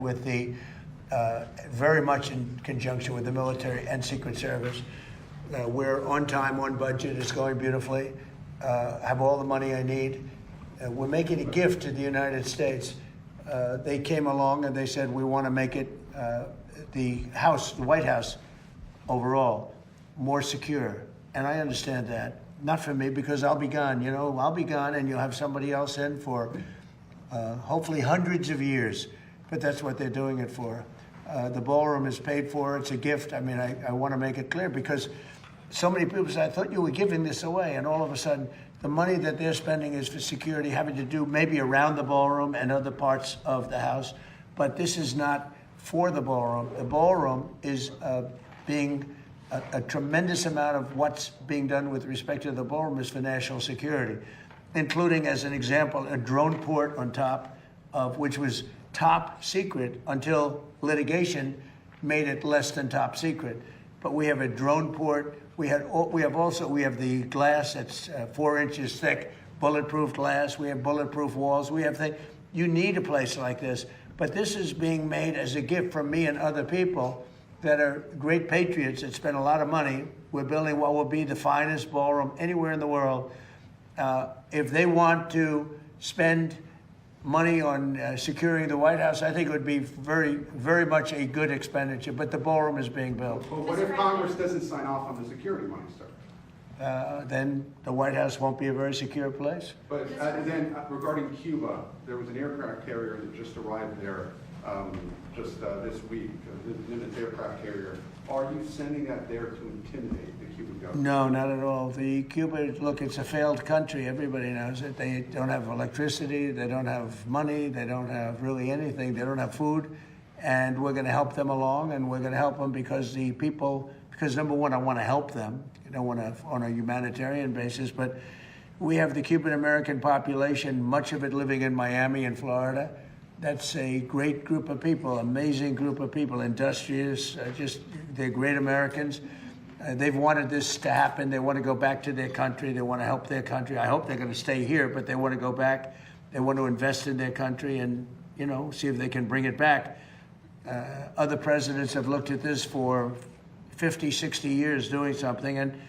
with the very much in conjunction with the military and Secret Service. We're on time, on budget. It's going beautifully. Have all the money I need. We're making a gift to the United States. They came along and they said, we want to make it the White House overall, more secure. And I understand that. Not for me, because I'll be gone. You know, I'll be gone and you'll have somebody else in for hopefully hundreds of years. But that's what they're doing it for. The ballroom is paid for. It's a gift. I mean, I want to make it clear, because so many people say, I thought you were giving this away. And all of a sudden, the money that they're spending is for security, having to do maybe around the ballroom and other parts of the house. But this is not for the ballroom. The ballroom is being a tremendous amount of what's being done with respect to the ballroom is for national security, including, as an example, a drone port on top of, which was top secret until litigation made it less than top secret. But we have a drone port. We have the glass that's 4 inches thick, bulletproof glass. We have bulletproof walls. We have things. You need a place like this. But this is being made as a gift from me and other people that are great patriots that spend a lot of money. We're building what will be the finest ballroom anywhere in the world. If they want to spend money on securing the White House, I think it would be very, very much a good expenditure. But the ballroom is being built. But what if Congress doesn't sign off on the security money, sir? Then the White House won't be a very secure place. But then regarding Cuba, there was an aircraft carrier that just arrived there this week, the Nimitz aircraft carrier. Are you sending that there to intimidate the Cuban government? No, not at all. The Cuba, look, it's a failed country. Everybody knows it. They don't have electricity. They don't have money. They don't have really anything. They don't have food. And we're going to help them along, and we're going to help them because number one, I want to help them. I don't want to on a humanitarian basis, but we have the Cuban American population, much of it living in Miami and Florida. That's a great group of people, amazing group of people, industrious, they're great Americans. They've wanted this to happen. They want to go back to their country. They want to help their country. I hope they're going to stay here, but they want to go back. They want to invest in their country and, see if they can bring it back. Other presidents have looked at this for 50, 60 years doing something, and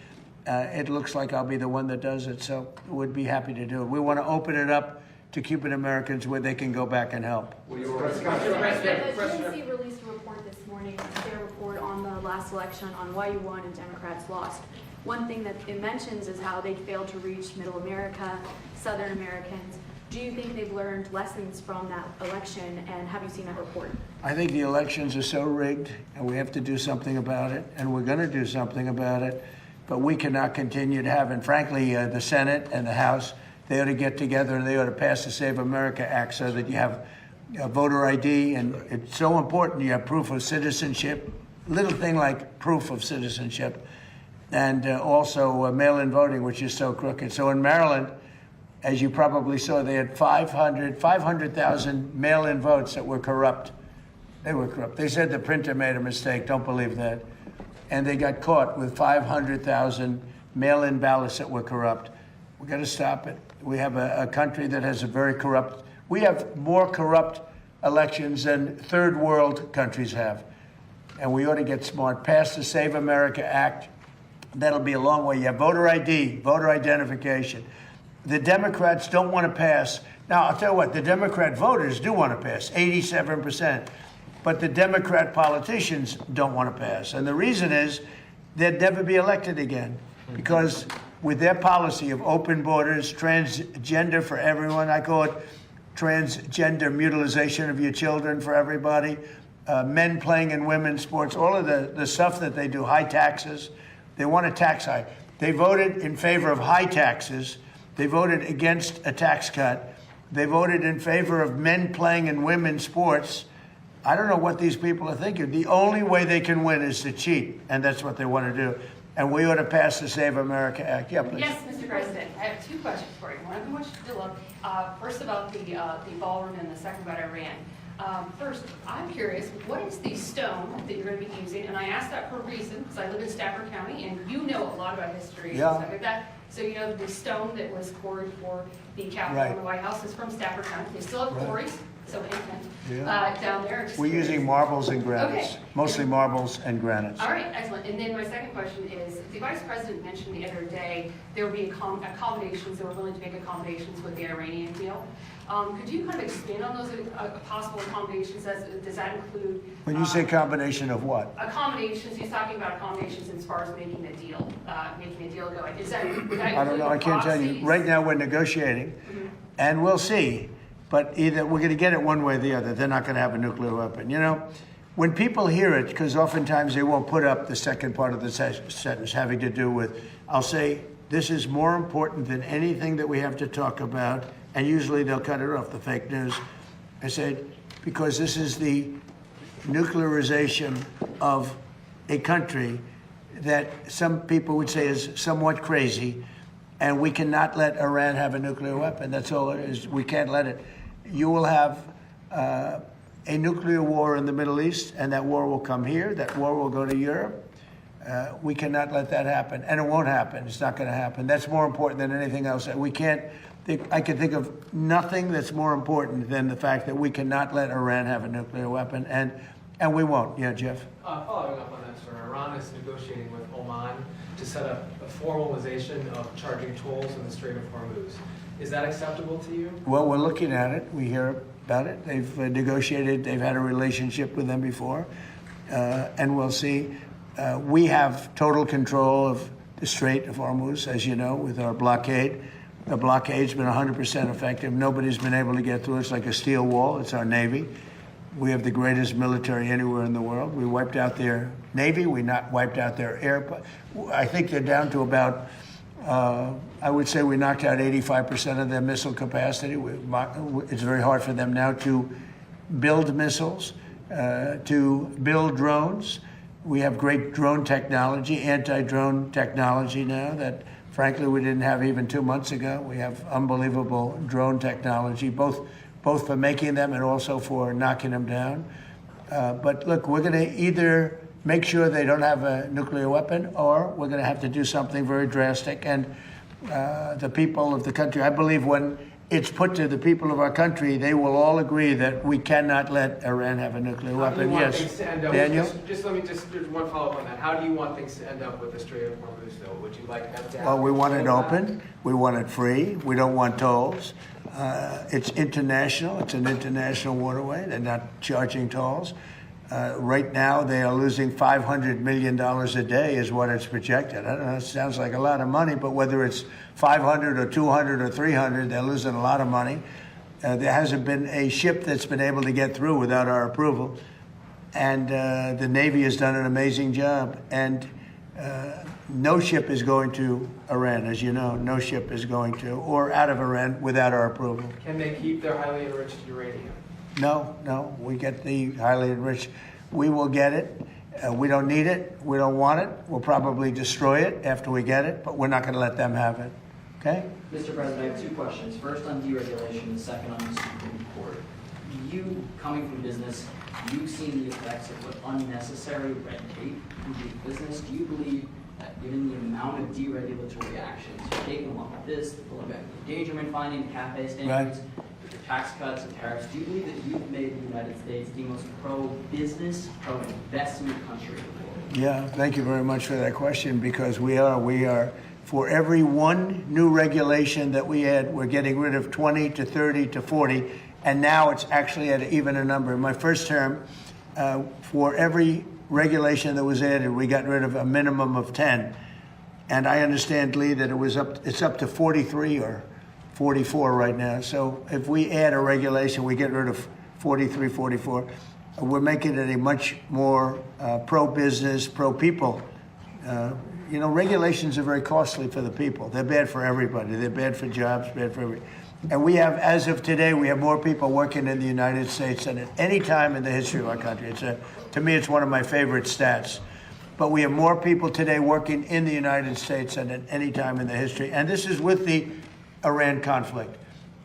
it looks like I'll be the one that does it, so we'd be happy to do it. We want to open it up to Cuban Americans where they can go back and help. The DNC released a report this morning, their report on the last election on why you won and Democrats lost. One thing that it mentions is how they failed to reach Middle America, Southern Americans. Do you think they've learned lessons from that election, and have you seen that report? I think the elections are so rigged, and we have to do something about it, and we're going to do something about it, but we cannot continue to have, and frankly, the Senate and the House, they ought to get together and they ought to pass the Save America Act so that you have voter ID, and it's so important you have proof of citizenship, little thing like proof of citizenship, and also mail-in voting, which is so crooked. So in Maryland, as you probably saw, they had 500,000 mail-in votes that were corrupt. They were corrupt. They said the printer made a mistake. Don't believe that. And they got caught with 500,000 mail-in ballots that were corrupt. We've got to stop it. We have a country that has a very corrupt, we have more corrupt elections than third world countries have. And we ought to get smart. Pass the Save America Act. That'll be a long way. You have voter ID, voter identification. The Democrats don't want to pass. Now, I'll tell you what, the Democrat voters do want to pass, 87%. But the Democrat politicians don't want to pass. And the reason is they'd never be elected again, because with their policy of open borders, transgender for everyone, I call it transgender mutilization of your children for everybody, men playing in women's sports, all of the stuff that they do, high taxes. They want a tax hike. They voted in favor of high taxes. They voted against a tax cut. They voted in favor of men playing in women's sports. I don't know what these people are thinking. The only way they can win is to cheat, and that's what they want to do. And we ought to pass the Save America Act. Yeah, please. Yes, Mr. President. I have 2 questions for you. One of them, which you love. First about the ballroom, and the second about Iran. First, I'm curious, what is the stone that you're going to be using? And I ask that for a reason, because I live in Stafford County, and you know a lot about history and stuff like that. So you know the stone that was quarried for the Capitol and the White House is from Stafford County. They still have quarries. so infant, Yeah. down there. We're using marbles and granites, Okay. mostly marbles and granites. All right, excellent. And then my second question is, the Vice President mentioned the other day there would be accommodations, they were willing to make accommodations with the Iranian deal. Could you kind of expand on those possible accommodations? Does that include? When you say combination of what? Accommodations, he's talking about accommodations as far as making a deal going. Is that, would that I don't know, I can't tell you. proxies? Right now, we're negotiating, and we'll see. But either we're going to get it one way or the other. They're not going to have a nuclear weapon. You know, when people hear it, because oftentimes they won't put up the second part of the sentence having to do with, I'll say, this is more important than anything that we have to talk about, and usually they'll cut it off, the fake news. I said, because this is the nuclearization of a country that some people would say is somewhat crazy, and we cannot let Iran have a nuclear weapon. That's all it is. We can't let it. You will have a nuclear war in the Middle East, and that war will come here. That war will go to Europe. We cannot let that happen, and it won't happen. It's not going to happen. That's more important than anything else. We can't. I can think of nothing that's more important than the fact that we cannot let Iran have a nuclear weapon, and we won't. Yeah, Jeff. Following up on that, sir, Iran is negotiating with Oman to set up a formalization of charging tolls in the Strait of Hormuz. Is that acceptable to you? Well, we're looking at it. We hear about it. They've negotiated. They've had a relationship with them before, and we'll see. We have total control of the Strait of Hormuz, as you know, with our blockade. The blockade's been 100% effective. Nobody's been able to get through. It's like a steel wall. It's our Navy. We have the greatest military anywhere in the world. We wiped out their Navy. We not wiped out their air. I think they're down to about, I would say we knocked out 85% of their missile capacity. It's very hard for them now to build missiles, to build drones. We have great drone technology, anti-drone technology now that, frankly, we didn't have even 2 months ago. We have unbelievable drone technology, both for making them and also for knocking them down. But look, we're going to either make sure they don't have a nuclear weapon, or we're going to have to do something very drastic. And the people of the country, I believe when it's put to the people of our country, they will all agree that we cannot let Iran have a nuclear How do you weapon. want Yes, things to end up? Daniel? Just one follow-up on that. How do you want things to end up with the Strait of Hormuz, though? Would you like them to have? Well, we want it control of that? open. We want it free. We don't want tolls. It's international. It's an international waterway. They're not charging tolls. Right now, they are losing $500 million a day is what it's projected. I don't know, it sounds like a lot of money, but whether it's 500 or 200 or 300, they're losing a lot of money. There hasn't been a ship that's been able to get through without our approval. And the Navy has done an amazing job. And no ship is going to Iran, as you know. No ship is going to, or out of Iran without our approval. Can they keep their highly enriched uranium? No, we get the highly enriched. We will get it. We don't need it. We don't want it. We'll probably destroy it after we get it, but we're not going to let them have it. Okay? Mr. President, I have 2 questions. First on deregulation, and second on the Supreme Court. You, coming from business, you've seen the effects of what unnecessary red tape can do to business. Do you believe that given the amount of deregulatory actions taken along with this, the Bloomberg endangerment finding, CAFE standards, the tax cuts and tariffs, do you believe that you've made the United States the most pro-business, pro-investment country in the world? Yeah, thank you very much for that question, because we are. For every one new regulation that we add, we're getting rid of 20 to 30 to 40, and now it's actually at even a number. In my first term, for every regulation that was added, we got rid of a minimum of 10. And I understand, Lee, that it's up to 43 or 44 right now. So if we add a regulation, we get rid of 43, 44. We're making it a much more pro-business, pro-people. Regulations are very costly for the people. They're bad for everybody. They're bad for jobs, bad for everybody. And we have, as of today, we have more people working in the United States than at any time in the history of our country. To me, it's one of my favorite stats. But we have more people today working in the United States than at any time in the history. And this is with the Iran conflict.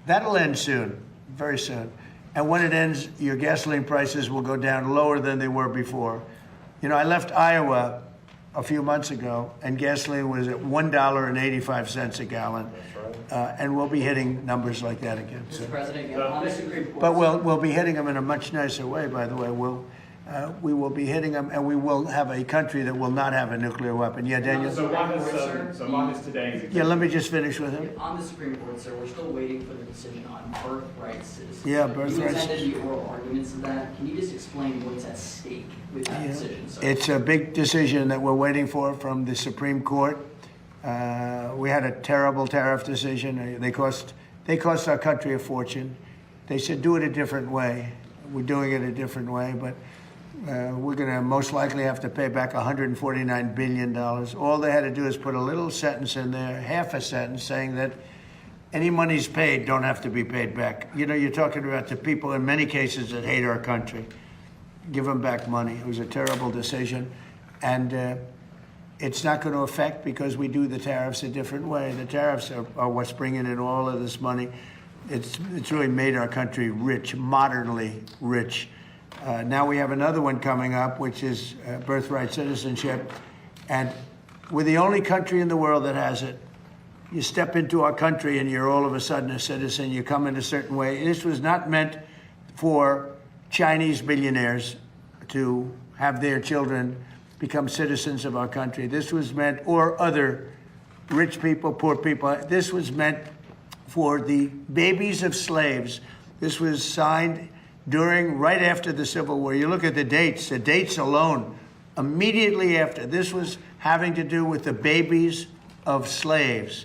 That'll end soon, very soon. And when it ends, your gasoline prices will go down lower than they were before. I left Iowa a few months ago, and gasoline was at $1.85 a gallon. and we'll be hitting numbers like that again. So. Mr. President, on the Supreme Court. But we'll be hitting them in a much nicer way, by the way. We will be hitting them, and we will have a country that will not have a nuclear weapon. Yeah, Daniel? So one is today's. Yeah, let me just finish with him. On the Supreme Court, sir, we're still waiting for the decision on birthright citizenship. Yeah, birthright. You attended the oral arguments of that. Can you just explain what's at stake with that decision, sir? It's a big decision that we're waiting for from the Supreme Court. We had a terrible tariff decision. They cost our country a fortune. They said do it a different way. We're doing it a different way, but we're going to most likely have to pay back $149 billion. All they had to do is put a little sentence in there, half a sentence, saying that any monies paid don't have to be paid back. You know, you're talking about the people in many cases that hate our country. Give them back money. It was a terrible decision. And it's not going to affect because we do the tariffs a different way. The tariffs are what's bringing in all of this money. It's really made our country rich, modernly rich. Now we have another one coming up, which is birthright citizenship. And we're the only country in the world that has it. You step into our country and you're all of a sudden a citizen. You come in a certain way. This was not meant for Chinese billionaires to have their children become citizens of our country. This was meant, or other rich people, poor people. This was meant for the babies of slaves. This was signed right after the Civil War. You look at the dates alone, immediately after. This was having to do with the babies of slaves.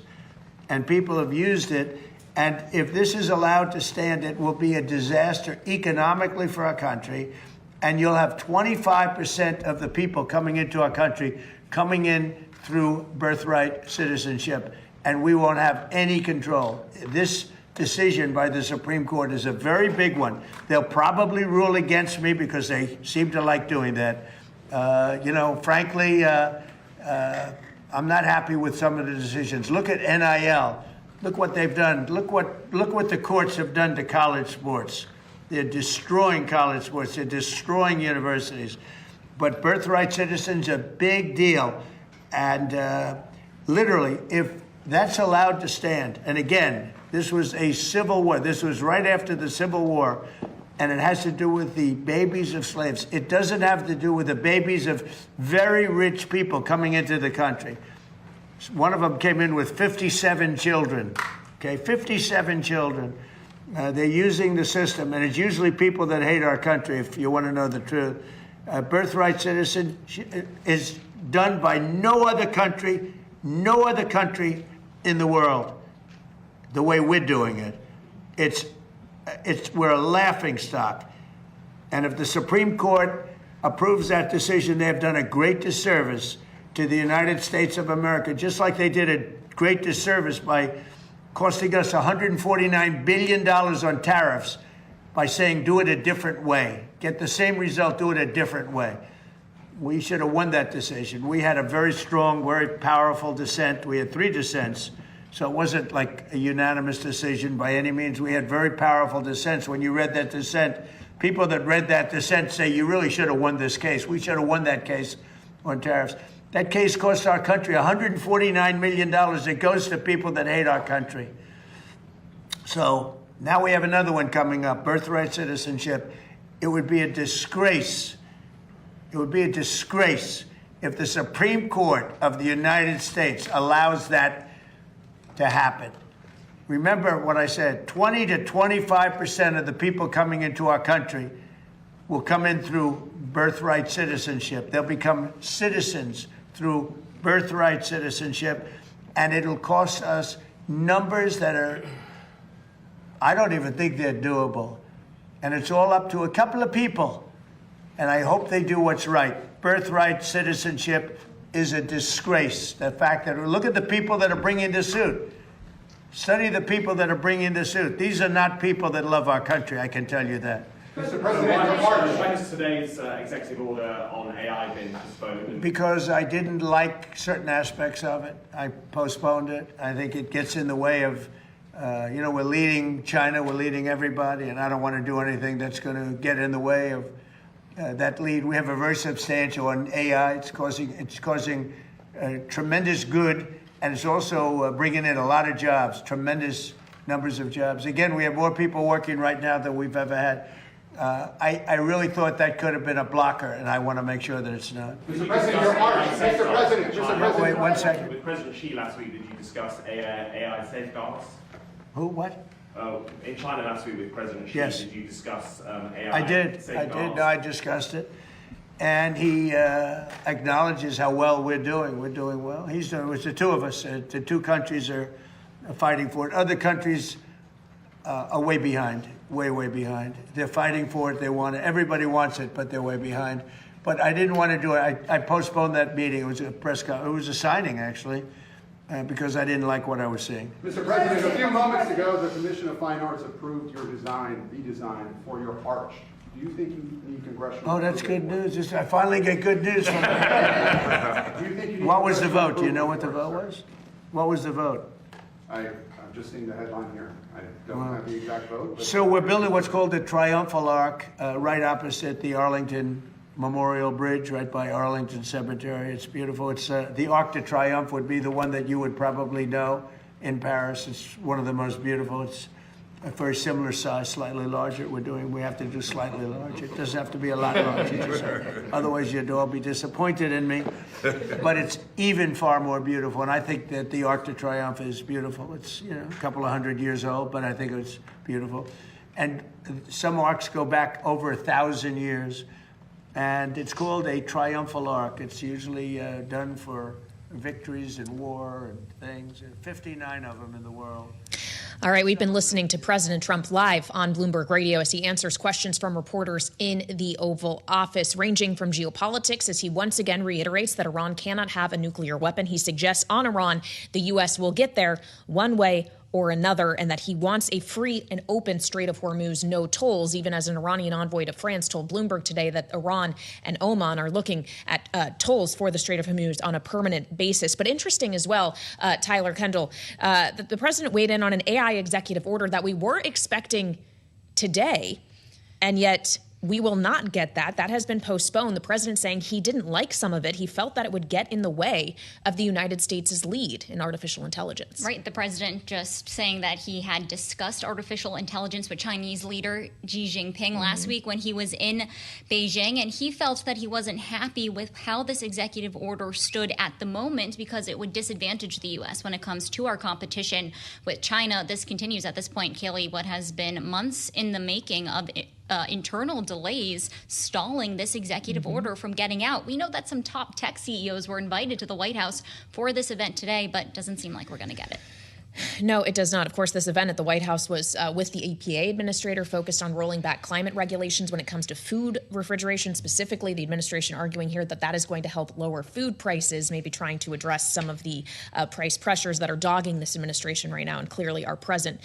And people have used it. And if this is allowed to stand, it will be a disaster economically for our country. And you'll have 25% of the people coming into our country coming in through birthright citizenship. And we won't have any control. This decision by the Supreme Court is a very big one. They'll probably rule against me because they seem to like doing that. Frankly, I'm not happy with some of the decisions. Look at NIL. Look what they've done. Look what the courts have done to college sports. They're destroying college sports. They're destroying universities. But birthright citizens are a big deal. And literally, if that's allowed to stand, and again, this was a civil war. This was right after the Civil War, and it has to do with the babies of slaves. It doesn't have to do with the babies of very rich people coming into the country. One of them came in with 57 children, 57 children. They're using the system, and it's usually people that hate our country, if you want to know the truth. Birthright citizenship is done by no other country in the world the way we're doing it. We're a laughing stock. And if the Supreme Court approves that decision, they've done a great disservice to the United States of America, just like they did a great disservice by costing us $149 billion on tariffs by saying do it a different way. Get the same result, do it a different way. We should have won that decision. We had a very strong, very powerful dissent. We had 3 dissents. So it wasn't like a unanimous decision by any means. We had very powerful dissents. When you read that dissent, people that read that dissent say, you really should have won this case. We should have won that case on tariffs. That case cost our country $149 million. It goes to people that hate our country. So now we have another one coming up, birthright citizenship. It would be a disgrace. It would be a disgrace if the Supreme Court of the United States allows that to happen. Remember what I said, 20 to 25% of the people coming into our country will come in through birthright citizenship. They'll become citizens through birthright citizenship, and it'll cost us numbers that are, I don't even think they're doable. And it's all up to a couple of people, and I hope they do what's right. Birthright citizenship is a disgrace. The fact that, look at the people that are bringing the suit. Study the people that are bringing the suit. These are not people that love our country, I can tell you that. Mr. President, why has today's executive order on AI been postponed? Because I didn't like certain aspects of it. I postponed it. I think it gets in the way of, we're leading China, we're leading everybody, and I don't want to do anything that's going to get in the way of that lead. We have a very substantial on AI. It's causing tremendous good and it's also bringing in a lot of jobs, tremendous numbers of jobs. Again, we have more people working right now than we've ever had. I really thought that could have been a blocker, and I want to make sure that it's not. Mr. President, your part. Mr. President. Wait 1 second. With President Xi last week, did you discuss AI safeguards? Who? What? In China last week with President Xi, Yes. did you discuss AI I did. safeguards? No, I discussed it. And he acknowledges how well we're doing. We're doing well. He's doing. It's the two of us. The two countries are fighting for it. Other countries are way behind. Way behind. They're fighting for it. They want it. Everybody wants it, but they're way behind. But I didn't want to do it. I postponed that meeting. It was a press conference. It was a signing, actually, because I didn't like what I was seeing. Mr. President, a few moments ago, the Commission of Fine Arts approved your redesign for your arch. Do you think you need congressional? Oh, that's good news. I finally get good news from you. Do you think you need What was the congressional vote? Do you know what the approval vote for it, was? What was the vote? I'm just seeing the headline here. I don't have the exact vote. But So we're building what's called the Triumphal Arc right opposite the Arlington Memorial Bridge, right by Arlington Cemetery. It's beautiful. It's the Arc de Triomphe would be the one that you would probably know in Paris. It's one of the most beautiful. It's a very similar size, slightly larger. We have to do slightly larger. It doesn't have to be a lot larger. Otherwise, you'd all be disappointed in me. But it's even far more beautiful. And I think that the Arc de Triomphe is beautiful. It's a couple of 100 years old, but I think it's beautiful. And some arcs go back over 1,000 years. And it's called a triumphal arc. It's usually done for victories in war and things. 59 of them in the world. All right, we've been listening to President Trump live on Bloomberg Radio as he answers questions from reporters in the Oval Office, ranging from geopolitics as he once again reiterates that Iran cannot have a nuclear weapon. He suggests on Iran the U.S. will get there one way or another, and that he wants a free and open Strait of Hormuz, no tolls, even as an Iranian envoy to France told Bloomberg today that Iran and Oman are looking at tolls for the Strait of Hormuz on a permanent basis. But interesting as well, Tyler, Kendall, the president weighed in on an AI executive order that we were expecting today, and yet we will not get that. That has been postponed. The president saying he didn't like some of it. He felt that it would get in the way of the United States' lead in artificial intelligence. Right. The president just saying that he had discussed artificial intelligence with Chinese leader Xi Jinping last week when he was in Beijing. And he felt that he wasn't happy with how this executive order stood at the moment because it would disadvantage the U.S. when it comes to our competition with China. This continues at this point, Kailey, what has been months in the making of internal delays stalling this executive order from getting out. We know that some top tech CEOs were invited to the White House for this event today, but it doesn't seem like we're going to get it. No, it does not. Of course, this event at the White House was with the EPA administrator focused on rolling back climate regulations when it comes to food refrigeration. Specifically, the administration arguing here that that is going to help lower food prices, maybe trying to address some of the price pressures that are dogging this administration right now and clearly are present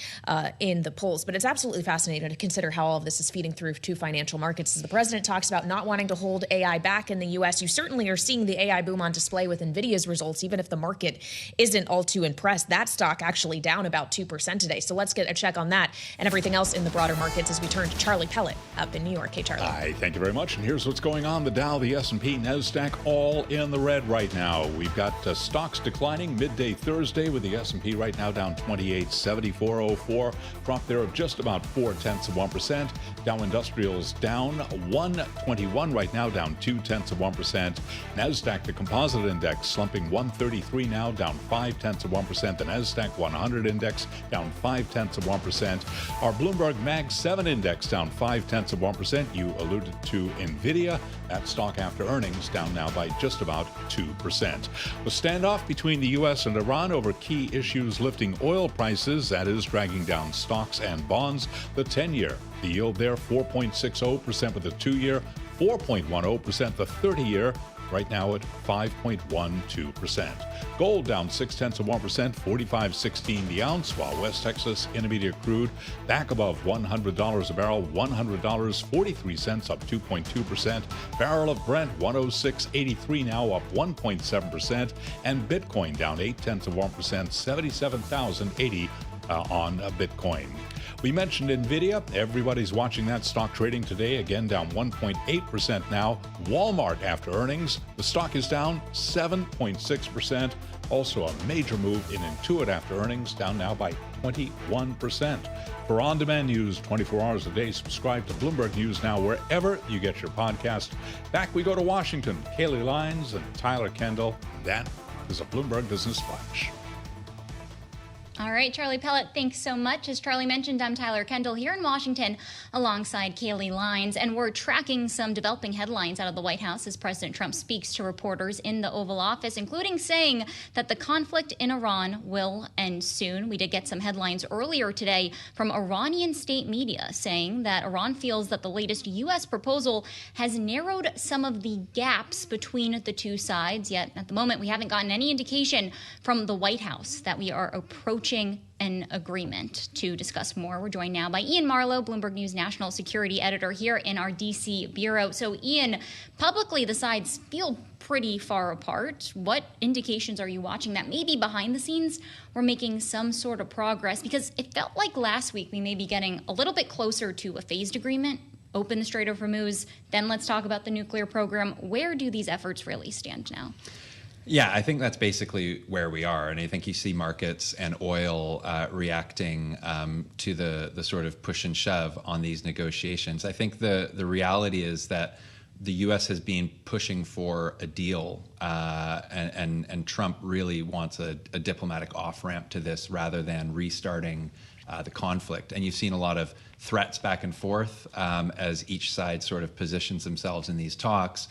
in the polls. But it's absolutely fascinating to consider how all of this is feeding through to financial markets. As the president talks about not wanting to hold AI back in the U.S., you certainly are seeing the AI boom on display with Nvidia's results, even if the market isn't all too impressed. That stock actually down about 2% today. So let's get a check on that and everything else in the broader markets as we turn to Charlie Pellet up in New York. Hey, Charlie. Hi, thank you very much. And here's what's going on. The Dow, the S&P, NASDAQ, all in the red right now. We've got stocks declining midday Thursday with the S&P right now down 28.7404. Drop there of just about 0.4%. Dow Industrials down 121 right now, down 0.2%. NASDAQ, the composite index, slumping 133 now, down 0.5%. The NASDAQ 100 index down 0.5%. Our Bloomberg Mag 7 index down 0.5%. You alluded to Nvidia. That stock after earnings down now by just about 2%. The standoff between the U.S. and Iran over key issues lifting oil prices, that is dragging down stocks and bonds. The 10-year, the yield there 4.60% with the 2-year, 4.10% the 30-year. Right now at 5.12%. Gold down 0.6%, 45.16 the ounce, while West Texas Intermediate crude back above $100 a barrel, $100.43 up 2.2%. Barrel of Brent 106.83 now up 1.7%, and Bitcoin down 0.8%, 77,080 on Bitcoin. We mentioned Nvidia. Everybody's watching that stock trading today. Again, down 1.8% now. Walmart after earnings. The stock is down 7.6%. Also a major move in Intuit after earnings, down now by 21%. For on-demand news 24 hours a day, subscribe to Bloomberg News Now wherever you get your podcast. Back we go to Washington. Kailey, Leinz and Tyler Kendall. That is a Bloomberg Business Flash. All right, Charlie Pellet, thanks so much. As Charlie mentioned, I'm Tyler Kendall here in Washington alongside Kailey Leinz, and we're tracking some developing headlines out of the White House as President Trump speaks to reporters in the Oval Office, including saying that the conflict in Iran will end soon. We did get some headlines earlier today from Iranian state media saying that Iran feels that the latest U.S. proposal has narrowed some of the gaps between the two sides, yet at the moment we haven't gotten any indication from the White House that we are approaching an agreement. To discuss more, we're joined now by Iain Marlow, Bloomberg News national security editor here in our D.C. bureau. So, Iain, publicly the sides feel pretty far apart. What indications are you watching that maybe behind the scenes we're making some sort of progress? Because it felt like last week we may be getting a little bit closer to a phased agreement, open the Strait of Hormuz, then let's talk about the nuclear program. Where do these efforts really stand now? Yeah, I think that's basically where we are. And I think you see markets and oil reacting to the sort of push and shove on these negotiations. I think the reality is that the U.S. has been pushing for a deal, and Trump really wants a diplomatic off-ramp to this rather than restarting the conflict. And you've seen a lot of threats back and forth as each side sort of positions themselves in these talks.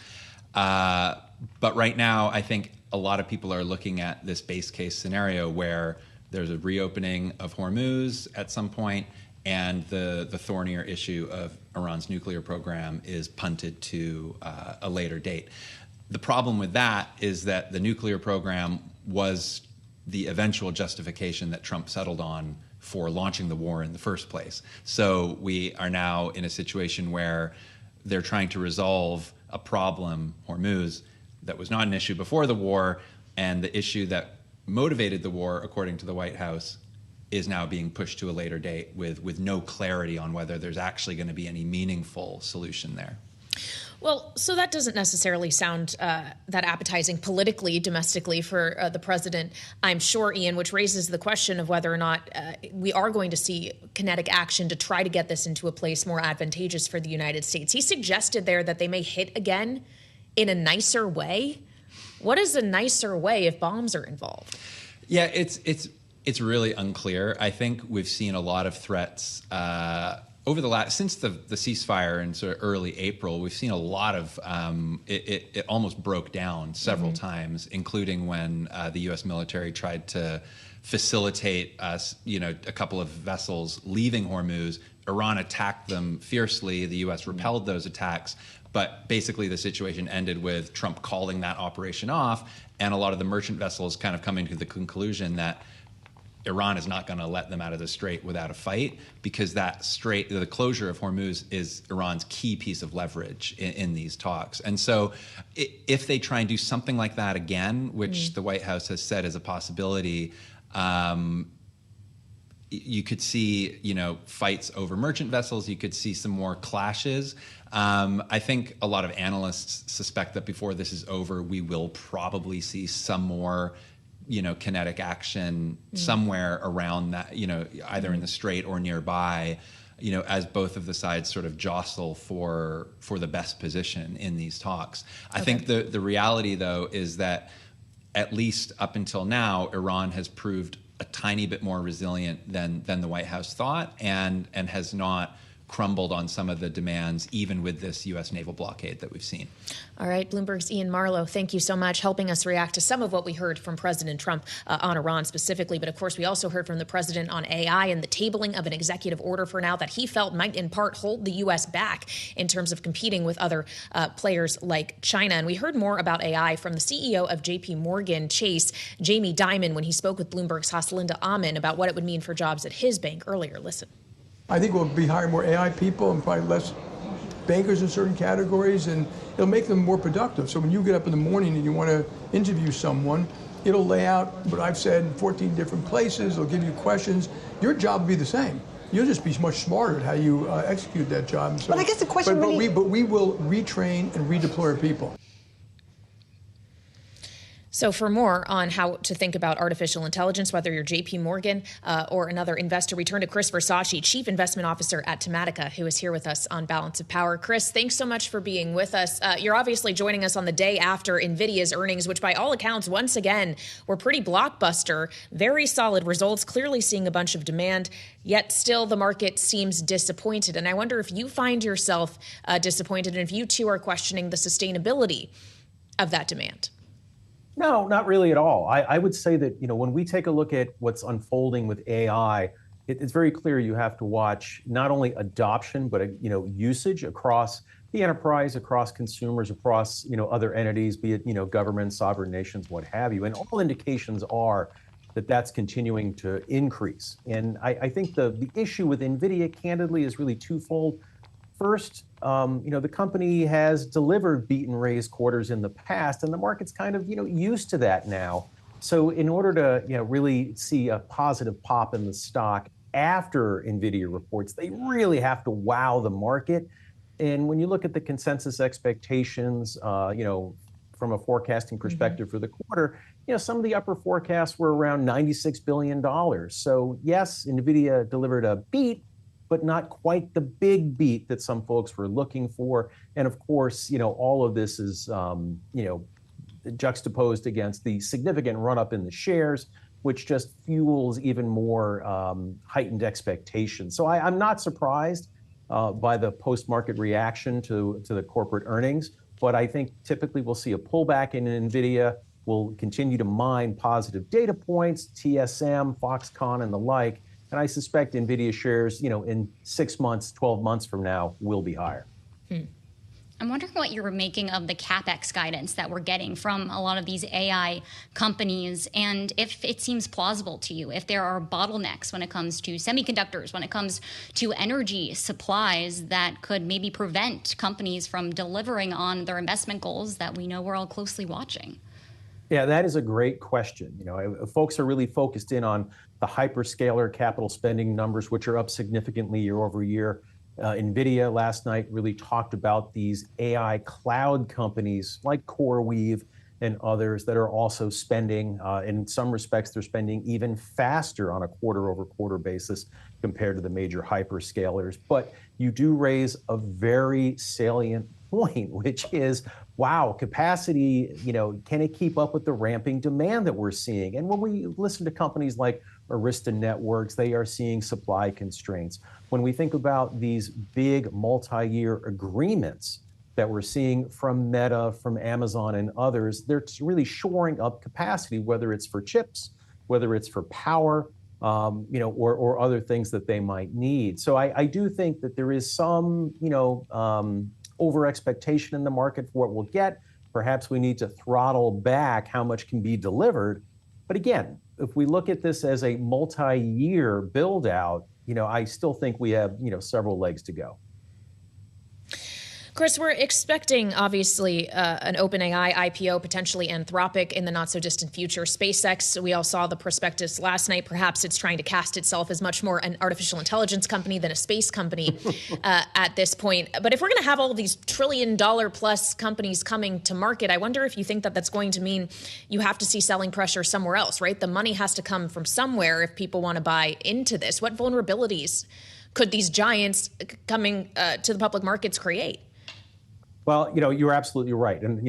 But right now, I think a lot of people are looking at this base case scenario where there's a reopening of Hormuz at some point, and the thornier issue of Iran's nuclear program is punted to a later date. The problem with that is that the nuclear program was the eventual justification that Trump settled on for launching the war in the first place. So we are now in a situation where they're trying to resolve a problem, Hormuz, that was not an issue before the war, and the issue that motivated the war, according to the White House, is now being pushed to a later date with no clarity on whether there's actually going to be any meaningful solution there. Well, so that doesn't necessarily sound that appetizing politically, domestically for the president, I'm sure, Iain, which raises the question of whether or not we are going to see kinetic action to try to get this into a place more advantageous for the United States. He suggested there that they may hit again in a nicer way. What is a nicer way if bombs are involved? Yeah, it's really unclear. I think we've seen a lot of threats over the last, since the ceasefire in sort of early April. We've seen a lot of it almost broke down several times, including when the U.S. military tried to facilitate a couple of vessels leaving Hormuz. Iran attacked them fiercely. The U.S. repelled those attacks. But basically, the situation ended with Trump calling that operation off, and a lot of the merchant vessels kind of coming to the conclusion that Iran is not going to let them out of the strait without a fight, because that strait, the closure of Hormuz, is Iran's key piece of leverage in these talks. And so if they try and do something like that again, which the White House has said is a possibility, you could see, fights over merchant vessels. You could see some more clashes. I think a lot of analysts suspect that before this is over, we will probably see some more, kinetic action somewhere around that, either in the strait or nearby, as both of the sides sort of jostle for the best position in these talks. I think the reality, though, is that at least up until now, Iran has proved a tiny bit more resilient than the White House thought, and has not crumbled on some of the demands, even with this U.S. naval blockade that we've seen. All right, Bloomberg's Iain Marlow, thank you so much, helping us react to some of what we heard from President Trump on Iran specifically. But of course, we also heard from the president on AI and the tabling of an executive order for now that he felt might in part hold the U.S. back in terms of competing with other players like China. And we heard more about AI from the CEO of JPMorgan Chase, Jamie Dimon, when he spoke with Bloomberg's Haslinda Amin about what it would mean for jobs at his bank earlier. Listen. I think we'll be hiring more AI people and probably less bankers in certain categories, and it'll make them more productive. So when you get up in the morning and you want to interview someone, it'll lay out what I've said in 14 different places. It'll give you questions. Your job will be the same. You'll just be much smarter at how you execute that job. So, but I guess the question but we will retrain and redeploy our people. So for more on how to think about artificial intelligence, whether you're JPMorgan or another investor, we turn to Chris Versace, Chief Investment Officer at Tematica, who is here with us on Balance of Power. Chris, thanks so much for being with us. You're obviously joining us on the day after Nvidia's earnings, which by all accounts, once again, were pretty blockbuster, very solid results, clearly seeing a bunch of demand, yet still the market seems disappointed. And I wonder if you find yourself disappointed and if you too are questioning the sustainability of that demand. No, not really at all. I would say that, when we take a look at what's unfolding with AI, it's very clear you have to watch not only adoption, but, usage across the enterprise, across consumers, across, other entities, be it, governments, sovereign nations, what have you. And all indications are that that's continuing to increase. And I think the issue with Nvidia, candidly, is really twofold. First, the company has delivered beat and raise quarters in the past, and the market's kind of, used to that now. So in order to, really see a positive pop in the stock after Nvidia reports, they really have to wow the market. And when you look at the consensus expectations, from a forecasting perspective for the quarter, some of the upper forecasts were around $96 billion. So yes, Nvidia delivered a beat, but not quite the big beat that some folks were looking for. And of course, all of this is, juxtaposed against the significant run-up in the shares, which just fuels even more heightened expectations. So I'm not surprised by the post-market reaction to the corporate earnings, but I think typically we'll see a pullback in Nvidia. We'll continue to mine positive data points, TSM, Foxconn, and the like. And I suspect Nvidia shares, in 6 months, 12 months from now, will be higher. I'm wondering what you're making of the CapEx guidance that we're getting from a lot of these AI companies, and if it seems plausible to you, if there are bottlenecks when it comes to semiconductors, when it comes to energy supplies that could maybe prevent companies from delivering on their investment goals that we know we're all closely watching. Yeah, that is a great question. Folks are really focused in on the hyperscaler capital spending numbers, which are up significantly year over year. Nvidia last night really talked about these AI cloud companies like CoreWeave and others that are also spending. In some respects, they're spending even faster on a quarter-over-quarter basis compared to the major hyperscalers. But you do raise a very salient point, which is, wow, capacity, can it keep up with the ramping demand that we're seeing? And when we listen to companies like Arista Networks, they are seeing supply constraints. When we think about these big multi-year agreements that we're seeing from Meta, from Amazon and others, they're really shoring up capacity, whether it's for chips, whether it's for power, or other things that they might need. So I do think that there is some, over expectation in the market for what we'll get. Perhaps we need to throttle back how much can be delivered. But again, if we look at this as a multi-year build out, I still think we have, several legs to go. Chris, we're expecting, obviously, an OpenAI IPO, potentially Anthropic in the not-so-distant future. SpaceX, we all saw the prospectus last night. Perhaps it's trying to cast itself as much more an artificial intelligence company than a space company at this point. But if we're going to have all these trillion-dollar-plus companies coming to market, I wonder if you think that that's going to mean you have to see selling pressure somewhere else, right? The money has to come from somewhere if people want to buy into this. What vulnerabilities could these giants coming to the public markets create? Well, you're absolutely right. And,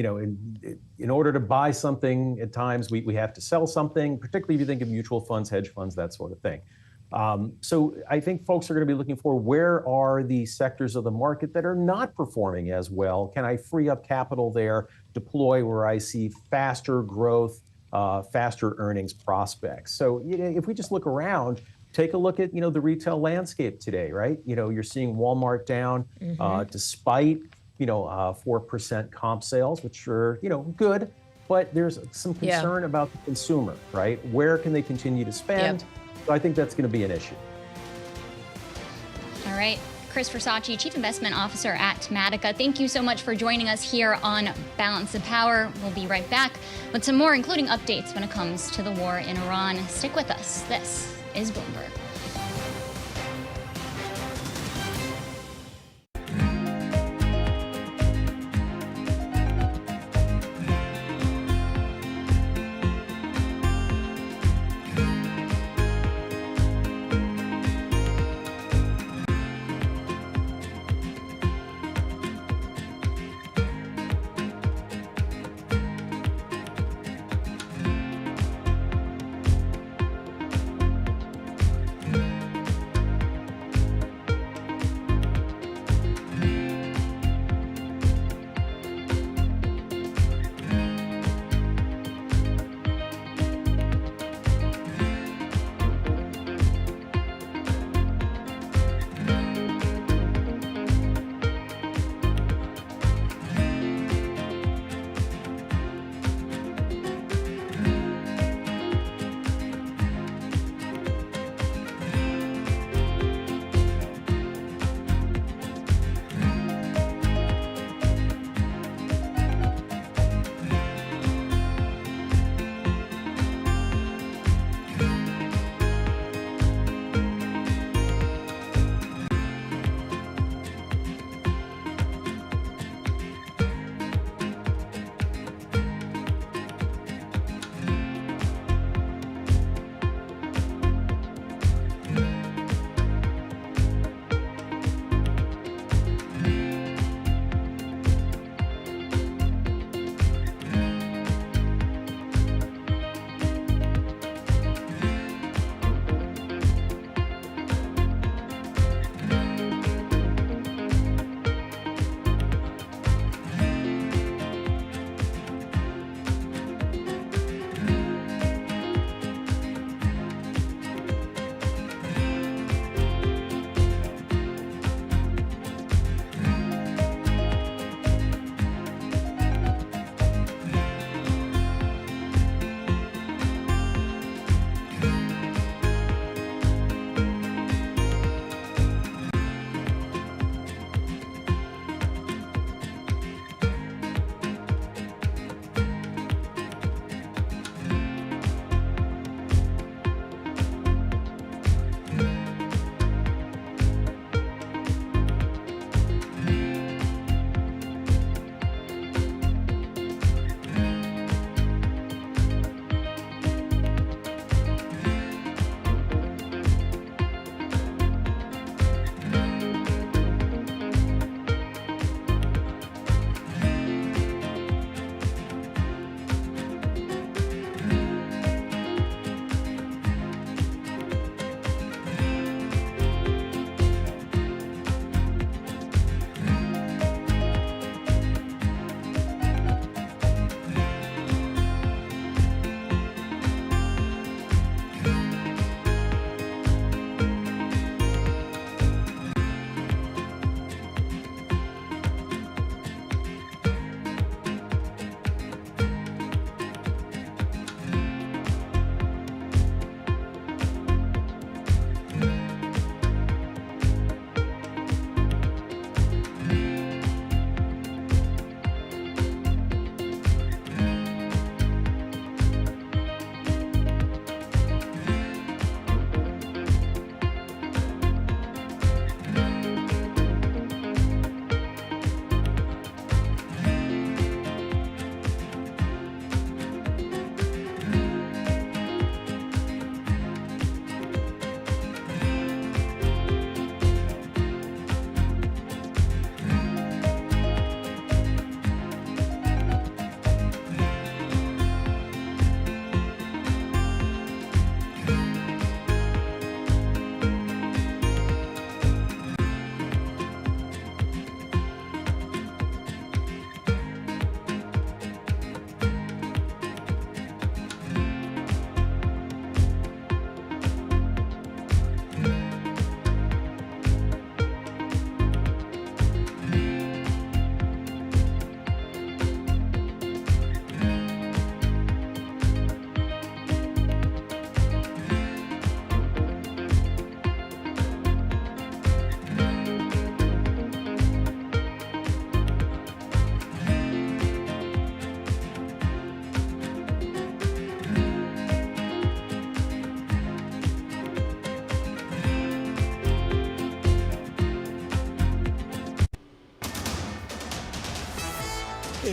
in order to buy something, at times we have to sell something, particularly if you think of mutual funds, hedge funds, that sort of thing. So I think folks are going to be looking for where are the sectors of the market that are not performing as well? Can I free up capital there, deploy where I see faster growth, faster earnings prospects? So if we just look around, take a look at, the retail landscape today, right? You're seeing Walmart down despite 4% comp sales, which are, good, but there's some concern about the consumer, right? Where can they continue to spend? So I think that's going to be an issue. All right. Chris Versace, Chief Investment Officer at Tematica. Thank you so much for joining us here on Balance of Power. We'll be right back with some more, including updates when it comes to the war in Iran. Stick with us. This is Bloomberg.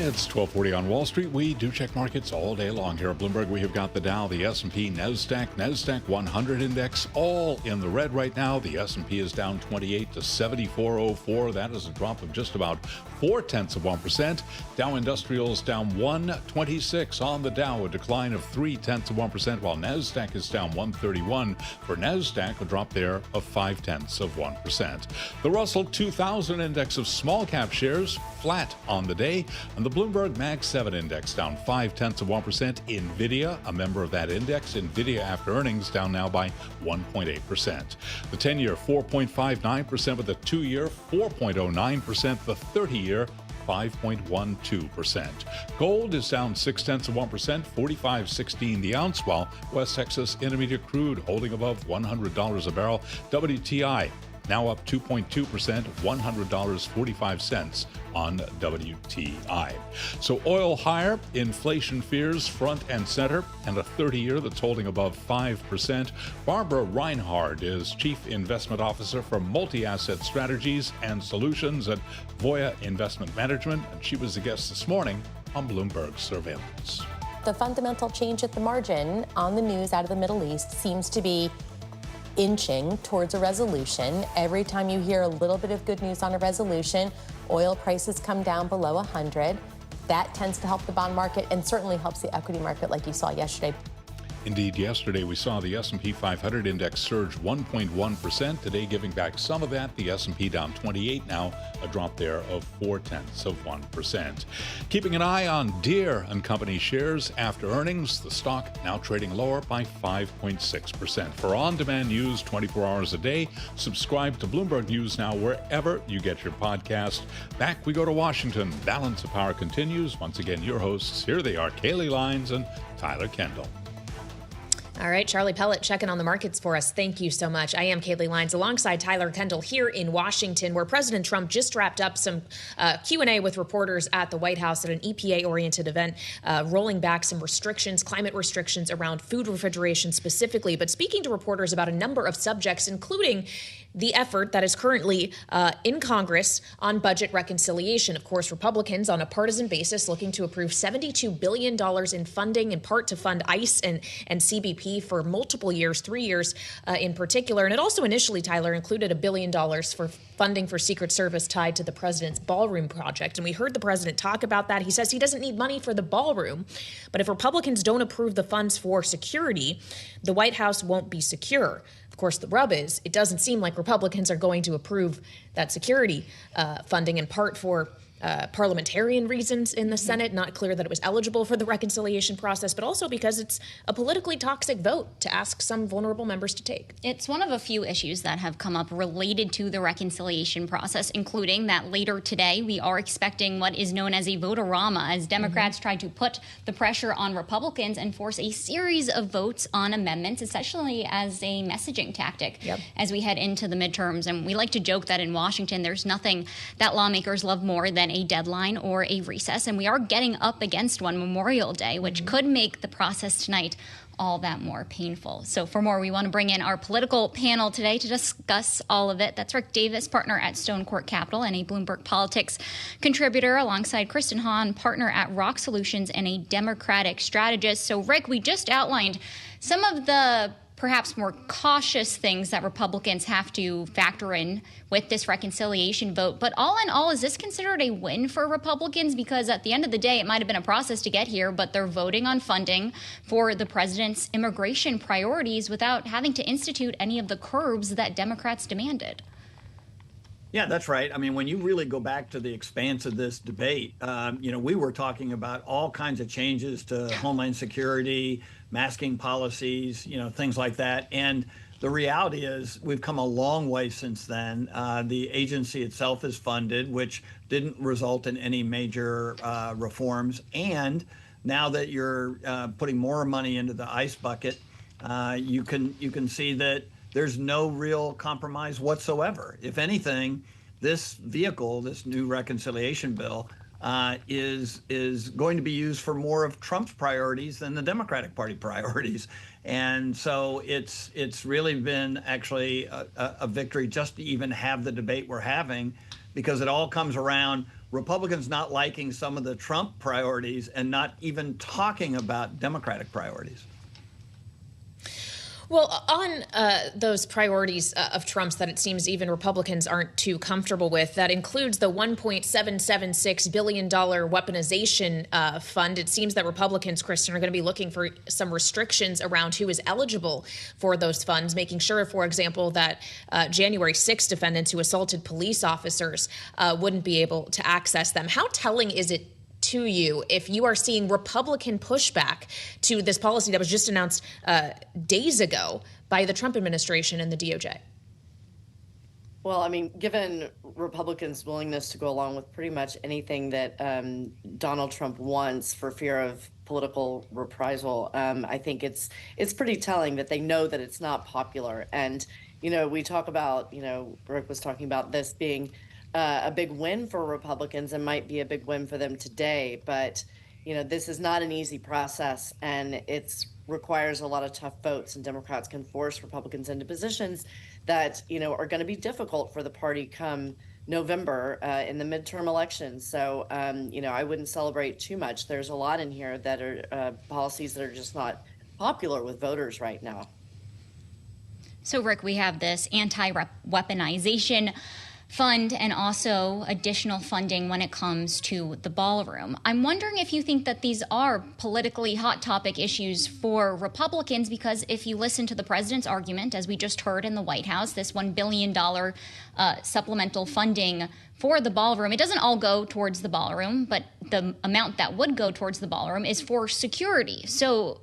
It's 12:40 on Wall Street. We do check markets all day long here at Bloomberg. We have got the Dow, the S&P, NASDAQ 100 index all in the red right now. The S&P is down 28 to 74.04. That is a drop of just about 0.4%. Dow Industrials down 126 on the Dow, a decline of 0.3%, while NASDAQ is down 131. For NASDAQ, a drop there of 0.5%. The Russell 2000 index of small cap shares flat on the day, and the Bloomberg Mag 7 index down 0.5%. Nvidia, a member of that index, Nvidia after earnings down now by 1.8%. The 10-year 4.59%, with the 2-year 4.09%, the 30-year 5.12%. Gold is down 0.6%, $45.16 the ounce, while West Texas Intermediate crude holding above $100 a barrel. WTI now up 2.2%, $100.45 on WTI. So oil higher, inflation fears front and center, and a 30-year that's holding above 5%. Barbara Reinhard is Chief Investment Officer for Multi-Asset Strategies and Solutions at Voya Investment Management, and she was the guest this morning on Bloomberg Surveillance. The fundamental change at the margin on the news out of the Middle East seems to be inching towards a resolution. Every time you hear a little bit of good news on a resolution, oil prices come down below 100. That tends to help the bond market and certainly helps the equity market like you saw yesterday. Indeed, yesterday we saw the S&P 500 index surge 1.1%. Today, giving back some of that, the S&P down 28 now, a drop there of 0.4%. Keeping an eye on Deere & Company shares after earnings, the stock now trading lower by 5.6%. For on-demand news 24 hours a day, subscribe to Bloomberg News Now wherever you get your podcast. Back we go to Washington. Balance of Power continues. Once again, your hosts, here they are, Kailey, Leinz, and Tyler Kendall. All right, Charlie Pellet checking on the markets for us. Thank you so much. I am Kailey Leinz alongside Tyler Kendall here in Washington, where President Trump just wrapped up some Q&A with reporters at the White House at an EPA-oriented event, rolling back some restrictions, climate restrictions around food refrigeration specifically, but speaking to reporters about a number of subjects, including the effort that is currently in Congress on budget reconciliation. Of course, Republicans on a partisan basis looking to approve $72 billion in funding, in part to fund ICE and CBP for multiple years, 3 years in particular. And it also initially, Tyler, included $1 billion for funding for Secret Service tied to the president's ballroom project. And we heard the president talk about that. He says he doesn't need money for the ballroom, but if Republicans don't approve the funds for security, the White House won't be secure. Of course, the rub is it doesn't seem like Republicans are going to approve that security funding, in part for parliamentarian reasons in the Senate. Not clear that it was eligible for the reconciliation process, but also because it's a politically toxic vote to ask some vulnerable members to take. It's one of a few issues that have come up related to the reconciliation process, including that later today we are expecting what is known as a vote-a-rama, as Democrats try to put the pressure on Republicans and force a series of votes on amendments, essentially as a messaging tactic as we head into the midterms. And we like to joke that in Washington there's nothing that lawmakers love more than a deadline or a recess, and we are getting up against one, Memorial Day, which could make the process tonight all that more painful. So for more, we want to bring in our political panel today to discuss all of it. That's Rick Davis, partner at Stonecourt Capital and a Bloomberg Politics contributor, alongside Kristen Hawn, partner at ROKK Solutions and a Democratic strategist. So Rick, we just outlined some of the perhaps more cautious things that Republicans have to factor in with this reconciliation vote. But all in all, is this considered a win for Republicans? Because at the end of the day, it might have been a process to get here, but they're voting on funding for the president's immigration priorities without having to institute any of the curbs that Democrats demanded. Yeah, that's right. I mean, when you really go back to the expanse of this debate, we were talking about all kinds of changes to Homeland Security, masking policies, things like that. And the reality is we've come a long way since then. The agency itself is funded, which didn't result in any major reforms. And now that you're putting more money into the ICE bucket, you can see that there's no real compromise whatsoever. If anything, this vehicle, this new reconciliation bill, is going to be used for more of Trump's priorities than the Democratic Party priorities. And so it's really been actually a victory just to even have the debate we're having, because it all comes around Republicans not liking some of the Trump priorities and not even talking about Democratic priorities. Well, on those priorities of Trump's that it seems even Republicans aren't too comfortable with, that includes the $1.776 billion weaponization fund. It seems that Republicans, Kristen, are going to be looking for some restrictions around who is eligible for those funds, making sure, for example, that January 6 defendants who assaulted police officers wouldn't be able to access them. How telling is it to you if you are seeing Republican pushback to this policy that was just announced days ago by the Trump administration and the DOJ? Well, I mean, given Republicans' willingness to go along with pretty much anything that Donald Trump wants for fear of political reprisal, I think it's pretty telling that they know that it's not popular. And, we talk about, Rick was talking about this being a big win for Republicans and might be a big win for them today. But, this is not an easy process, and it requires a lot of tough votes, and Democrats can force Republicans into positions that, are going to be difficult for the party come November in the midterm elections. So, I wouldn't celebrate too much. There's a lot in here that are policies that are just not popular with voters right now. So, Rick, we have this anti-weaponization fund and also additional funding when it comes to the ballroom. I'm wondering if you think that these are politically hot topic issues for Republicans, because if you listen to the president's argument, as we just heard in the White House, this $1 billion supplemental funding for the ballroom, it doesn't all go towards the ballroom, but the amount that would go towards the ballroom is for security. So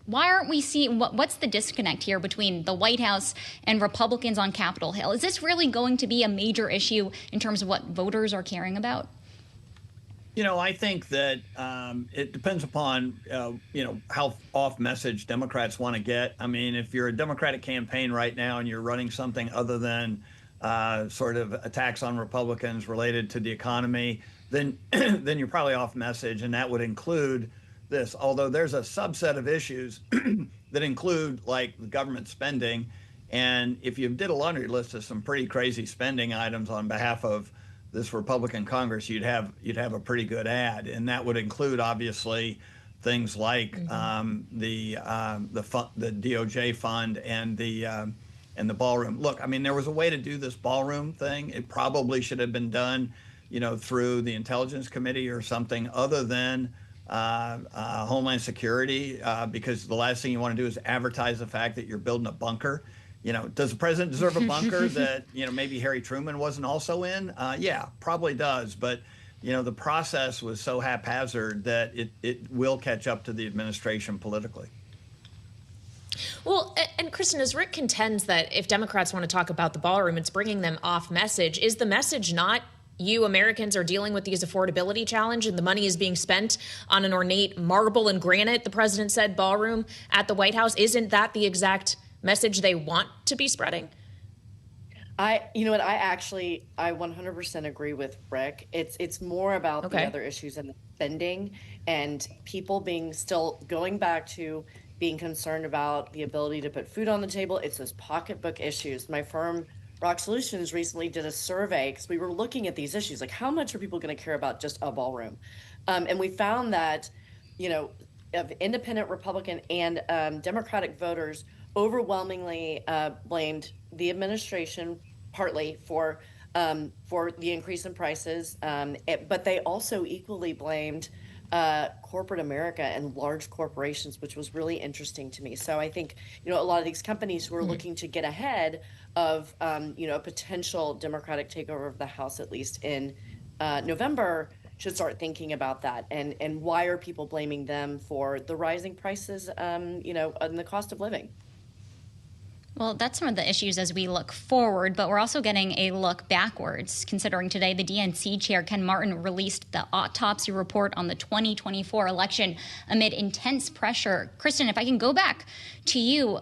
why aren't we seeing, what's the disconnect here between the White House and Republicans on Capitol Hill? Is this really going to be a major issue in terms of what voters are caring about? I think that it depends upon, how off message Democrats want to get. I mean, if you're a Democratic campaign right now and you're running something other than sort of attacks on Republicans related to the economy, then you're probably off message, and that would include this, although there's a subset of issues that include like government spending. And if you did a laundry list of some pretty crazy spending items on behalf of this Republican Congress, you'd have a pretty good ad. And that would include obviously things like the DOJ fund and the ballroom. Look, I mean, there was a way to do this ballroom thing. It probably should have been done, through the Intelligence Committee or something other than Homeland Security, because the last thing you want to do is advertise the fact that you're building a bunker. Does the president deserve a bunker that, maybe Harry Truman wasn't also in? Yeah, probably does. But, the process was so haphazard that it will catch up to the administration politically. Well, and Kristen, as Rick contends that if Democrats want to talk about the ballroom, it's bringing them off message. Is the message not you Americans are dealing with these affordability challenge and the money is being spent on an ornate marble and granite, the president said, ballroom at the White House? Isn't that the exact message they want to be spreading? I 100% agree with Rick. It's more about the other issues and the spending and people going back to being concerned about the ability to put food on the table. It's those pocketbook issues. My firm, ROKK Solutions, recently did a survey because we were looking at these issues, like how much are people going to care about just a ballroom? And we found that, of independent Republican and Democratic voters overwhelmingly blamed the administration partly for the increase in prices, but they also equally blamed corporate America and large corporations, which was really interesting to me. So I think, a lot of these companies who are looking to get ahead of, a potential Democratic takeover of the House, at least in November, should start thinking about that. And why are people blaming them for the rising prices, and the cost of living? Well, that's some of the issues as we look forward, but we're also getting a look backwards, considering today the DNC chair, Ken Martin, released the autopsy report on the 2024 election amid intense pressure. Kristen, if I can go back to you,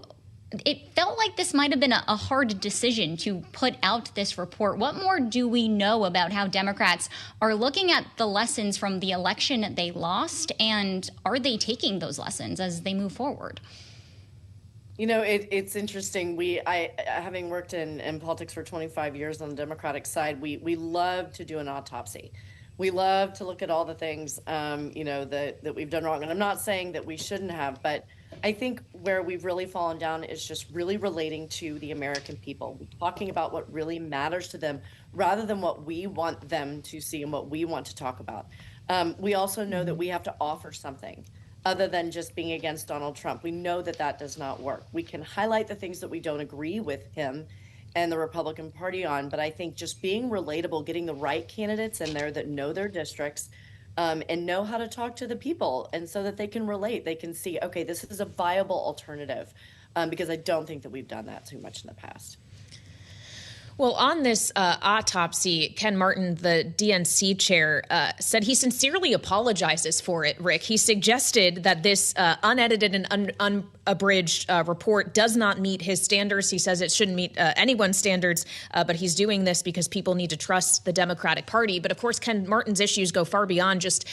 it felt like this might have been a hard decision to put out this report. What more do we know about how Democrats are looking at the lessons from the election that they lost, and are they taking those lessons as they move forward? It's interesting. Having worked in politics for 25 years on the Democratic side, we love to do an autopsy. We love to look at all the things, that we've done wrong. And I'm not saying that we shouldn't have, but I think where we've really fallen down is just really relating to the American people, talking about what really matters to them rather than what we want them to see and what we want to talk about. We also know that we have to offer something other than just being against Donald Trump. We know that that does not work. We can highlight the things that we don't agree with him and the Republican Party on, but I think just being relatable, getting the right candidates in there that know their districts, and know how to talk to the people, and so that they can relate, they can see, okay, this is a viable alternative, because I don't think that we've done that too much in the past. Well, on this autopsy, Ken Martin, the DNC chair, said he sincerely apologizes for it, Rick. He suggested that this unedited and unabridged report does not meet his standards. He says it shouldn't meet anyone's standards, but he's doing this because people need to trust the Democratic Party. But of course, Ken Martin's issues go far beyond just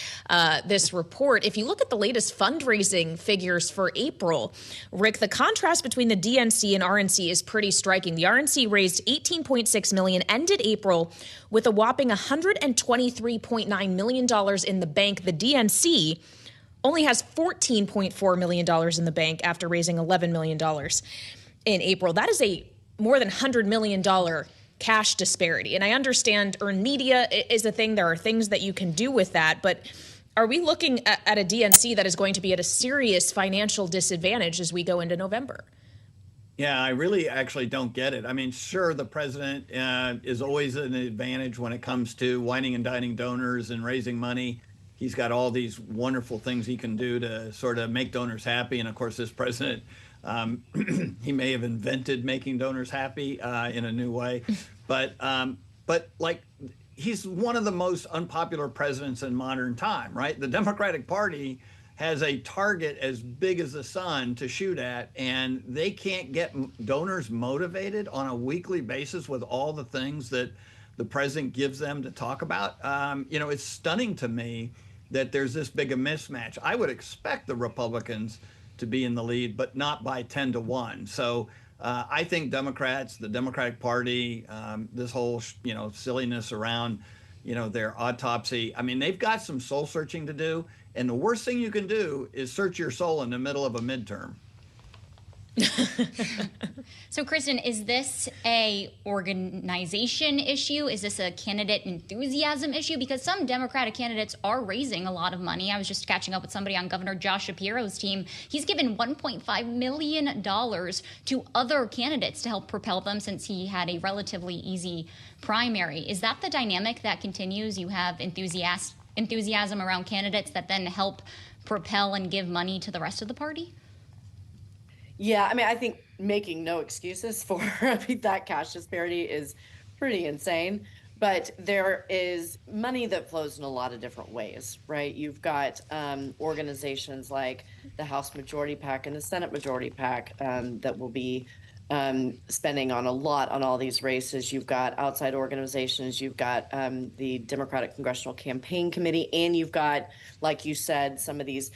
this report. If you look at the latest fundraising figures for April, Rick, the contrast between the DNC and RNC is pretty striking. The RNC raised $18.6 million, ended April with a whopping $123.9 million in the bank. The DNC only has $14.4 million in the bank after raising $11 million in April. That is a more than $100 million cash disparity. And I understand earned media is a thing. There are things that you can do with that. But are we looking at a DNC that is going to be at a serious financial disadvantage as we go into November? Yeah, I really actually don't get it. I mean, sure, the president is always an advantage when it comes to wining and dining donors and raising money. He's got all these wonderful things he can do to sort of make donors happy. And of course, this president, he may have invented making donors happy in a new way. But like, he's one of the most unpopular presidents in modern time, right? The Democratic Party has a target as big as the sun to shoot at, and they can't get donors motivated on a weekly basis with all the things that the president gives them to talk about. It's stunning to me that there's this big a mismatch. I would expect the Republicans to be in the lead, but not by 10 to 1. So I think Democrats, the Democratic Party, this whole silliness around their autopsy, I mean, they've got some soul searching to do. And the worst thing you can do is search your soul in the middle of a midterm. So, Kristen, is this a organization issue? Is this a candidate enthusiasm issue? Because some Democratic candidates are raising a lot of money. I was just catching up with somebody on Governor Josh Shapiro's team. He's given $1.5 million to other candidates to help propel them since he had a relatively easy primary. Is that the dynamic that continues? You have enthusiasm around candidates that then help propel and give money to the rest of the party? Yeah, I mean, I think making no excuses for that cash disparity is pretty insane. But there is money that flows in a lot of different ways, right? You've got organizations like the House Majority PAC and the Senate Majority PAC that will be spending on a lot on all these races. You've got outside organizations, you've got the Democratic Congressional Campaign Committee, and you've got, like you said, some of these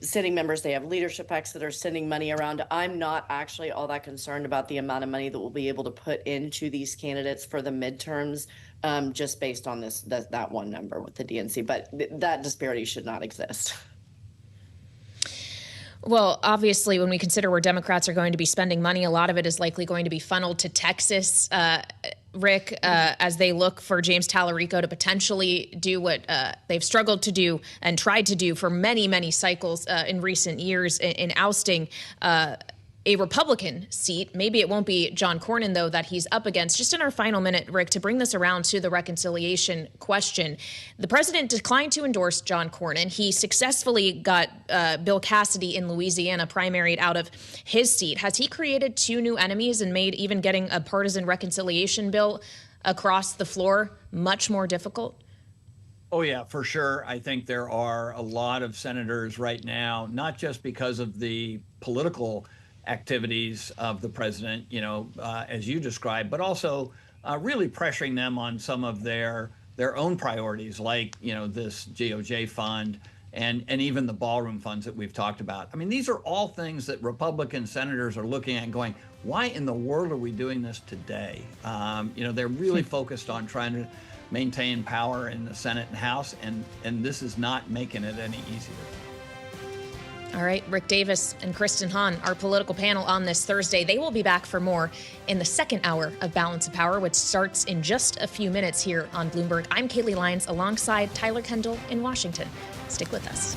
sitting members. They have leadership PACs that are sending money around. I'm not actually all that concerned about the amount of money that we'll be able to put into these candidates for the midterms, just based on that one number with the DNC. But that disparity should not exist. Well, obviously, when we consider where Democrats are going to be spending money, a lot of it is likely going to be funneled to Texas, Rick, as they look for James Tallarico to potentially do what they've struggled to do and tried to do for many, many cycles in recent years in ousting a Republican seat. Maybe it won't be John Cornyn, though, that he's up against. Just in our final minute, Rick, to bring this around to the reconciliation question, the president declined to endorse John Cornyn. He successfully got Bill Cassidy in Louisiana primaried out of his seat. Has he created two new enemies and made even getting a partisan reconciliation bill across the floor much more difficult? Oh, yeah, for sure. I think there are a lot of senators right now, not just because of the political activities of the president, as you described, but also really pressuring them on some of their own priorities, like, this GOJ fund and even the ballroom funds that we've talked about. I mean, these are all things that Republican senators are looking at and going, why in the world are we doing this today? They're really focused on trying to maintain power in the Senate and House, and this is not making it any easier. All right, Rick Davis and Kristen Hawn, our political panel on this Thursday. They will be back for more in the second hour of Balance of Power, which starts in just a few minutes here on Bloomberg. I'm Kailey Leinz alongside Tyler Kendall in Washington. Stick with us.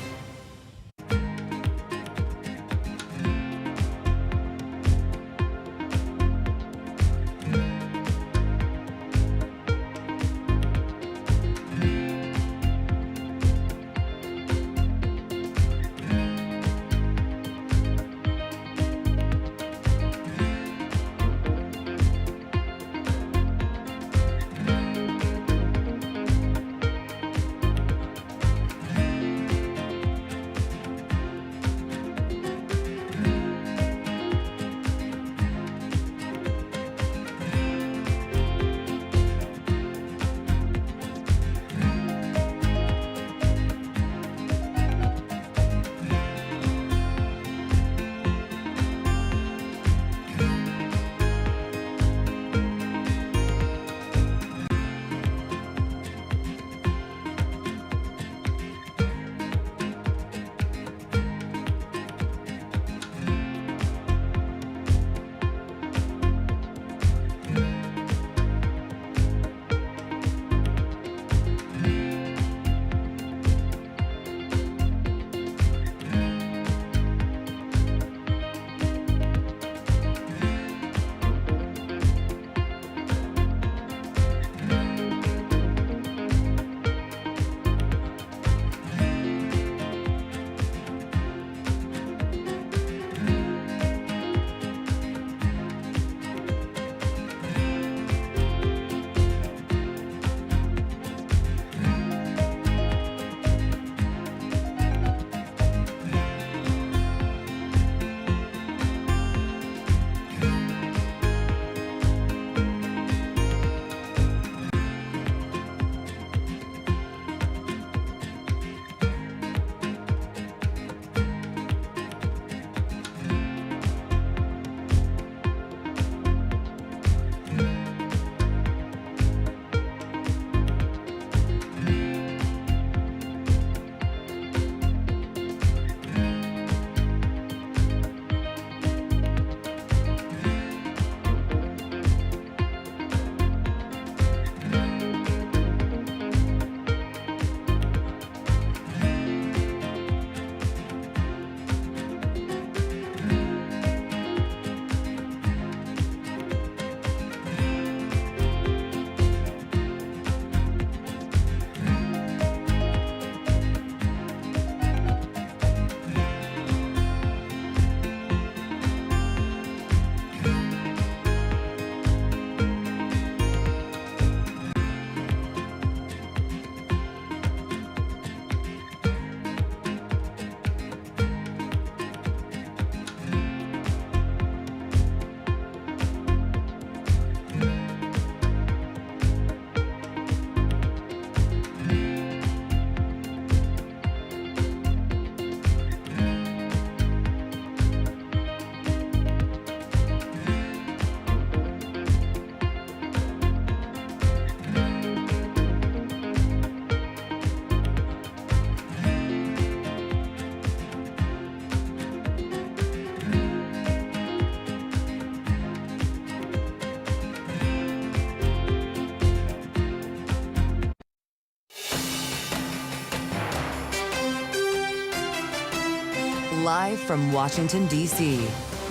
Live from Washington, D.C.,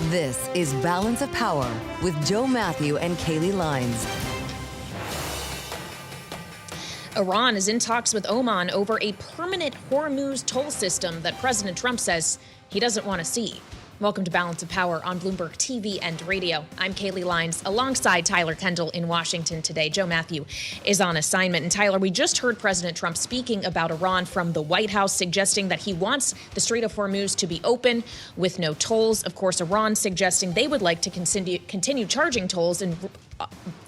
this is Balance of Power with Joe Matthew and Kailey Leinz. Iran is in talks with Oman over a permanent Hormuz toll system that President Trump says he doesn't want to see. Welcome to Balance of Power on Bloomberg TV and radio. I'm Kailey Leinz alongside Tyler Kendall in Washington today. Joe Matthew is on assignment. And Tyler, we just heard President Trump speaking about Iran from the White House, suggesting that he wants the Strait of Hormuz to be open with no tolls. Of course, Iran suggesting they would like to continue charging tolls and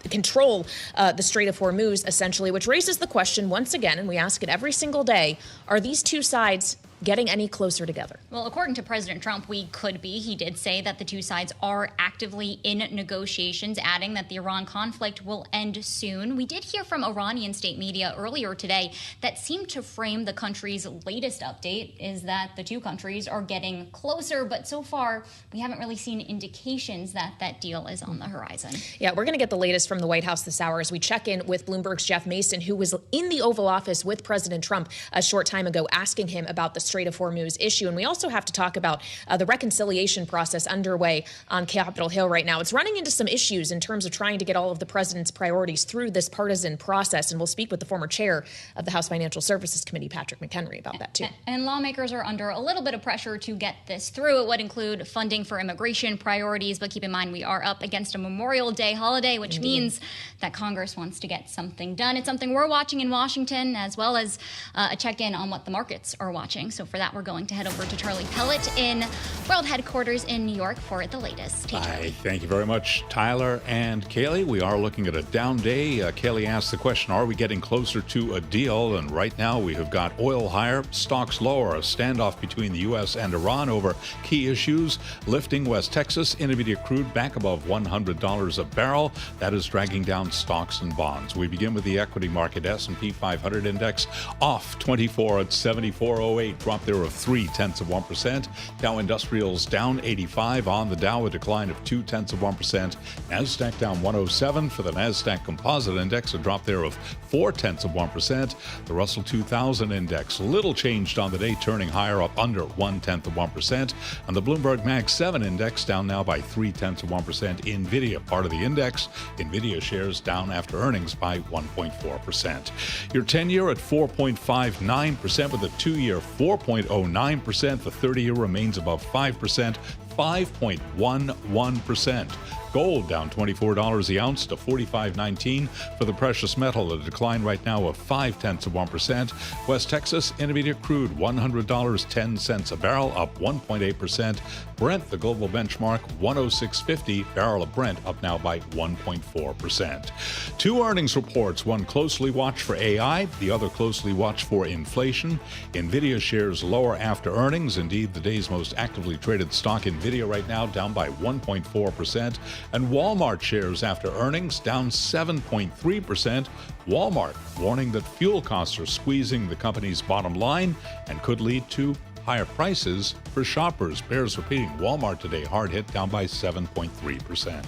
control the Strait of Hormuz, essentially, which raises the question once again, and we ask it every single day, are these two sides getting any closer together? Well, according to President Trump, we could be. He did say that the two sides are actively in negotiations, adding that the Iran conflict will end soon. We did hear from Iranian state media earlier today that seemed to frame the country's latest update is that the two countries are getting closer, but so far we haven't really seen indications that that deal is on the horizon. Yeah, we're going to get the latest from the White House this hour as we check in with Bloomberg's Jeff Mason, who was in the Oval Office with President Trump a short time ago, asking him about the Strait of Hormuz issue. And we also have to talk about the reconciliation process underway on Capitol Hill right now. It's running into some issues in terms of trying to get all of the president's priorities through this partisan process. And we'll speak with the former chair of the House Financial Services Committee, Patrick McHenry, about that too. And lawmakers are under a little bit of pressure to get this through. It would include funding for immigration priorities, but keep in mind we are up against a Memorial Day holiday, which means that Congress wants to get something done. It's something we're watching in Washington, as well as a check-in on what the markets are watching. So for that, we're going to head over to Charlie Pellet in World Headquarters in New York for the latest. Hey, Charlie. Thank you very much, Tyler and Kailey. We are looking at a down day. Kailey asked the question, are we getting closer to a deal? And right now we have got oil higher, stocks lower, a standoff between the U.S. and Iran over key issues, lifting West Texas Intermediate crude back above $100 a barrel. That is dragging down stocks and bonds. We begin with the equity market. S&P 500 index off 24 at 74.08, drop there of 0.3%. Dow Industrials down 85 on the Dow, a decline of 0.2%. Nasdaq down 107 for the Nasdaq Composite Index, a drop there of 0.4%. The Russell 2000 Index little changed on the day, turning higher, up under 0.1%. And the Bloomberg Mag 7 Index down now by 0.3%. Nvidia, part of the index. Nvidia shares down after earnings by 1.4%. Your 10-year at 4.59%, with a 2-year 4.09%. The 30-year remains above 5%, 5.11%. Gold down $24 the ounce to $45.19 for the precious metal, a decline right now of 0.5%. West Texas Intermediate crude $100.10 a barrel, up 1.8%. Brent, the global benchmark, 106.50 barrel of Brent, up now by 1.4%. Two earnings reports, one closely watched for AI, the other closely watched for inflation. Nvidia shares lower after earnings. Indeed, the day's most actively traded stock, Nvidia, right now down by 1.4%. And Walmart shares after earnings down 7.3%. Walmart warning that fuel costs are squeezing the company's bottom line and could lead to higher prices for shoppers. Bears repeating, Walmart today hard hit, down by 7.3%.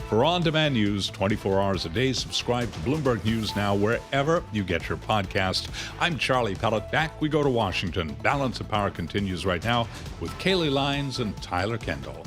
For on-demand news 24 hours a day, subscribe to Bloomberg News Now wherever you get your podcast. I'm Charlie Pellet. Back we go to Washington. Balance of Power continues right now with Kailey Leinz and Tyler Kendall.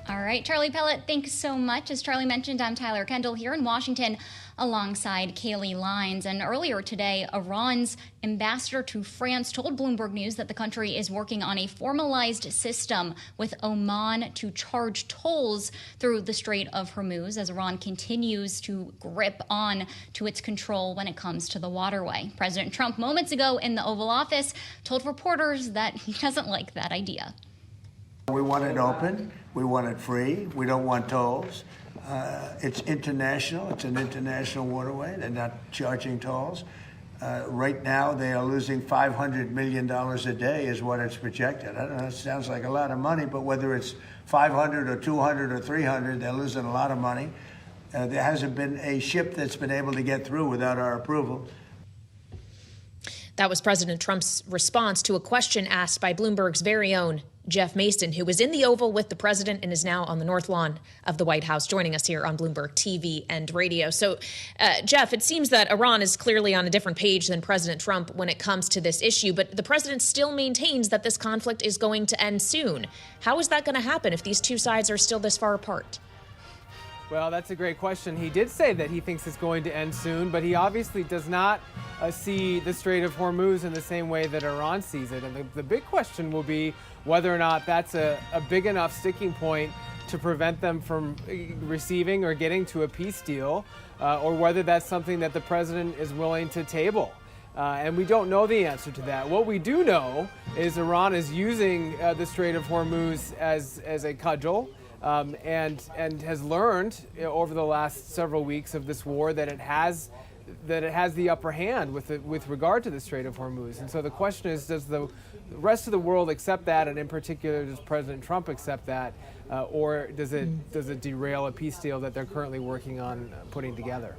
All right, Charlie Pellet, thanks so much. As Charlie mentioned, I'm Tyler Kendall here in Washington alongside Kailey Leinz. And earlier today, Iran's ambassador to France told Bloomberg News that the country is working on a formalized system with Oman to charge tolls through the Strait of Hormuz as Iran continues to grip on to its control when it comes to the waterway. President Trump moments ago in the Oval Office told reporters that he doesn't like that idea. We want it open. We want it free. We don't want tolls. It's international. It's an international waterway. They're not charging tolls. Right now, they are losing $500 million a day is what it's projected. I don't know, it sounds like a lot of money, but whether it's 500 or 200 or 300, they're losing a lot of money. There hasn't been a ship that's been able to get through without our approval. That was President Trump's response to a question asked by Bloomberg's very own Jeff Mason, who was in the Oval with the president and is now on the North Lawn of the White House, joining us here on Bloomberg TV and radio. So, Jeff, it seems that Iran is clearly on a different page than President Trump when it comes to this issue, but the president still maintains that this conflict is going to end soon. How is that going to happen if these two sides are still this far apart? Well, that's a great question. He did say that he thinks it's going to end soon, but he obviously does not see the Strait of Hormuz in the same way that Iran sees it. And the big question will be whether or not that's a big enough sticking point to prevent them from receiving or getting to a peace deal, or whether that's something that the president is willing to table. And we don't know the answer to that. What we do know is Iran is using the Strait of Hormuz as a cudgel. And has learned over the last several weeks of this war that it has it has the upper hand with regard to the Strait of Hormuz. And so the question is, does the rest of the world accept that, and in particular, does President Trump accept that, or does it derail a peace deal that they're currently working on putting together?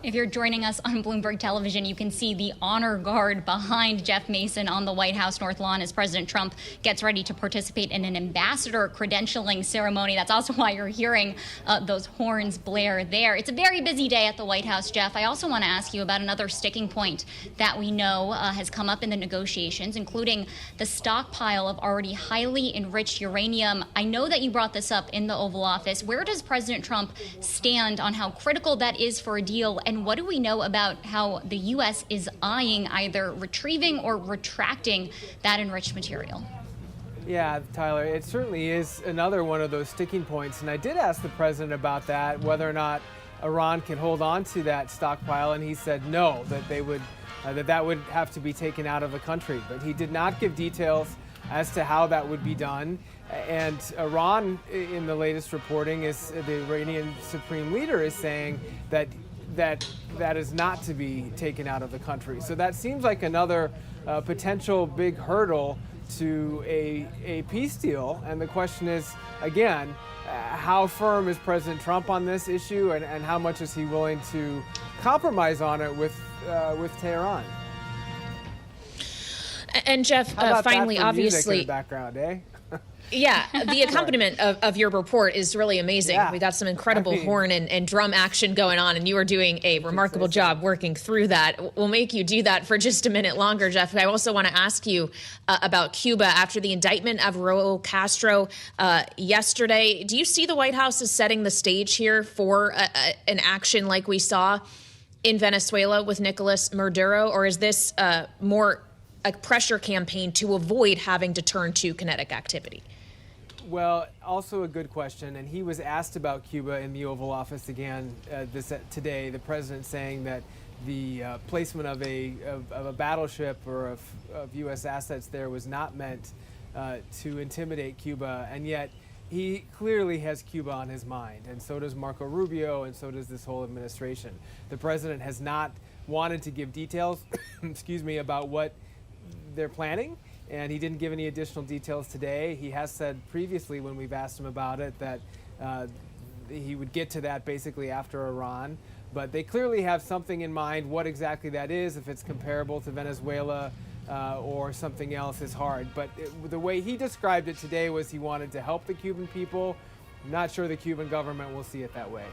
If you're joining us on Bloomberg Television, you can see the honor guard behind Jeff Mason on the White House North Lawn as President Trump gets ready to participate in an ambassador credentialing ceremony. That's also why you're hearing those horns blare there. It's a very busy day at the White House, Jeff. I also want to ask you about another sticking point that we know has come up in the negotiations, including the stockpile of already highly enriched uranium. I know that you brought this up in the Oval Office. Where does President Trump stand on how critical that is for a deal? And what do we know about how the U.S. is eyeing either retrieving or retracting that enriched material? Yeah, Tyler, it certainly is another one of those sticking points. And I did ask the president about that, whether or not Iran can hold on to that stockpile. And he said no, that they would, that would have to be taken out of the country. But he did not give details as to how that would be done. And Iran, in the latest reporting, is the Iranian supreme leader is saying that is not to be taken out of the country. So that seems like another potential big hurdle to a peace deal. And the question is, again, how firm is President Trump on this issue, and how much is he willing to compromise on it with Tehran? And Jeff, finally, obviously, in the background, eh? Yeah, the accompaniment of your report is really amazing. Yeah. We got some incredible horn and drum action going on, and you are doing a remarkable job working through that. We'll make you do that for just a minute longer, Jeff. I also want to ask you about Cuba after the indictment of Raul Castro yesterday. Do you see the White House as setting the stage here for an action like we saw in Venezuela with Nicolas Maduro, or is this more a pressure campaign to avoid having to turn to kinetic activity? Well, also a good question, and he was asked about Cuba in the Oval Office again today. The president saying that the placement of a battleship or of U.S. assets there was not meant to intimidate Cuba, and yet he clearly has Cuba on his mind, and so does Marco Rubio, and so does this whole administration. The president has not wanted to give details, excuse me, about what they're planning, and he didn't give any additional details today. He has said previously when we've asked him about it that he would get to that basically after Iran, but they clearly have something in mind. What exactly that is, if it's comparable to Venezuela or something else, is hard. But the way he described it today was he wanted to help the Cuban people. I'm not sure the Cuban government will see it that way.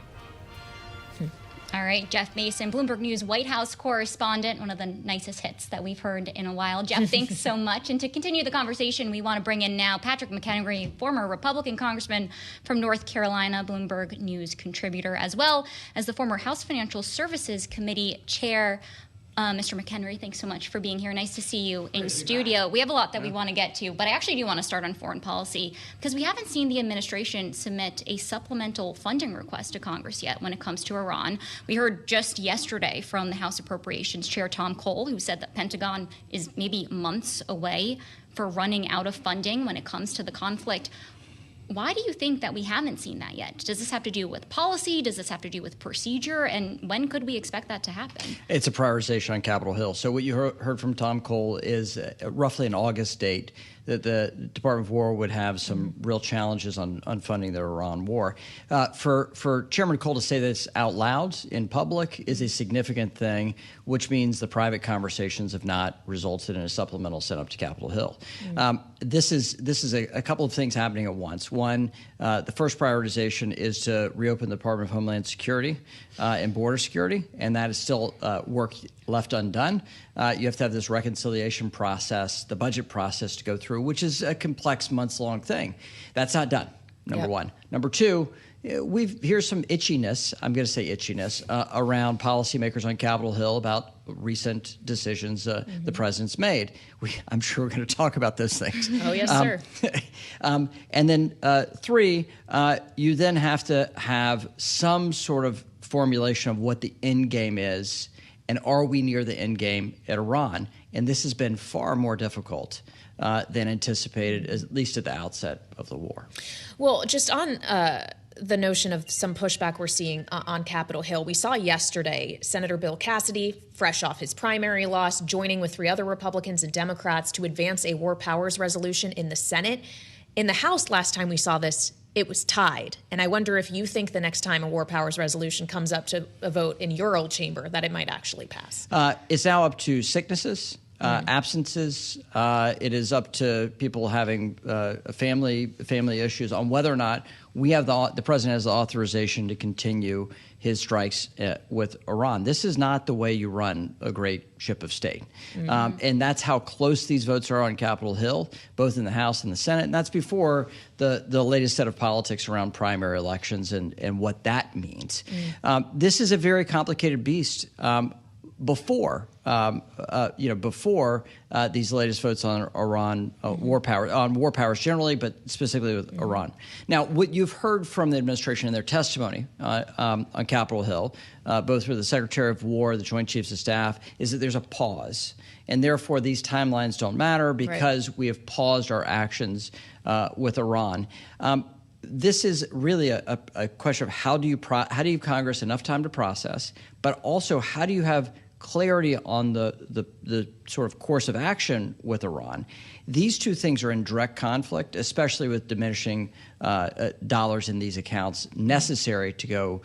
All right, Jeff Mason, Bloomberg News White House correspondent, one of the nicest hits that we've heard in a while. Jeff, thanks so much. And to continue the conversation, we want to bring in now Patrick McHenry, former Republican congressman from North Carolina, Bloomberg News contributor, as well as the former House Financial Services Committee chair. Mr. McHenry, thanks so much for being here. Nice to see you in studio. We have a lot that we want to get to, but I actually do want to start on foreign policy because we haven't seen the administration submit a supplemental funding request to Congress yet when it comes to Iran. We heard just yesterday from the House Appropriations Chair Tom Cole, who said that Pentagon is maybe months away for running out of funding when it comes to the conflict. Why do you think that we haven't seen that yet? Does this have to do with policy? Does this have to do with procedure? And when could we expect that to happen? It's a prioritization on Capitol Hill. So what you heard from Tom Cole is roughly an August date that the Department of War would have some real challenges on funding the Iran war. For Chairman Cole to say this out loud in public is a significant thing, which means the private conversations have not resulted in a supplemental sent up to Capitol Hill. This is a couple of things happening at once. One, the first prioritization is to reopen the Department of Homeland Security and border security, and that is still work left undone. You have to have this reconciliation process, the budget process to go through, which is a complex months-long thing. That's not done, number one. Number two, here's some itchiness, I'm going to say itchiness, around policymakers on Capitol Hill about recent decisions the president's made. I'm sure we're going to talk about those things. Oh, yes, sir. And then three, you then have to have some sort of formulation of what the end game is, and are we near the end game at Iran? And this has been far more difficult than anticipated, at least at the outset of the war. Well, just on the notion of some pushback we're seeing on Capitol Hill. We saw yesterday Senator Bill Cassidy, fresh off his primary loss, joining with 3 other Republicans and Democrats to advance a war powers resolution in the Senate. In the House, last time we saw this, it was tied. And I wonder if you think the next time a war powers resolution comes up to a vote in your old chamber that it might actually pass. It's now up to sicknesses, absences. It is up to people having family issues on whether or not we have the president has the authorization to continue his strikes with Iran. This is not the way you run a great ship of state. And that's how close these votes are on Capitol Hill, both in the House and the Senate. And that's before the latest set of politics around primary elections and what that means. This is a very complicated beast. Before these latest votes on Iran war powers generally, but specifically with Iran. Now, what you've heard from the administration in their testimony on Capitol Hill, both for the Secretary of War, the Joint Chiefs of Staff, is that there's a pause, and therefore these timelines don't matter because we have paused our actions with Iran. This is really a question of how do you give Congress enough time to process, but also how do you have clarity on the sort of course of action with Iran. These two things are in direct conflict, especially with diminishing dollars in these accounts necessary to go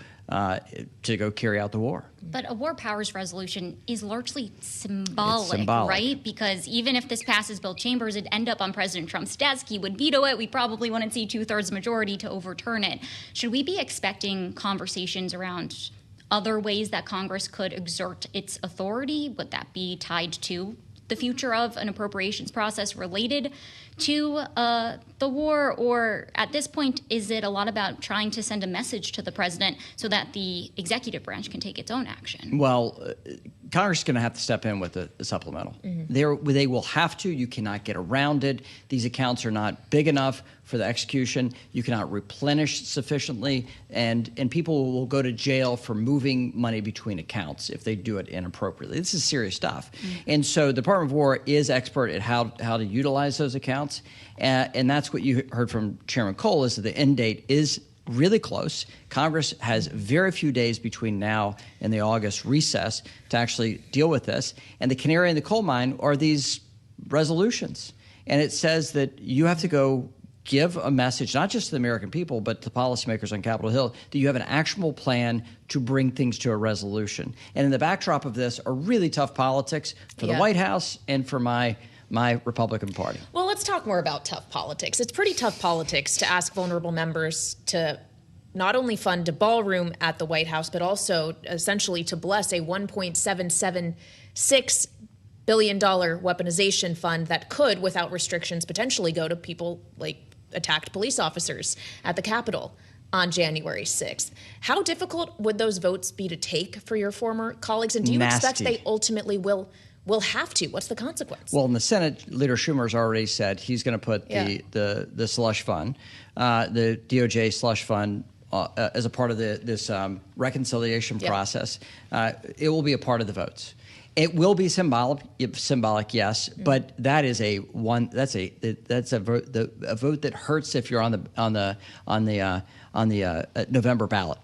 carry out the war. But a war powers resolution is largely symbolic, right? Because even if this passes both chambers, it'd end up on President Trump's desk. He would veto it. We probably wouldn't see 2/3 majority to overturn it. Should we be expecting conversations around other ways that Congress could exert its authority? Would that be tied to the future of an appropriations process related to the war? Or at this point, is it a lot about trying to send a message to the president so that the executive branch can take its own action? Well, Congress is going to have to step in with a supplemental. They will have to. You cannot get around it. These accounts are not big enough for the execution. You cannot replenish sufficiently, and people will go to jail for moving money between accounts if they do it inappropriately. This is serious stuff. And so the Department of War is expert at how to utilize those accounts, and that's what you heard from Chairman Cole, is that the end date is really close. Congress has very few days between now and the August recess to actually deal with this. And the canary in the coal mine are these resolutions. And it says that you have to go give a message, not just to the American people, but to policymakers on Capitol Hill, that you have an actionable plan to bring things to a resolution. And in the backdrop of this are really tough politics for the White House and for my Republican Party. Well, let's talk more about tough politics. It's pretty tough politics to ask vulnerable members to not only fund a ballroom at the White House, but also essentially to bless a $1.776 billion weaponization fund that could, without restrictions, potentially go to people like attacked police officers at the Capitol on January 6th. How difficult would those votes be to take for your former colleagues? And do you expect they ultimately will have to? What's the consequence? Well, in the Senate, Leader Schumer's already said he's going to put the slush fund, the DOJ slush fund, as a part of this reconciliation process. It will be a part of the votes. It will be symbolic, yes, but that is a vote that hurts if you're on the November ballot.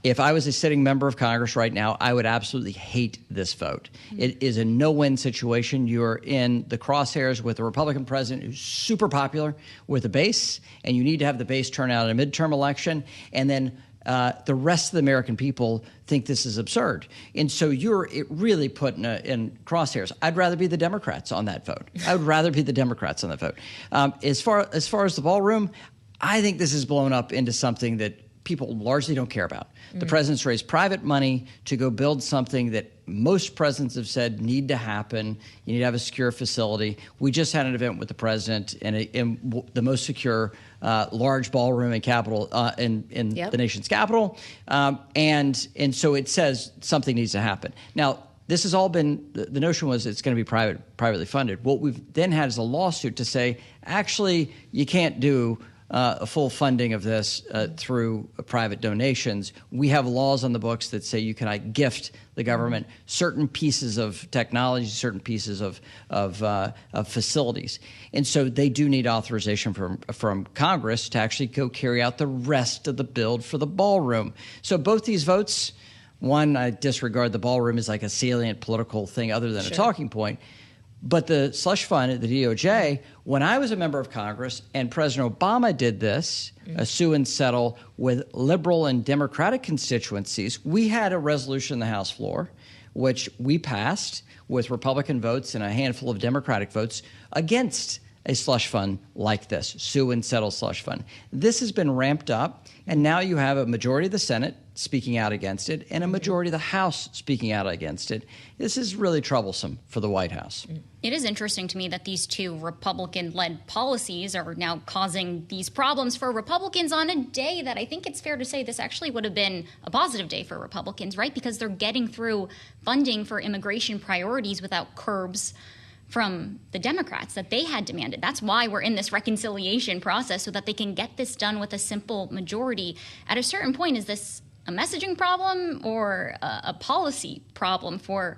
If I was a sitting member of Congress right now, I would absolutely hate this vote. It is a no-win situation. You're in the crosshairs with a Republican president who's super popular with a base, and you need to have the base turn out in a midterm election, and then the rest of the American people think this is absurd. And so you're really put in crosshairs. I'd rather be the Democrats on that vote. I would rather be the Democrats on that vote. As far as the ballroom, I think this is blown up into something that people largely don't care about. The president's raised private money to go build something that most presidents have said need to happen. You need to have a secure facility. We just had an event with the president in the most secure large ballroom in Capitol in the nation's capital, and so it says something needs to happen. Now, this has all been the notion was it's going to be privately funded. What we've then had is a lawsuit to say actually you can't do full funding of this through private donations. We have laws on the books that say you can gift the government certain pieces of technology, certain pieces of facilities. And so they do need authorization from Congress to actually go carry out the rest of the build for the ballroom. So both these votes, one, I disregard the ballroom as like a salient political thing other than a talking point. But the slush fund at the DOJ, when I was a member of Congress and President Obama did this, a sue and settle with liberal and Democratic constituencies, we had a resolution on the House floor, which we passed with Republican votes and a handful of Democratic votes against a slush fund like this, sue and settle slush fund. This has been ramped up, and now you have a majority of the Senate speaking out against it and a majority of the House speaking out against it. This is really troublesome for the White House. It is interesting to me that these two Republican-led policies are now causing these problems for Republicans on a day that I think it's fair to say this actually would have been a positive day for Republicans, right? Because they're getting through funding for immigration priorities without curbs from the Democrats that they had demanded. That's why we're in this reconciliation process, so that they can get this done with a simple majority. At a certain point, is this a messaging problem or a policy problem for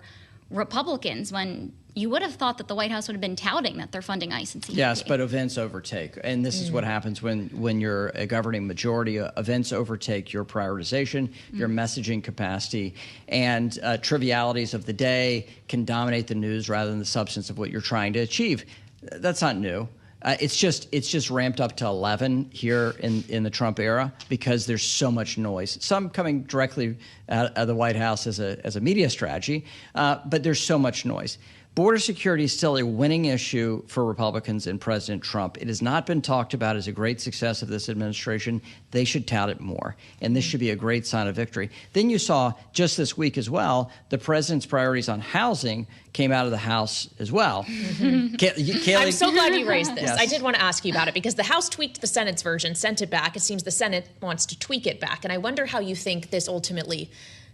Republicans, when you would have thought that the White House would have been touting that they're funding ICE and CBP? Yes, but events overtake. And this is what happens when you're a governing majority. Events overtake your prioritization, your messaging capacity, and trivialities of the day can dominate the news rather than the substance of what you're trying to achieve. That's not new. It's just ramped up to 11 here in the Trump era because there's so much noise. Some coming directly out of the White House as a media strategy, but there's so much noise. Border security is still a winning issue for Republicans and President Trump. It has not been talked about as a great success of this administration. They should tout it more, and this should be a great sign of victory. Then you saw just this week as well, the president's priorities on housing came out of the House as well. Kailey, I'm so glad you raised this. Yes. I did want to ask you about it because the House tweaked the Senate's version, sent it back. It seems the Senate wants to tweak it back, and I wonder how you think this ultimately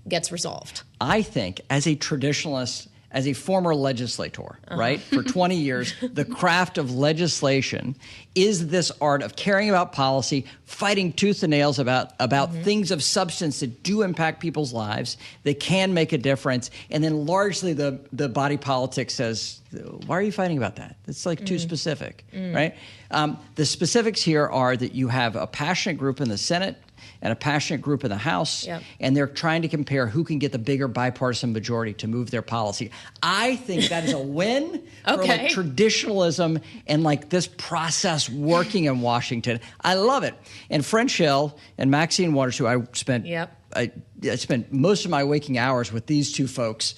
gets resolved. I think, as a traditionalist, as a former legislator, right, for 20 years, the craft of legislation is this art of caring about policy, fighting tooth and nails about things of substance that do impact people's lives, that can make a difference, and then largely the body politic says, why are you fighting about that? It's like too specific, right? The specifics here are that you have a passionate group in the Senate and a passionate group in the House, and they're trying to compare who can get the bigger bipartisan majority to move their policy. I think that is a win for like traditionalism and like this process working in Washington. I love it. And French Hill and Maxine Waters, who I spent I spent most of my waking hours with these two folks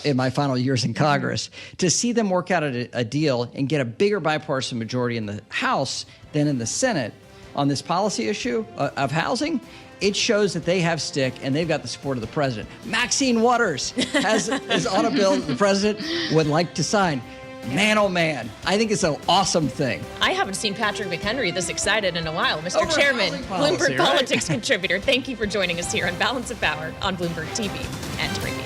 in my final years in Congress, to see them work out a deal and get a bigger bipartisan majority in the House than in the Senate on this policy issue of housing. It shows that they have stick and they've got the support of the president. Maxine Waters is on a bill that the president would like to sign. Man, oh man, I think it's an awesome thing. I haven't seen Patrick McHenry this excited in a while. Mr. Chairman, Bloomberg Politics contributor, thank you for joining us here on Balance of Power on Bloomberg TV and radio.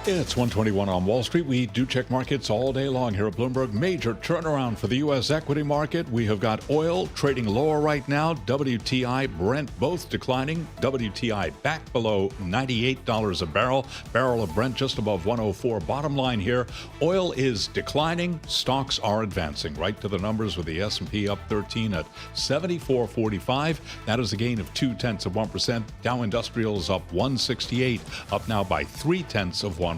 It's 121 on Wall Street. We do check markets all day long here at Bloomberg. Major turnaround for the U.S. equity market. We have got oil trading lower right now. WTI, Brent both declining. WTI back below $98 a barrel. Barrel of Brent just above 104. Bottom line here, oil is declining. Stocks are advancing. Right to the numbers with the S&P up 13 at 74.45. That is a gain of 0.2%. Dow Industrials up 168, up now by 0.3%.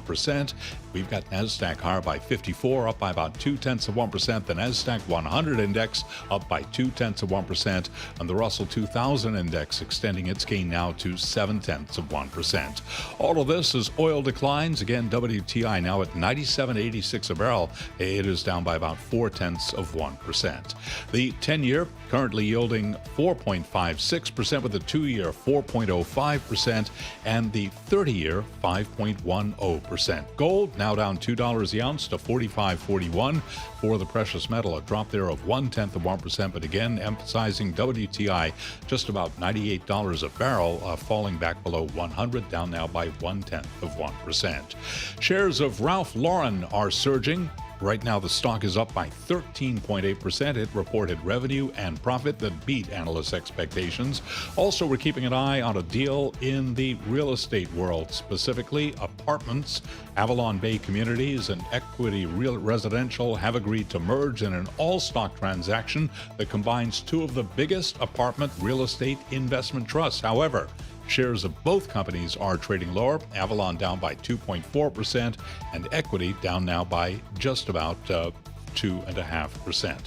We've got NASDAQ higher by 54, up by about 0.2%. The NASDAQ 100 index up by 0.2%. And the Russell 2000 index extending its gain now to 0.7%. All of this as oil declines. Again, WTI now at 97.86 a barrel. It is down by about 0.4%. The 10-year currently yielding 4.56%, with the 2-year 4.05%, and the 30-year 5.10%. Gold now down $2 the ounce to $45.41 for the precious metal. A drop there of 0.1%, but again emphasizing WTI just about $98 a barrel, falling back below 100, down now by 0.1%. Shares of Ralph Lauren are surging. Right now, the stock is up by 13.8%. It reported revenue and profit that beat analysts' expectations. Also, we're keeping an eye on a deal in the real estate world, specifically apartments. Avalon Bay Communities and Equity Real Residential have agreed to merge in an all-stock transaction that combines two of the biggest apartment real estate investment trusts. However, shares of both companies are trading lower. Avalon down by 2.4%, and Equity down now by just about 2.5%.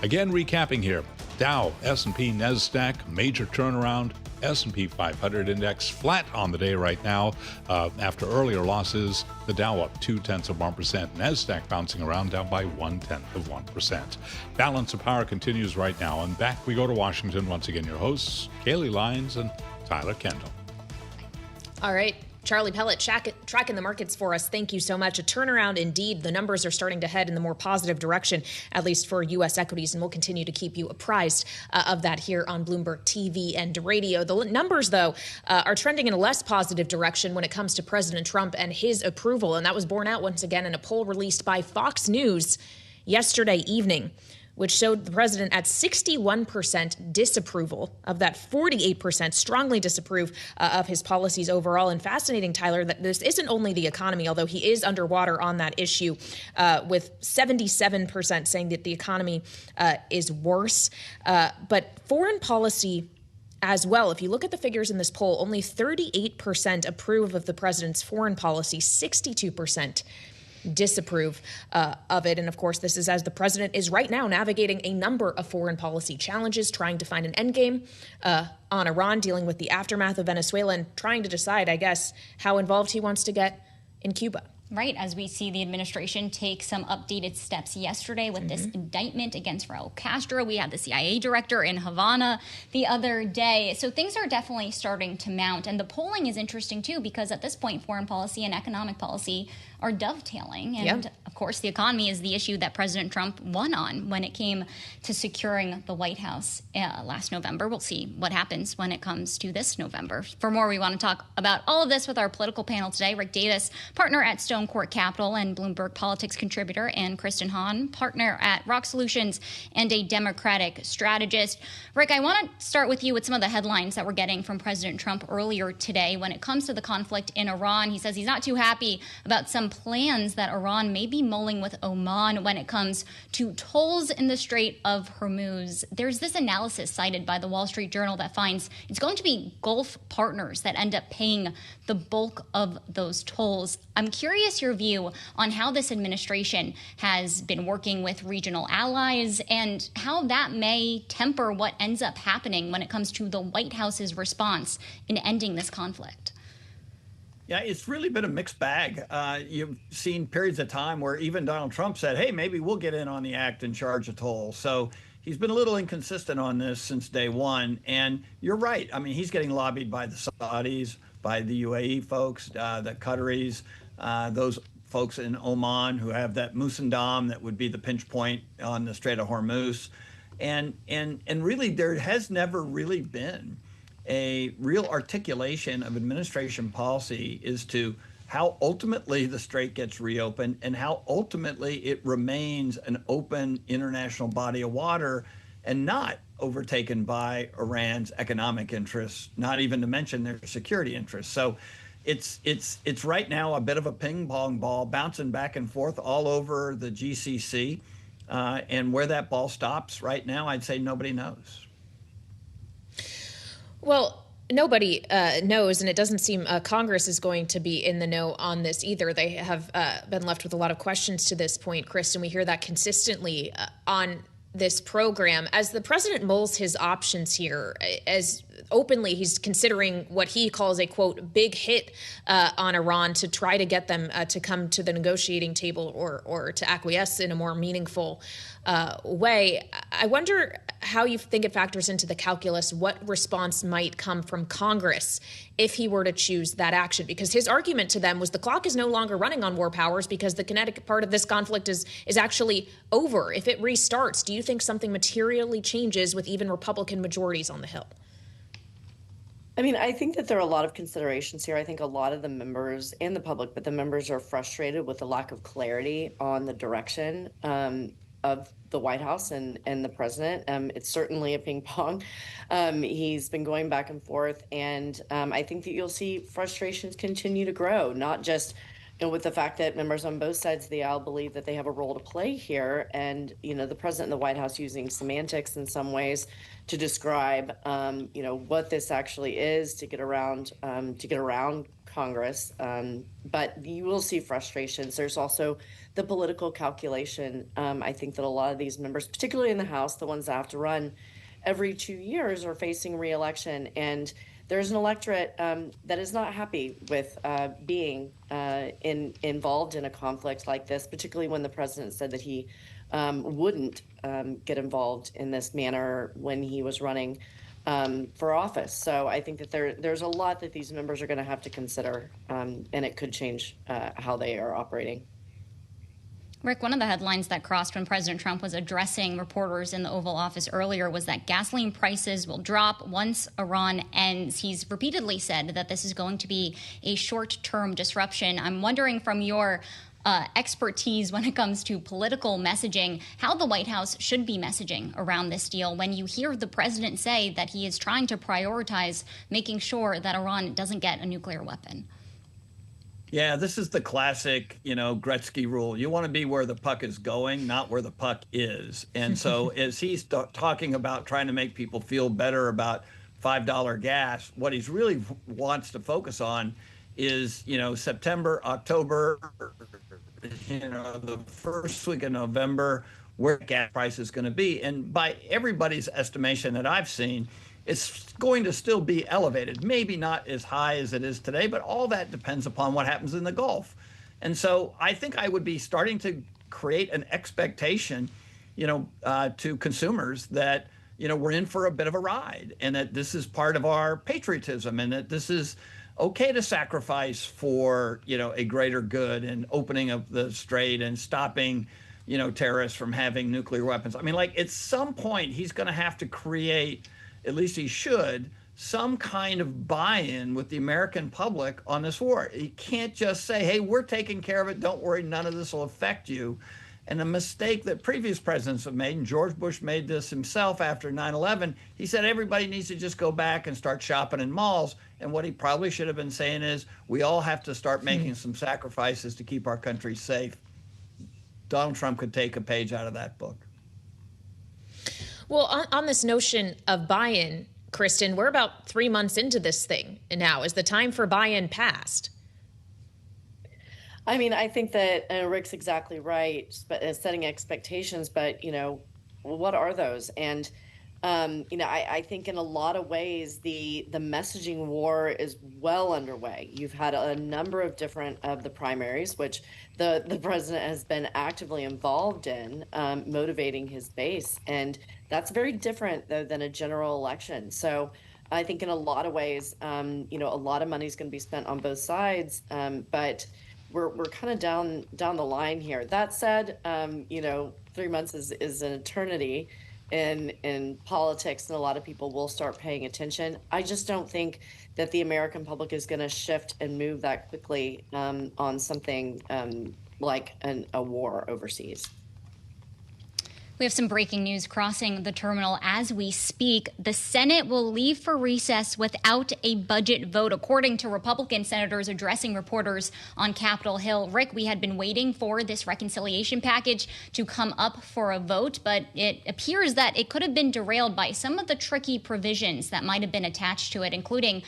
Again, recapping here: Dow, S&P, NASDAQ, major turnaround. S&P 500 index flat on the day right now after earlier losses. The Dow up 0.2%. NASDAQ bouncing around, down by 0.1%. Balance of power continues right now. And back we go to Washington. Once again, your hosts, Kailey, Leinz, and Tyler Kendall. All right. Charlie Pellet tracking the markets for us. Thank you so much. A turnaround indeed. The numbers are starting to head in the more positive direction, at least for U.S. equities, and we'll continue to keep you apprised of that here on Bloomberg TV and radio. The numbers, though, are trending in a less positive direction when it comes to President Trump and his approval, and that was borne out once again in a poll released by Fox News yesterday evening, which showed the president at 61% disapproval. Of that, 48% strongly disapprove of his policies overall. And fascinating, Tyler, that this isn't only the economy, although he is underwater on that issue, with 77% saying that the economy is worse. But foreign policy as well. If you look at the figures in this poll, only 38% approve of the president's foreign policy, 62% disapprove of it. And of course, this is as the president is right now navigating a number of foreign policy challenges, trying to find an endgame on Iran, dealing with the aftermath of Venezuela, and trying to decide, I guess, how involved he wants to get in Cuba. Right, as we see the administration take some updated steps yesterday with this indictment against Raul Castro. We had the CIA director in Havana the other day. So things are definitely starting to mount. And the polling is interesting, too, because at this point, foreign policy and economic policy are dovetailing. And, of course, the economy is the issue that President Trump won on when it came to securing the White House last November. We'll see what happens when it comes to this November. For more, we want to talk about all of this with our political panel today. Rick Davis, partner at Stonecourt Capital and Bloomberg Politics contributor, and Kristen Hawn, partner at ROKK Solutions and a Democratic strategist. Rick, I want to start with you with some of the headlines that we're getting from President Trump earlier today when it comes to the conflict in Iran. He says he's not too happy about some plans that Iran may be mulling with Oman when it comes to tolls in the Strait of Hormuz. There's this analysis cited by the Wall Street Journal that finds it's going to be Gulf partners that end up paying the bulk of those tolls. I'm curious your view on how this administration has been working with regional allies and how that may temper what ends up happening when it comes to the White House's response in ending this conflict. Yeah, it's really been a mixed bag. You've seen periods of time where even Donald Trump said, hey, maybe we'll get in on the act and charge a toll. So he's been a little inconsistent on this since day one. And you're right. I mean, he's getting lobbied by the Saudis, by the UAE folks, the Qataris, those folks in Oman who have that Musandam that would be the pinch point on the Strait of Hormuz. And really, there has never really been a real articulation of administration policy is to how ultimately the strait gets reopened and how ultimately it remains an open international body of water and not overtaken by Iran's economic interests, not even to mention their security interests. So it's right now a bit of a ping pong ball bouncing back and forth all over the GCC. And where that ball stops right now, I'd say nobody knows. Well, nobody knows, and it doesn't seem Congress is going to be in the know on this either. They have been left with a lot of questions to this point, Kristen. We hear that consistently on this program. As the president mulls his options here, as openly he's considering what he calls a, quote, big hit on Iran to try to get them to come to the negotiating table or to acquiesce in a more meaningful way. I wonder how you think it factors into the calculus, what response might come from Congress if he were to choose that action, because his argument to them was the clock is no longer running on war powers because the kinetic part of this conflict is actually over. If it restarts, do you think something materially changes with even Republican majorities on the Hill? I mean, I think that there are a lot of considerations here. I think a lot of the members and the public, but the members are frustrated with the lack of clarity on the direction of the White House and the president. It's certainly a ping pong. He's been going back and forth, and I think that you'll see frustrations continue to grow, not just with the fact that members on both sides of the aisle believe that they have a role to play here, and the president and the White House using semantics in some ways to describe what this actually is to get around Congress. But you will see frustrations. There's also the political calculation. I think that a lot of these members, particularly in the House, the ones that have to run every 2 years, are facing re-election, and there's an electorate that is not happy with being involved in a conflict like this, particularly when the president said that he wouldn't get involved in this manner when he was running for office. So I think that there's a lot that these members are going to have to consider, and it could change how they are operating. Rick, one of the headlines that crossed when President Trump was addressing reporters in the Oval Office earlier was that gasoline prices will drop once Iran ends. He's repeatedly said that this is going to be a short-term disruption. I'm wondering, from your expertise when it comes to political messaging, how the White House should be messaging around this deal when you hear the president say that he is trying to prioritize making sure that Iran doesn't get a nuclear weapon. Yeah, this is the classic, Gretzky rule. You want to be where the puck is going, not where the puck is. And so as he's talking about trying to make people feel better about $5 gas, what he's really wants to focus on is, September, October, the first week of November, where gas price is going to be. And by everybody's estimation that I've seen, it's going to still be elevated, maybe not as high as it is today, but all that depends upon what happens in the Gulf. And so I think I would be starting to create an expectation, to consumers that, we're in for a bit of a ride, and that this is part of our patriotism, and that this is okay to sacrifice for, a greater good and opening of the strait and stopping, terrorists from having nuclear weapons. I mean, at some point, he's going to have to create, at least he should, some kind of buy-in with the American public on this war. He can't just say, hey, we're taking care of it, don't worry, none of this will affect you. And a mistake that previous presidents have made, and George Bush made this himself after 9/11, he said everybody needs to just go back and start shopping in malls. And what he probably should have been saying is, we all have to start making some sacrifices to keep our country safe. Donald Trump could take a page out of that book. Well, on this notion of buy-in, Kristen, we're about 3 months into this thing now. Is the time for buy-in past? I mean, I think that Rick's exactly right, setting expectations, but, what are those? And, I think in a lot of ways, the messaging war is well underway. You've had a number of different of the primaries, which the president has been actively involved in, motivating his base. And that's very different, though, than a general election. So I think in a lot of ways, a lot of money is going to be spent on both sides, but we're kind of down the line here. That said, 3 months is an eternity. in politics, and a lot of people will start paying attention. I just don't think that the American public is going to shift and move that quickly on something like a war overseas. We have some breaking news crossing the terminal as we speak. The Senate will leave for recess without a budget vote, according to Republican senators addressing reporters on Capitol Hill. Rick, we had been waiting for this reconciliation package to come up for a vote, but it appears that it could have been derailed by some of the tricky provisions that might have been attached to it, including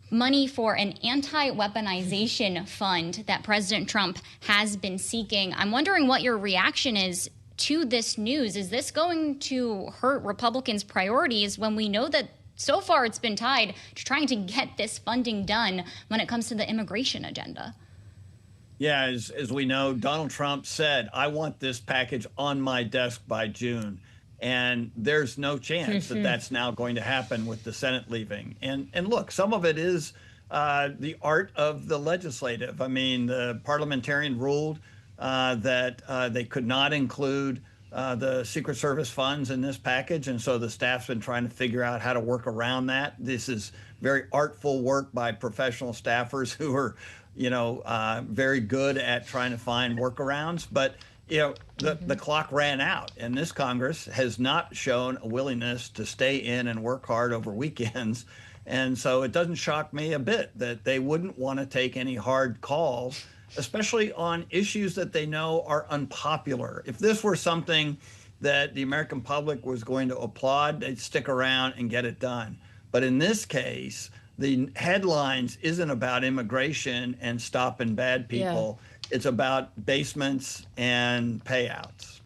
money for an anti-weaponization fund that President Trump has been seeking. I'm wondering what your reaction is to this news. Is this going to hurt Republicans' priorities when we know that so far it's been tied to trying to get this funding done when it comes to the immigration agenda? Yeah, as we know, Donald Trump said, I want this package on my desk by June. And there's no chance that that's now going to happen with the Senate leaving. And look, some of it is the art of the legislative. I mean, the parliamentarian ruled that they could not include the Secret Service funds in this package. And so the staff's been trying to figure out how to work around that. This is very artful work by professional staffers who are, very good at trying to find workarounds. But, the clock ran out, and this Congress has not shown a willingness to stay in and work hard over weekends. And so it doesn't shock me a bit that they wouldn't want to take any hard calls, especially on issues that they know are unpopular. If this were something that the American public was going to applaud, they'd stick around and get it done. But in this case, the headlines isn't about immigration and stopping bad people. Yeah. It's about basements and payouts.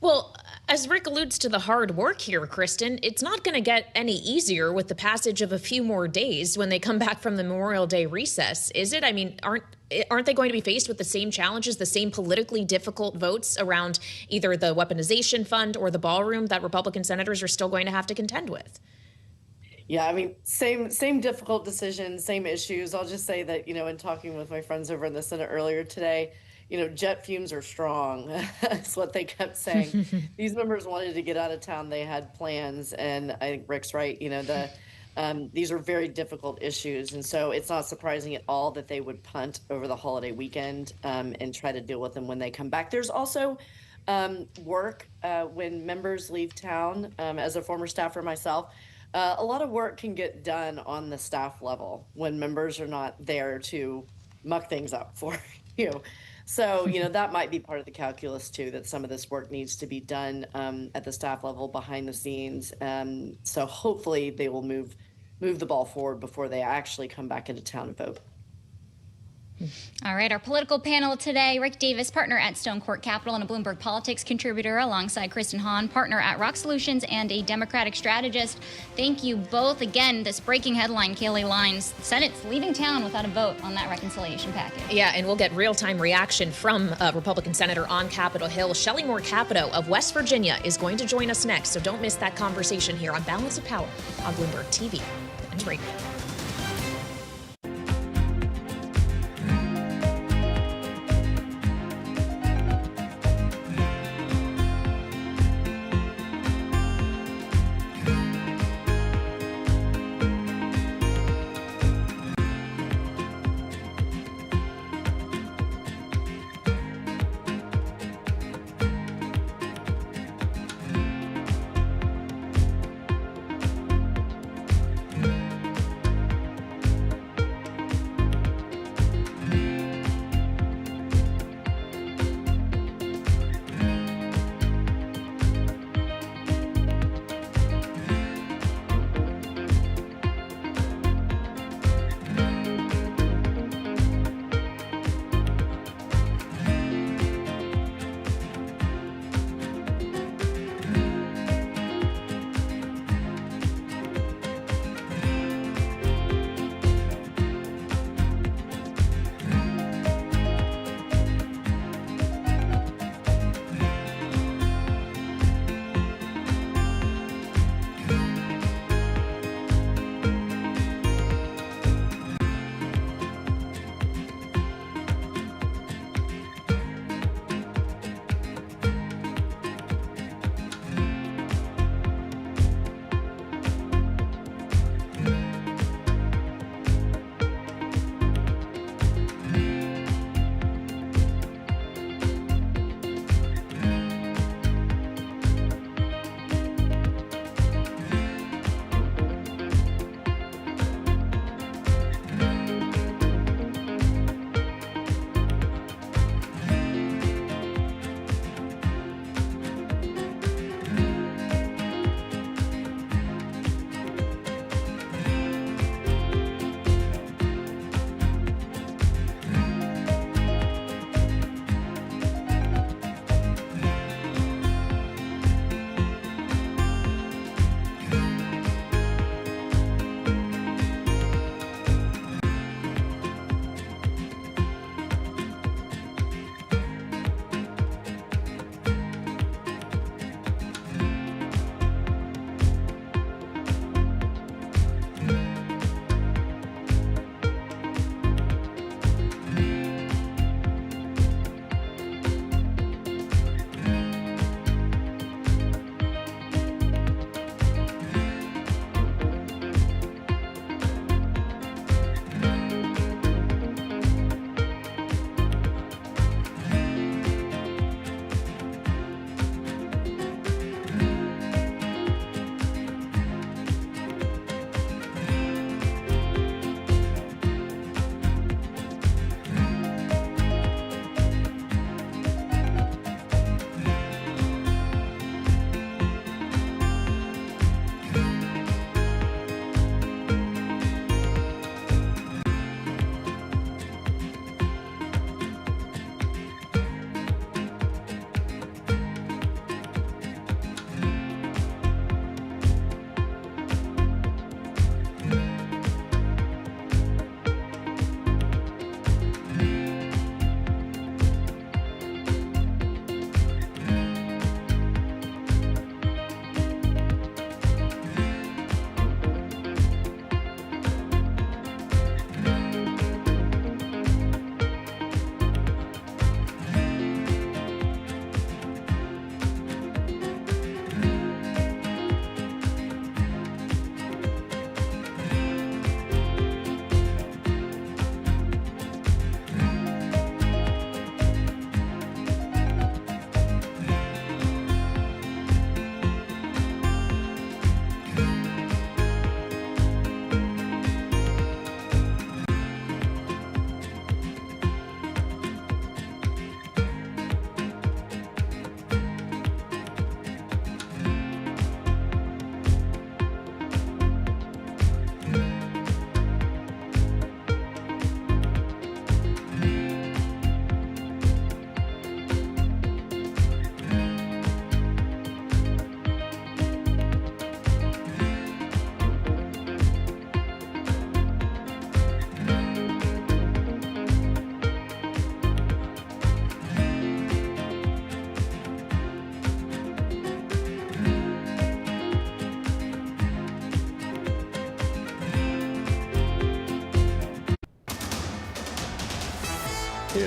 Well, as Rick alludes to the hard work here, Kristen, it's not going to get any easier with the passage of a few more days when they come back from the Memorial Day recess, is it? I mean, aren't they going to be faced with the same challenges, the same politically difficult votes around either the weaponization fund or the ballroom that Republican senators are still going to have to contend with? Yeah, I mean, same difficult decisions, same issues. I'll just say that, in talking with my friends over in the Senate earlier today, jet fumes are strong. That's what they kept saying. These members wanted to get out of town. They had plans. And I think Rick's right. These are very difficult issues. And so it's not surprising at all that they would punt over the holiday weekend and try to deal with them when they come back. There's also work when members leave town. As a former staffer myself, a lot of work can get done on the staff level when members are not there to muck things up for you. So, that might be part of the calculus, too, that some of this work needs to be done at the staff level behind the scenes. So hopefully they will move the ball forward before they actually come back into town and vote. All right, our political panel today, Rick Davis, partner at Stonecourt Capital and a Bloomberg Politics contributor, alongside Kristen Hawn, partner at ROKK Solutions and a Democratic strategist. Thank you both. Again, this breaking headline, Kailey Leinz, Senate's leaving town without a vote on that reconciliation package. Yeah, and we'll get real-time reaction from a Republican senator on Capitol Hill. Shelley Capito of West Virginia is going to join us next, so don't miss that conversation here on Balance of Power on Bloomberg TV and radio.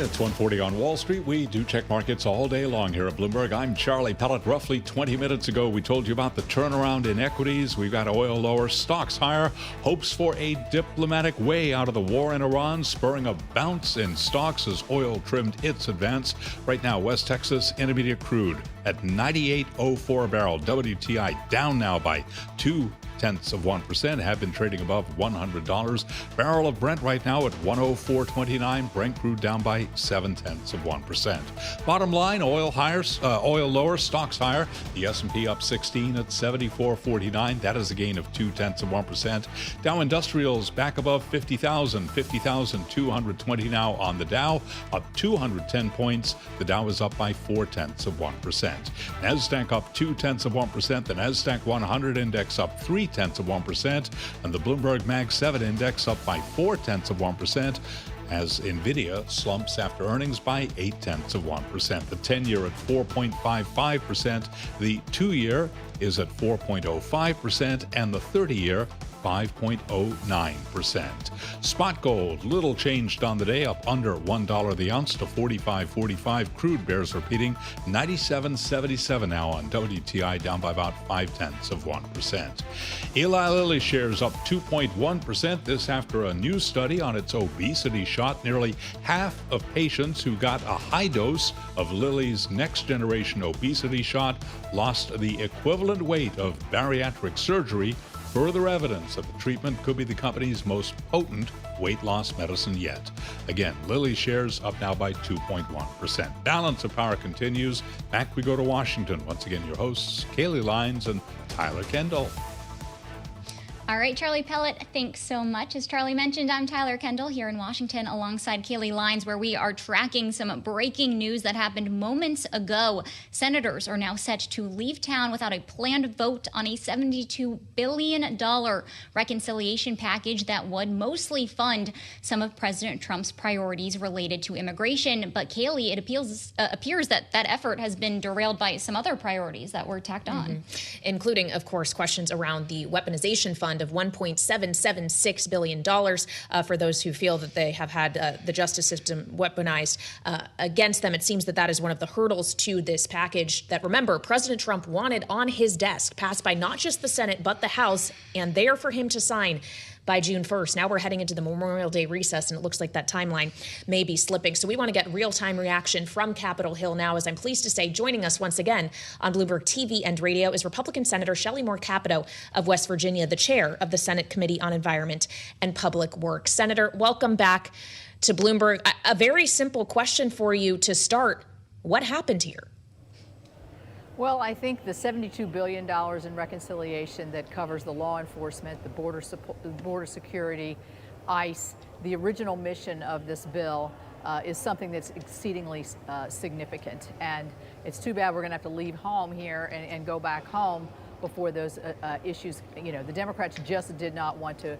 It's 1:40 on Wall Street. We do check markets all day long here at Bloomberg. I'm Charlie Pellet. Roughly 20 minutes ago, we told you about the turnaround in equities. We've got oil lower, stocks higher, hopes for a diplomatic way out of the war in Iran, spurring a bounce in stocks as oil trimmed its advance. Right now, West Texas Intermediate crude at 98.04 a barrel. WTI down now by 0.2%, have been trading above $100. Barrel of Brent right now at 104.29. Brent crude down by 0.7%. Bottom line, oil higher, oil lower, stocks higher. The S&P up 16 at 74.49. That is a gain of 0.2%. Dow Industrials back above 50,000, 50,220 now on the Dow, up 210 points. The Dow is up by 0.4%. Nasdaq up 0.2%. The Nasdaq 100 index up 0.3%, and the Bloomberg Mag 7 index up by 0.4%, as Nvidia slumps after earnings by 0.8%. The 10-year at 4.55%, the 2-year is at 4.05%, and the 30-year 5.09%. Spot gold, little changed on the day, up under $1 the ounce to 45.45. Crude bears repeating, 97.77 now on WTI, down by about 0.5%. Eli Lilly shares up 2.1%. This after a new study on its obesity shot. Nearly half of patients who got a high dose of Lilly's next generation obesity shot lost the equivalent weight of bariatric surgery. Further evidence that the treatment could be the company's most potent weight loss medicine yet. Again, Lilly shares up now by 2.1%. Balance of power continues. Back we go to Washington. Once again, your hosts, Kailey Leinz and Tyler Kendall. All right, Charlie Pellet, thanks so much. As Charlie mentioned, I'm Tyler Kendall here in Washington alongside Kailey Leinz, where we are tracking some breaking news that happened moments ago. Senators are now set to leave town without a planned vote on a $72 billion reconciliation package that would mostly fund some of President Trump's priorities related to immigration. But Kailey, it appears that that effort has been derailed by some other priorities that were tacked on. Including, of course, questions around the weaponization fund of $1.776 billion for those who feel that they have had the justice system weaponized against them. It seems that that is one of the hurdles to this package that, remember, President Trump wanted on his desk, passed by not just the Senate, but the House, and there for him to sign by June 1st. Now we're heading into the Memorial Day recess, and it looks like that timeline may be slipping. So we want to get real-time reaction from Capitol Hill now, as I'm pleased to say, joining us once again on Bloomberg TV and radio is Republican Senator Shelley Capito of West Virginia, the chair of the Senate Committee on Environment and Public Works. Senator, welcome back to Bloomberg. A very simple question for you to start. What happened here? Well, I think the $72 billion in reconciliation that covers the law enforcement, the border security, ICE, the original mission of this bill is something that's exceedingly significant. And it's too bad we're going to have to leave home here and go back home before those issues. You know, the Democrats just did not want to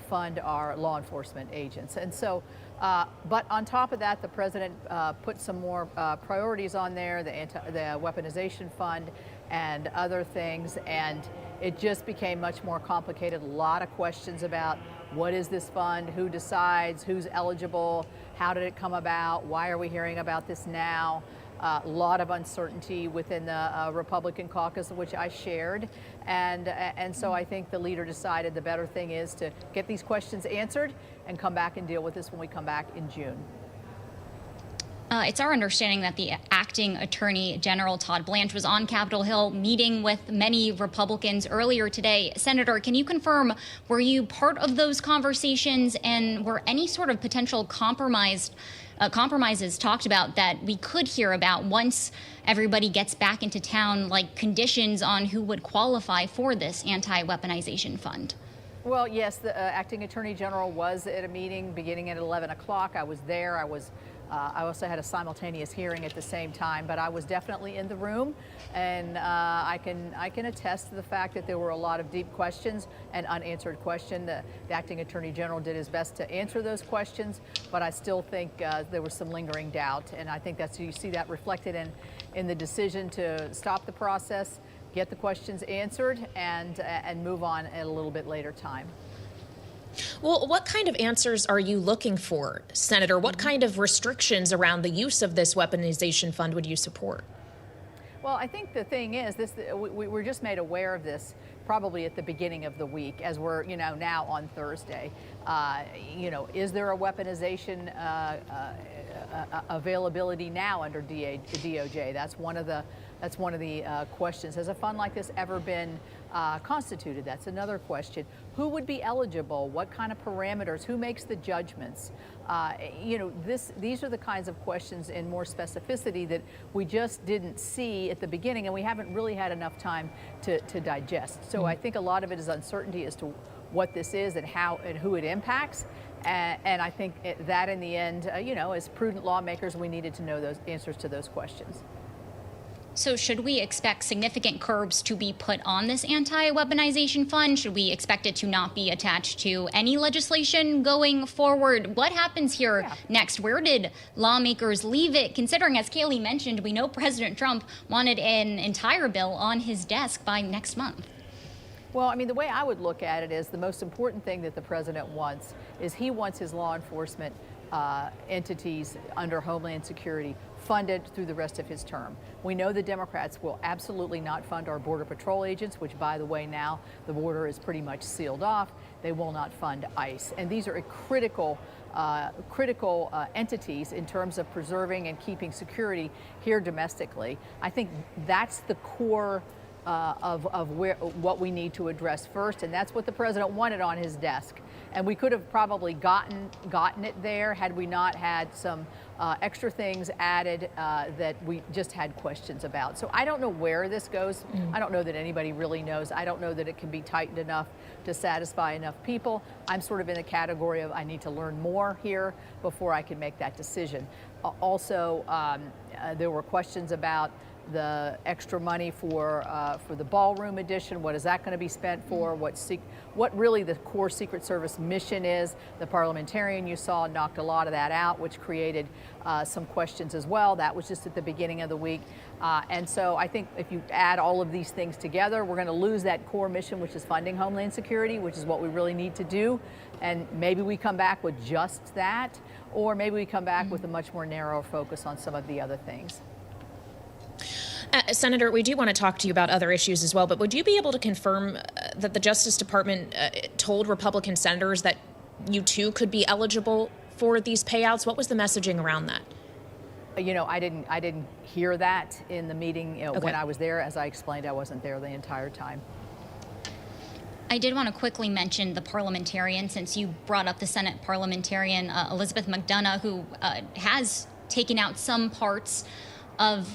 fund our law enforcement agents. And so, but on top of that, the president put some more priorities on there, the weaponization fund and other things, and it just became much more complicated. A lot of questions about what is this fund, who decides, who's eligible, how did it come about, why are we hearing about this now? A lot of uncertainty within the Republican caucus, which I shared. And so I think the leader decided the better thing is to get these questions answered and come back and deal with this when we come back in June. It's our understanding that the acting Attorney General Todd Blanche was on Capitol Hill meeting with many Republicans earlier today. Senator, can you confirm, were you part of those conversations, and were any sort of potential compromises talked about that we could hear about once everybody gets back into town, like conditions on who would qualify for this anti-weaponization fund? Well, yes, the acting Attorney General was at a meeting beginning at 11 o'clock. I was there. I also had a simultaneous hearing at the same time, but I was definitely in the room, and I can attest to the fact that there were a lot of deep questions and unanswered questions. The acting Attorney General did his best to answer those questions, but I still think there was some lingering doubt, and I think you see that reflected in the decision to stop the process, get the questions answered, and move on at a little bit later time. Well, what kind of answers are you looking for, Senator? What kind of restrictions around the use of this weaponization fund would you support? Well, I think the thing is, we were just made aware of this probably at the beginning of the week, as we're, now on Thursday. Is there a weaponization availability now under DOJ? That's one of the questions. Has a fund like this ever been constituted? That's another question. Who would be eligible? What kind of parameters? Who makes the judgments? These are the kinds of questions in more specificity that we just didn't see at the beginning, and we haven't really had enough time to digest. So I think a lot of it is uncertainty as to what this is and how and who it impacts. And I think that in the end, as prudent lawmakers, we needed to know those answers to those questions. So should we expect significant curbs to be put on this anti-weaponization fund? Should we expect it to not be attached to any legislation going forward? What happens here next? Where did lawmakers leave it? Considering, as Kailey mentioned, we know President Trump wanted an entire bill on his desk by next month. Well, I mean, the way I would look at it is the most important thing that the president wants is he wants his law enforcement entities under Homeland Security funded through the rest of his term. We know the Democrats will absolutely not fund our Border Patrol agents, which, by the way, now the border is pretty much sealed off. They will not fund ICE. And these are critical entities in terms of preserving and keeping security here domestically. I think that's the core of what we need to address first, and that's what the president wanted on his desk. And we could have probably gotten it there had we not had some extra things added that we just had questions about. So I don't know where this goes. I don't know that anybody really knows. I don't know that it can be tightened enough to satisfy enough people. I'm sort of in the category of I need to learn more here before I can make that decision. Also, there were questions about the extra money for the ballroom edition. What is that going to be spent for? What really the core Secret Service mission is. The parliamentarian you saw knocked a lot of that out, which created some questions as well. That was just at the beginning of the week. And so I think if you add all of these things together, we're going to lose that core mission, which is funding Homeland Security, which is what we really need to do. And maybe we come back with just that, or maybe we come back with a much more narrow focus on some of the other things. Senator, we do want to talk to you about other issues as well, but would you be able to confirm that the Justice Department told Republican senators that you too could be eligible for these payouts? What was the messaging around that? I didn't hear that in the meeting when I was there. As I explained, I wasn't there the entire time. I did want to quickly mention the parliamentarian, since you brought up the Senate parliamentarian, Elizabeth McDonough, who has taken out some parts of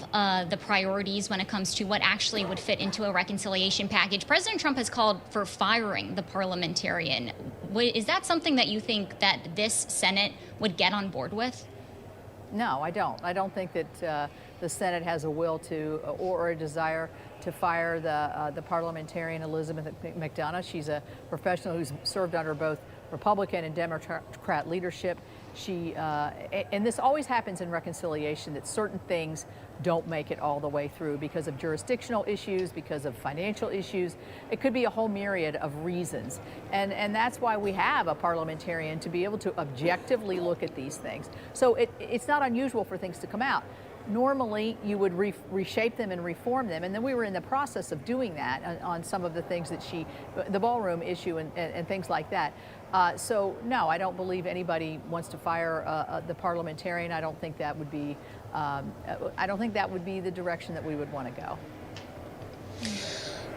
the priorities when it comes to what actually would fit into a reconciliation package. President Trump has called for firing the parliamentarian. Is that something that you think that this Senate would get on board with? No, I don't. I don't think that the Senate has a will to or a desire to fire the parliamentarian Elizabeth McDonough. She's a professional who's served under both Republican and Democrat leadership. And this always happens in reconciliation, that certain things don't make it all the way through because of jurisdictional issues, because of financial issues. It could be a whole myriad of reasons. And that's why we have a parliamentarian to be able to objectively look at these things. So it's not unusual for things to come out. Normally, you would reshape them and reform them, and then we were in the process of doing that on some of the things that the ballroom issue and things like that. So no, I don't believe anybody wants to fire the parliamentarian. I don't think that would be. I don't think that would be the direction that we would want to go.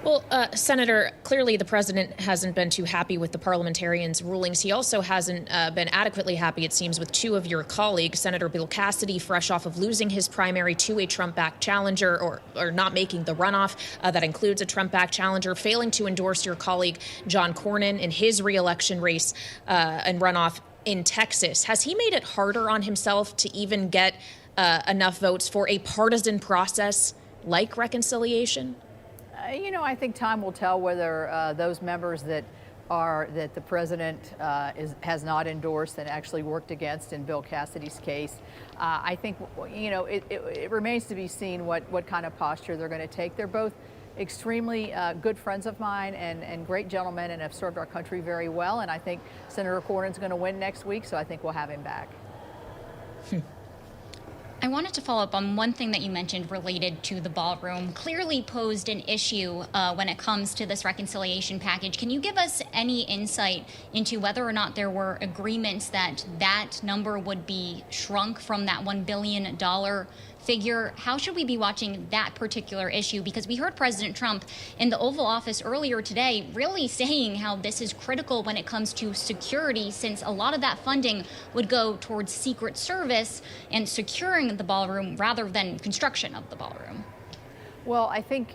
Well, Senator, clearly the president hasn't been too happy with the parliamentarians' rulings. He also hasn't been adequately happy, it seems, with two of your colleagues, Senator Bill Cassidy, fresh off of losing his primary to a Trump-backed challenger, or not making the runoff that includes a Trump-backed challenger, failing to endorse your colleague John Cornyn in his re-election race and runoff in Texas. Has he made it harder on himself to even get enough votes for a partisan process like reconciliation? I think time will tell whether those members that the president has not endorsed and actually worked against in Bill Cassidy's case. I think it remains to be seen what kind of posture they're going to take. They're both extremely good friends of mine and great gentlemen and have served our country very well. And I think Senator Cornyn's going to win next week, so I think we'll have him back. I wanted to follow up on one thing that you mentioned related to the ballroom. Clearly posed an issue when it comes to this reconciliation package. Can you give us any insight into whether or not there were agreements that that number would be shrunk from that $1 billion figure? How should we be watching that particular issue? Because we heard President Trump in the Oval Office earlier today really saying how this is critical when it comes to security, since a lot of that funding would go towards Secret Service and securing the ballroom rather than construction of the ballroom. Well, I think,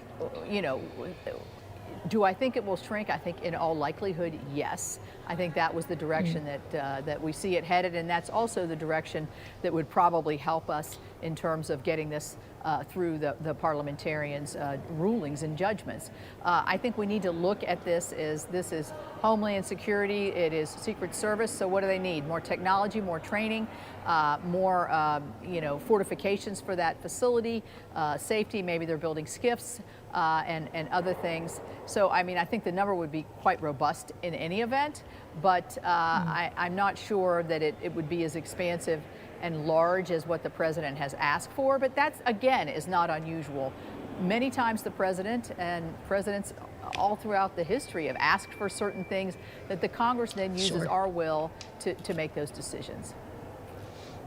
do I think it will shrink? I think in all likelihood, yes. I think that was the direction that we see it headed, and that's also the direction that would probably help us in terms of getting this through the parliamentarians' rulings and judgments. I think we need to look at this as this is Homeland Security, it is Secret Service, so what do they need? More technology, more training, more fortifications for that facility, safety, maybe they're building skiffs and other things. So, I mean, I think the number would be quite robust in any event, but I'm not sure that it would be as expansive and large as what the president has asked for, but that's, again, is not unusual. Many times the president and presidents all throughout the history have asked for certain things that the Congress then uses our will to make those decisions.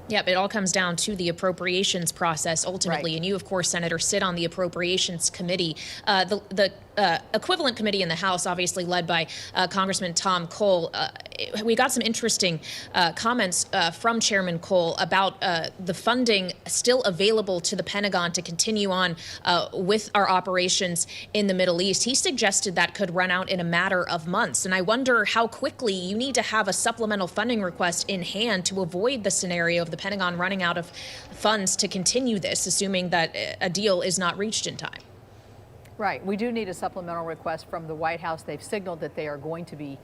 Yep, it all comes down to the appropriations process ultimately. Right. And you, of course, Senator, sit on the Appropriations Committee. The equivalent committee in the House, obviously led by Congressman Tom Cole. We got some interesting comments from Chairman Cole about the funding still available to the Pentagon to continue on with our operations in the Middle East. He suggested that could run out in a matter of months. And I wonder how quickly you need to have a supplemental funding request in hand to avoid the scenario of the Pentagon running out of funds to continue this, assuming that a deal is not reached in time. Right. We do need a supplemental request from the White House. They've signaled that they are going to be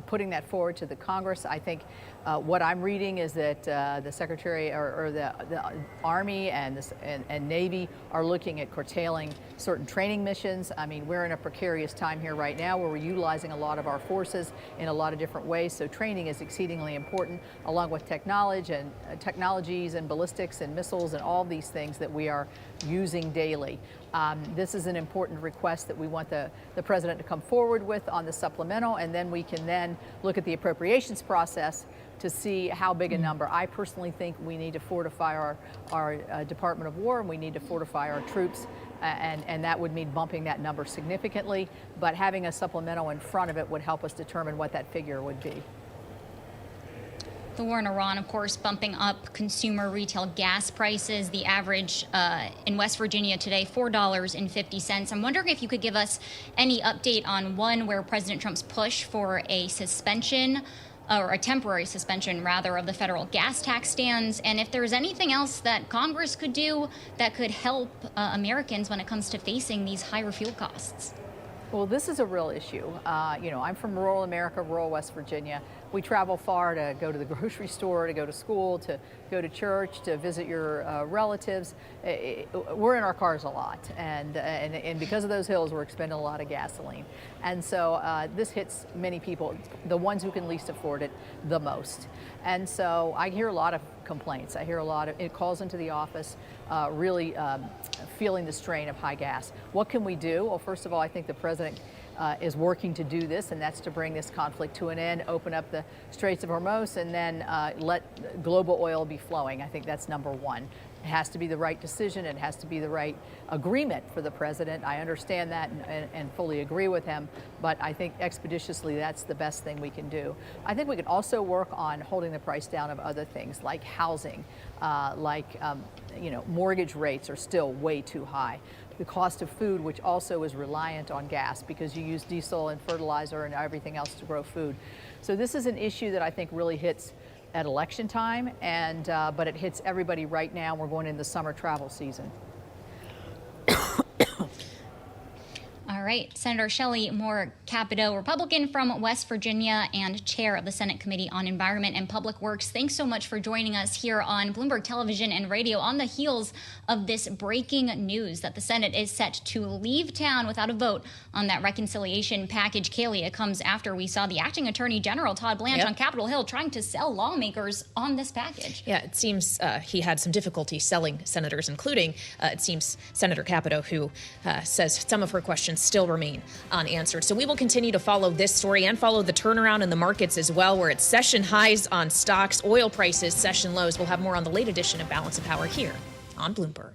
putting that forward to the Congress. I think what I'm reading is that the Secretary or the Army and Navy are looking at curtailing certain training missions. I mean, we're in a precarious time here right now where we're utilizing a lot of our forces in a lot of different ways. So training is exceedingly important, along with technologies and ballistics and missiles and all these things that we are using daily. This is an important request that we want the president to come forward with on the supplemental, and then we can then look at the appropriations process to see how big a number. I personally think we need to fortify our Department of War, and we need to fortify our troops, and that would mean bumping that number significantly, but having a supplemental in front of it would help us determine what that figure would be. The war in Iran, of course, bumping up consumer retail gas prices. The average in West Virginia today, $4.50. I'm wondering if you could give us any update on where President Trump's push for a suspension, or a temporary suspension, rather, of the federal gas tax stands, and if there's anything else that Congress could do that could help Americans when it comes to facing these higher fuel costs. Well, this is a real issue. I'm from rural America, rural West Virginia. We travel far to go to the grocery store, to go to school, to go to church, to visit your relatives. We're in our cars a lot, and because of those hills, we're expending a lot of gasoline. And so this hits many people, the ones who can least afford it the most. And so I hear a lot of complaints. I hear a lot of calls into the office, really feeling the strain of high gas. What can we do? Well, first of all, I think the president is working to do this, and that's to bring this conflict to an end, open up the Straits of Hormuz, and then let global oil be flowing. I think that's number one. It has to be the right decision. It has to be the right agreement for the president. I understand that and fully agree with him, but I think expeditiously that's the best thing we can do. I think we can also work on holding the price down of other things like housing, mortgage rates are still way too high. The cost of food, which also is reliant on gas because you use diesel and fertilizer and everything else to grow food. So this is an issue that I think really hits at election time, but it hits everybody right now. We're going into the summer travel season. All right, Senator Shelley Moore Capito, Republican from West Virginia and chair of the Senate Committee on Environment and Public Works. Thanks so much for joining us here on Bloomberg Television and Radio on the heels of this breaking news that the Senate is set to leave town without a vote on that reconciliation package. Kailey, it comes after we saw the acting Attorney General Todd Blanche on Capitol Hill trying to sell lawmakers on this package. Yeah, it seems he had some difficulty selling senators, including, it seems, Senator Capito, who says some of her questions still remain unanswered. So we will continue to follow this story and follow the turnaround in the markets as well. We're at session highs on stocks, oil prices, session lows. We'll have more on the late edition of Balance of Power here on Bloomberg.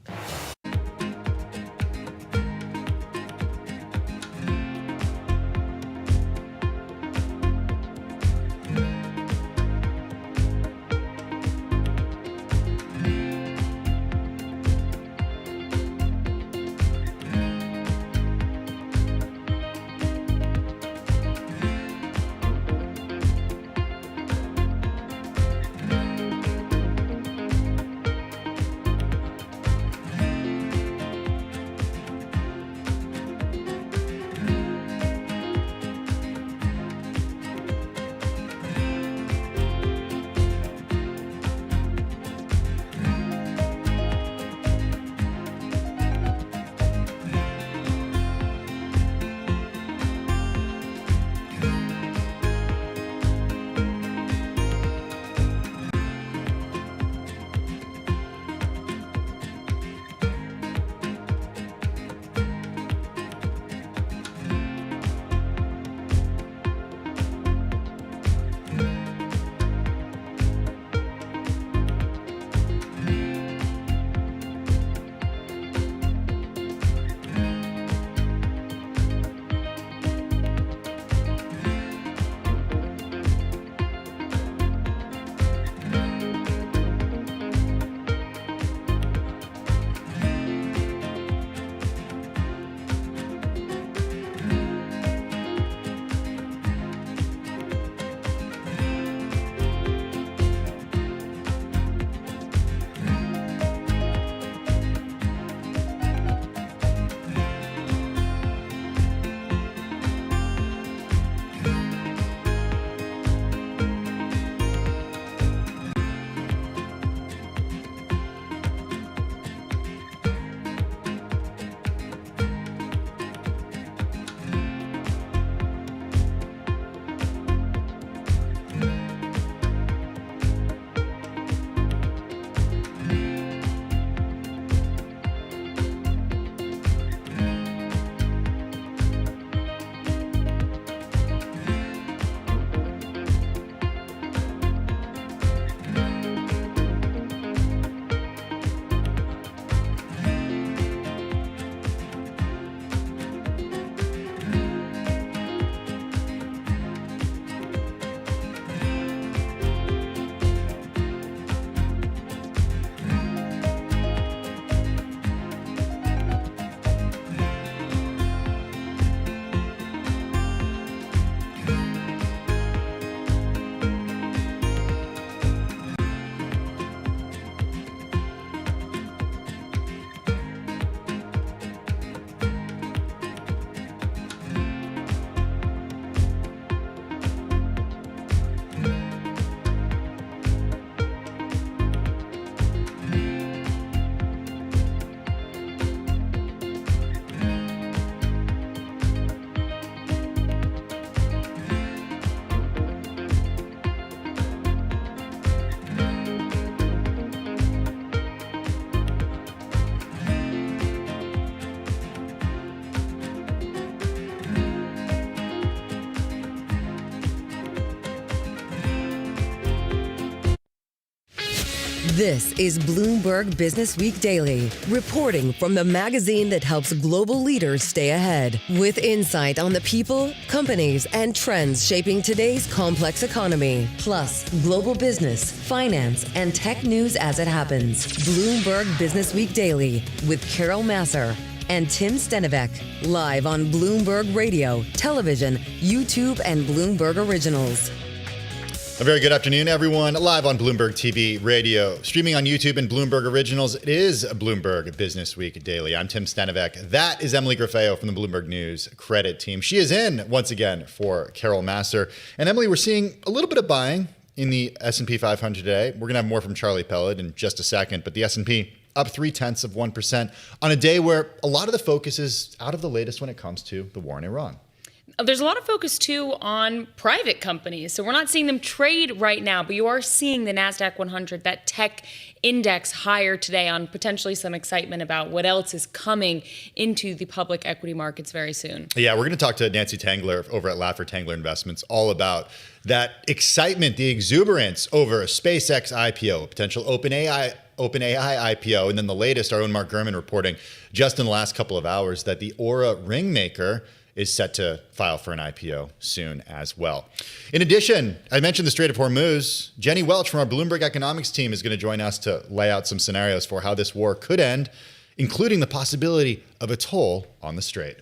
This is Bloomberg Business Week Daily, reporting from the magazine that helps global leaders stay ahead, with insight on the people, companies, and trends shaping today's complex economy, plus global business, finance, and tech news as it happens. Bloomberg Business Week Daily with Carol Masser and Tim Stenivek, live on Bloomberg Radio, television, YouTube, and Bloomberg Originals. A very good afternoon, everyone. Live on Bloomberg TV Radio, streaming on YouTube and Bloomberg Originals. It is Bloomberg Business Week Daily. I'm Tim Stenivek. That is Emily Griffeo from the Bloomberg News credit team. She is in once again for Carol Massar. And Emily, we're seeing a little bit of buying in the S&P 500 today. We're going to have more from Charlie Pellet in just a second, but the S&P up 0.3% on a day where a lot of the focus is out of the latest when it comes to the war in Iran. There's a lot of focus, too, on private companies. So we're not seeing them trade right now, but you are seeing the NASDAQ 100, that tech index, higher today on potentially some excitement about what else is coming into the public equity markets very soon. Yeah, we're going to talk to Nancy Tangler over at Laffer Tangler Investments all about that excitement, the exuberance over a SpaceX IPO, potential OpenAI IPO, and then the latest, our own Mark Gurman reporting just in the last couple of hours that the Aura ring maker is set to file for an IPO soon as well. In addition, I mentioned the Strait of Hormuz. Jenny Welch from our Bloomberg economics team is going to join us to lay out some scenarios for how this war could end, including the possibility of a toll on the strait.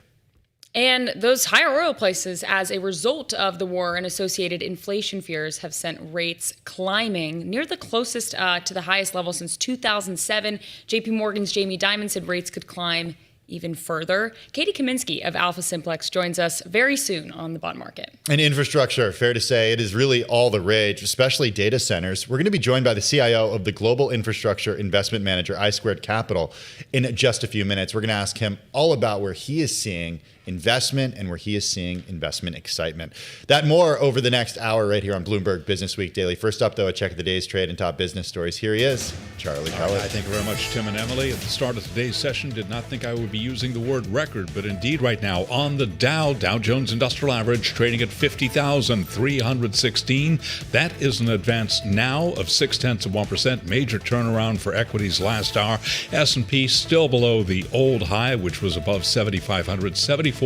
And those higher oil prices as a result of the war and associated inflation fears have sent rates climbing near the closest to the highest level since 2007. JPMorgan's Jamie Dimon said rates could climb even further. Katie Kaminsky of Alpha Simplex joins us very soon on the bond market. And infrastructure, fair to say, it is really all the rage, especially data centers. We're going to be joined by the CIO of the global infrastructure investment manager, I2 Capital, in just a few minutes. We're going to ask him all about where he is seeing investment and where he is seeing investment excitement. That more over the next hour right here on Bloomberg Business Week Daily. First up, though, a check of the day's trade and top business stories. Here he is, Charlie Pellet. Thank you very much, Tim and Emily. At the start of today's session, did not think I would be using the word record, but indeed right now on the Dow Jones Industrial Average trading at 50,316. That is an advance now of 0.6%. Major turnaround for equities last hour. S&P still below the old high, which was above 7,500, 74.57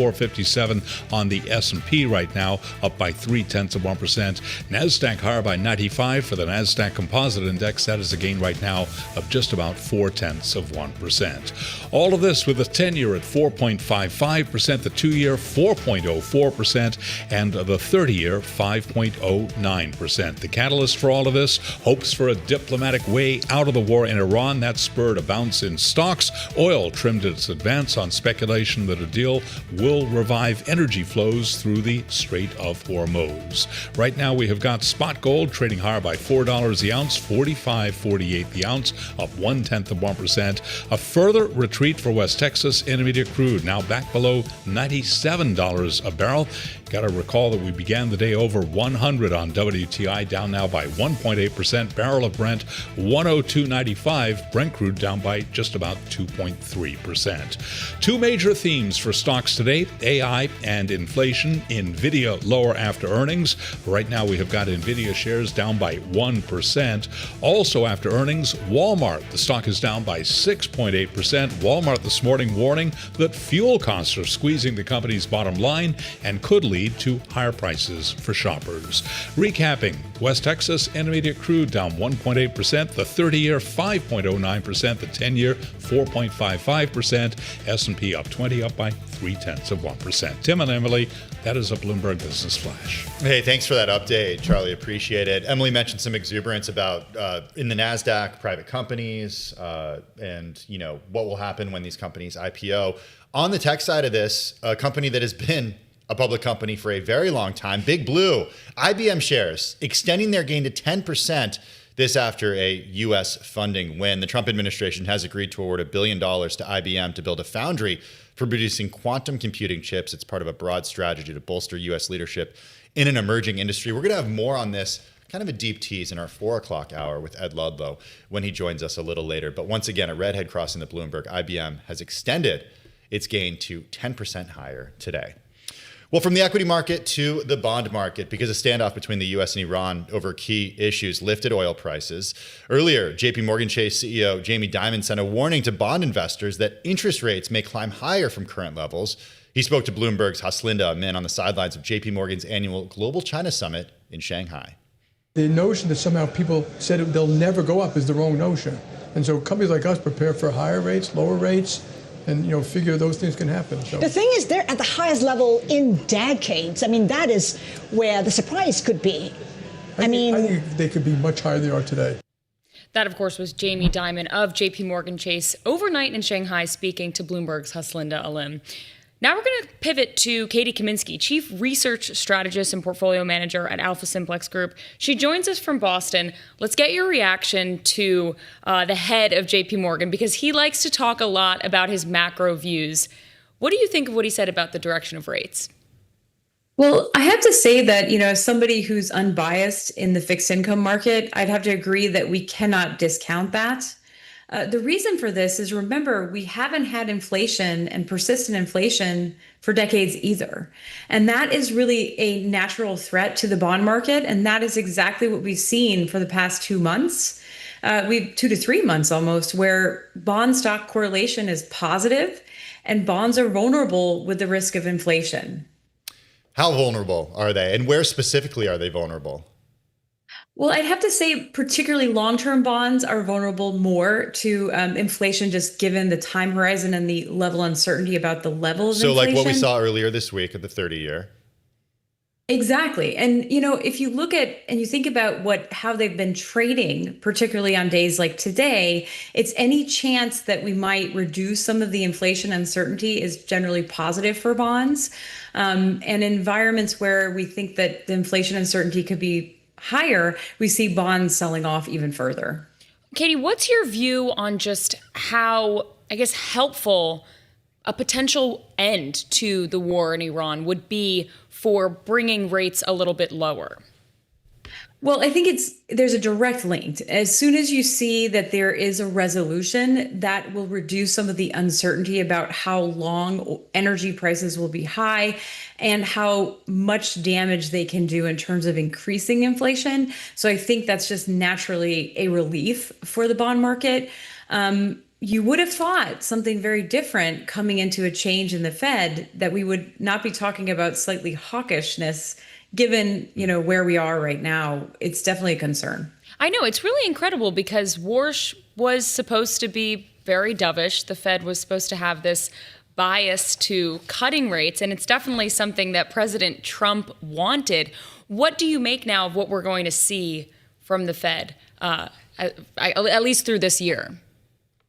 on the S&P right now, up by 0.3%. NASDAQ higher by 95 for the NASDAQ Composite Index. That is a gain right now of just about 0.4%. All of this with the 10-year at 4.55%, the 2-year 4.04%, and the 30-year 5.09%. The catalyst for all of this, hopes for a diplomatic way out of the war in Iran. That spurred a bounce in stocks. Oil trimmed its advance on speculation that a deal will revive energy flows through the Strait of Hormuz. Right now we have got spot gold trading higher by $4 the ounce, 45.48 the ounce, up 0.1%. A further retreat for West Texas Intermediate crude, now back below $97 a barrel. Got to recall that we began the day over 100 on WTI, down now by 1.8%. Barrel of Brent, 102.95. Brent crude down by just about 2.3%. Two major themes for stocks today, AI and inflation. Nvidia lower after earnings. Right now we have got Nvidia shares down by 1%. Also after earnings, Walmart. The stock is down by 6.8%. Walmart this morning warning that fuel costs are squeezing the company's bottom line and could lead to higher prices for shoppers. Recapping, West Texas Intermediate crude down 1.8%, the 30-year 5.09%, the 10-year 4.55%, S&P up 20, up by 0.3%. Tim and Emily, that is a Bloomberg Business Flash. Hey, thanks for that update, Charlie. Appreciate it. Emily mentioned some exuberance about in the NASDAQ, private companies, and what will happen when these companies IPO. On the tech side of this, a company that has been a public company for a very long time, Big Blue, IBM shares extending their gain to 10%. This after a U.S. funding win. The Trump administration has agreed to award $1 billion to IBM to build a foundry for producing quantum computing chips. It's part of a broad strategy to bolster U.S. leadership in an emerging industry. We're going to have more on this, kind of a deep tease in our 4 o'clock hour with Ed Ludlow when he joins us a little later. But once again, a redhead crossing the Bloomberg. IBM has extended its gain to 10% higher today. Well, from the equity market to the bond market, because a standoff between the U.S. and Iran over key issues lifted oil prices. Earlier, JPMorgan Chase CEO Jamie Dimon sent a warning to bond investors that interest rates may climb higher from current levels. He spoke to Bloomberg's Haslinda Amin on the sidelines of JPMorgan's annual Global China Summit in Shanghai. The notion that somehow people said they'll never go up is the wrong notion. And so companies like us prepare for higher rates, lower rates, and figure those things can happen. So. The thing is, they're at the highest level in decades. I mean, that is where the surprise could be. I think they could be much higher than they are today. That, of course, was Jamie Dimon of JPMorgan Chase overnight in Shanghai speaking to Bloomberg's Haslinda Alim. Now we're going to pivot to Katie Kaminsky, Chief Research Strategist and Portfolio Manager at Alpha Simplex Group. She joins us from Boston. Let's get your reaction to the head of JPMorgan, because he likes to talk a lot about his macro views. What do you think of what he said about the direction of rates? Well, I have to say that, as somebody who's unbiased in the fixed income market, I'd have to agree that we cannot discount that. The reason for this is, remember, we haven't had inflation and persistent inflation for decades either. And that is really a natural threat to the bond market. And that is exactly what we've seen for the past 2 months. 2 to 3 months almost, where bond stock correlation is positive and bonds are vulnerable with the risk of inflation. How vulnerable are they? And where specifically are they vulnerable? Well, I'd have to say particularly long-term bonds are vulnerable more to inflation, just given the time horizon and the level of uncertainty about the level of inflation. So like what we saw earlier this week at the 30-year. Exactly. And, if you look at and you think about how they've been trading, particularly on days like today, it's any chance that we might reduce some of the inflation uncertainty is generally positive for bonds. And in environments where we think that the inflation uncertainty could be higher, we see bonds selling off even further. Katie, what's your view on just how, helpful a potential end to the war in Iran would be for bringing rates a little bit lower? Well, I think there's a direct link. As soon as you see that there is a resolution, that will reduce some of the uncertainty about how long energy prices will be high and how much damage they can do in terms of increasing inflation. So I think that's just naturally a relief for the bond market. You would have thought something very different coming into a change in the Fed, that we would not be talking about slightly hawkishness. Given, where we are right now, it's definitely a concern. I know, it's really incredible because Warsh was supposed to be very dovish. The Fed was supposed to have this bias to cutting rates, and it's definitely something that President Trump wanted. What do you make now of what we're going to see from the Fed, at least through this year?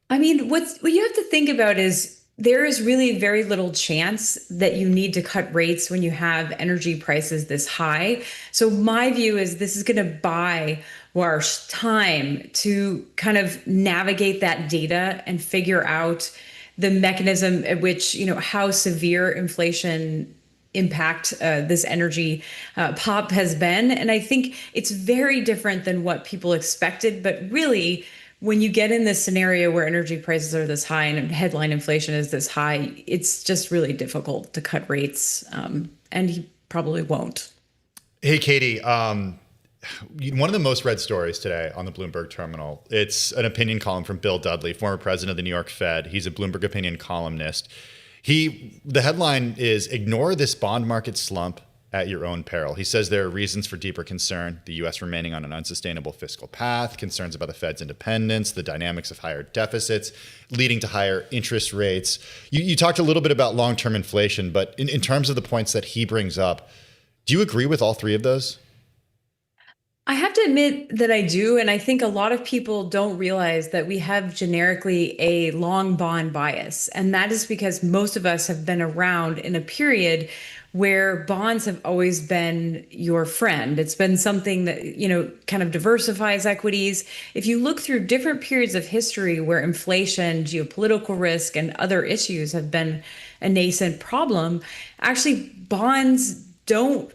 I mean, what you have to think about is there is really very little chance that you need to cut rates when you have energy prices this high. So my view is this is going to buy Warsh time to kind of navigate that data and figure out the mechanism at which, how severe inflation impact this energy pop has been. And I think it's very different than what people expected, but really, when you get in this scenario where energy prices are this high and headline inflation is this high, it's just really difficult to cut rates, and he probably won't. Hey, Katie, one of the most read stories today on the Bloomberg terminal, it's an opinion column from Bill Dudley, former president of the New York Fed. He's a Bloomberg opinion columnist. The headline is, "Ignore this bond market slump at your own peril." He says there are reasons for deeper concern: the U.S. remaining on an unsustainable fiscal path, concerns about the Fed's independence, the dynamics of higher deficits leading to higher interest rates. You talked a little bit about long-term inflation, but in terms of the points that he brings up, do you agree with all three of those? I have to admit that I do. And I think a lot of people don't realize that we have generically a long bond bias. And that is because most of us have been around in a period where bonds have always been your friend. It's been something that, kind of diversifies equities. If you look through different periods of history where inflation, geopolitical risk, and other issues have been a nascent problem, actually bonds don't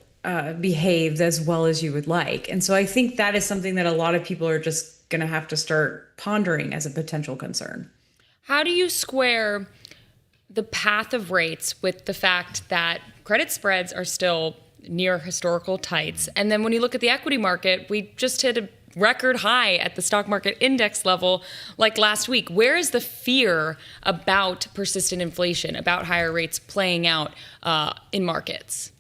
behave as well as you would like. And so I think that is something that a lot of people are just going to have to start pondering as a potential concern. How do you square the path of rates with the fact that credit spreads are still near historical tights? And then when you look at the equity market, we just hit a record high at the stock market index level like last week. Where is the fear about persistent inflation, about higher rates playing out in markets?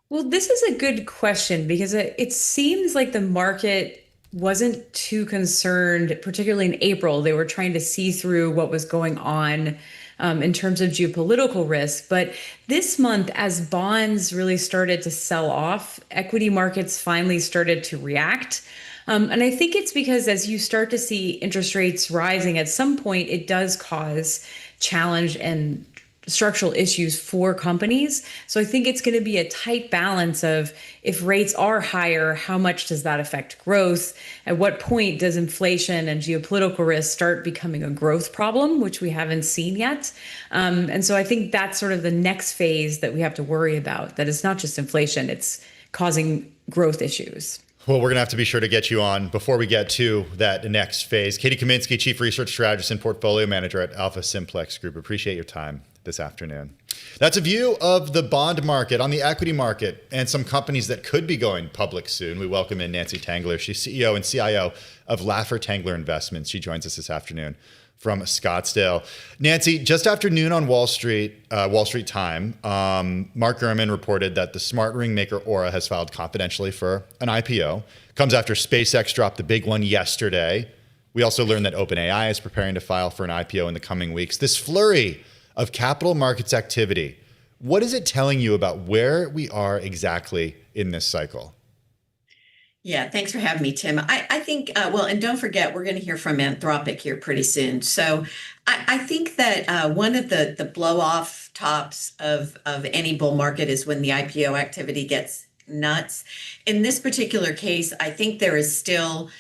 Well, this is a good question because it seems like the market wasn't too concerned, particularly in April. They were trying to see through what was going on in terms of geopolitical risk. But this month, as bonds really started to sell off, equity markets finally started to react. And I think it's because as you start to see interest rates rising, at some point it does cause challenge and structural issues for companies. So I think it's going to be a tight balance of, if rates are higher, how much does that affect growth? At what point does inflation and geopolitical risk start becoming a growth problem, which we haven't seen yet? And so I think that's sort of the next phase that we have to worry about, that it's not just inflation, it's causing growth issues. Well, we're going to have to be sure to get you on before we get to that next phase. Katie Kaminsky, Chief Research Strategist and Portfolio Manager at Alpha Simplex Group. Appreciate your time this afternoon. That's a view of the bond market, on the equity market, and some companies that could be going public soon. We welcome in Nancy Tangler. She's CEO and CIO of Laffer Tangler Investments. She joins us this afternoon from Scottsdale. Nancy, just after noon on Wall Street time, Mark Gurman reported that the smart ring maker Aura has filed confidentially for an IPO. Comes after SpaceX dropped the big one yesterday. We also learned that OpenAI is preparing to file for an IPO in the coming weeks. This flurry of capital markets activity, what is it telling you about where we are exactly in this cycle? Yeah, thanks for having me, Tim. I think, and don't forget, we're going to hear from Anthropic here pretty soon. So I think that one of the blow-off tops of any bull market is when the IPO activity gets nuts. In this particular case, I think there is still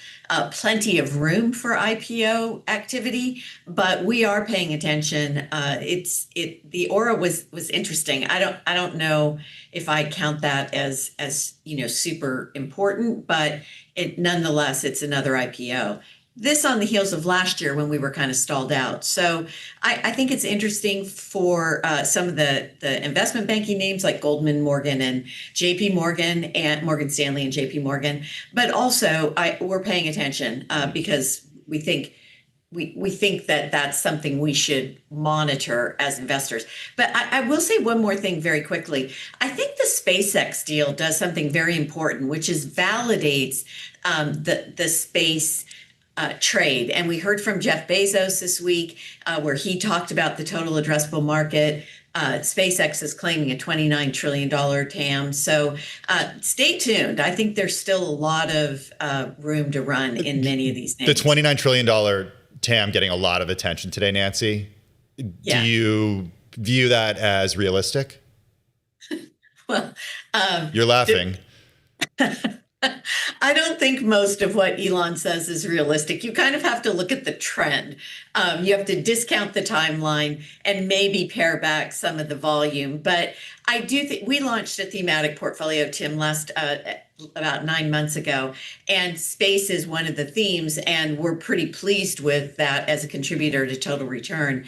plenty of room for IPO activity, but we are paying attention. The Aura was interesting. I don't know if I count that as super important, but nonetheless, it's another IPO. This on the heels of last year when we were kind of stalled out. So I think it's interesting for some of the investment banking names like Goldman, Morgan, and JPMorgan, and Morgan Stanley and JPMorgan. But also we're paying attention because we think that that's something we should monitor as investors. But I will say one more thing very quickly. I think the SpaceX deal does something very important, which is validates the space trade. And we heard from Jeff Bezos this week where he talked about the total addressable market. SpaceX is claiming a $29 trillion TAM. So stay tuned. I think there's still a lot of room to run in many of these names. The $29 trillion TAM getting a lot of attention today, Nancy. Yeah. Do you view that as realistic? Well, you're laughing. I don't think most of what Elon says is realistic. You kind of have to look at the trend. You have to discount the timeline and maybe pare back some of the volume. But I do think we launched a thematic portfolio, Tim, about 9 months ago, and space is one of the themes, and we're pretty pleased with that as a contributor to total return,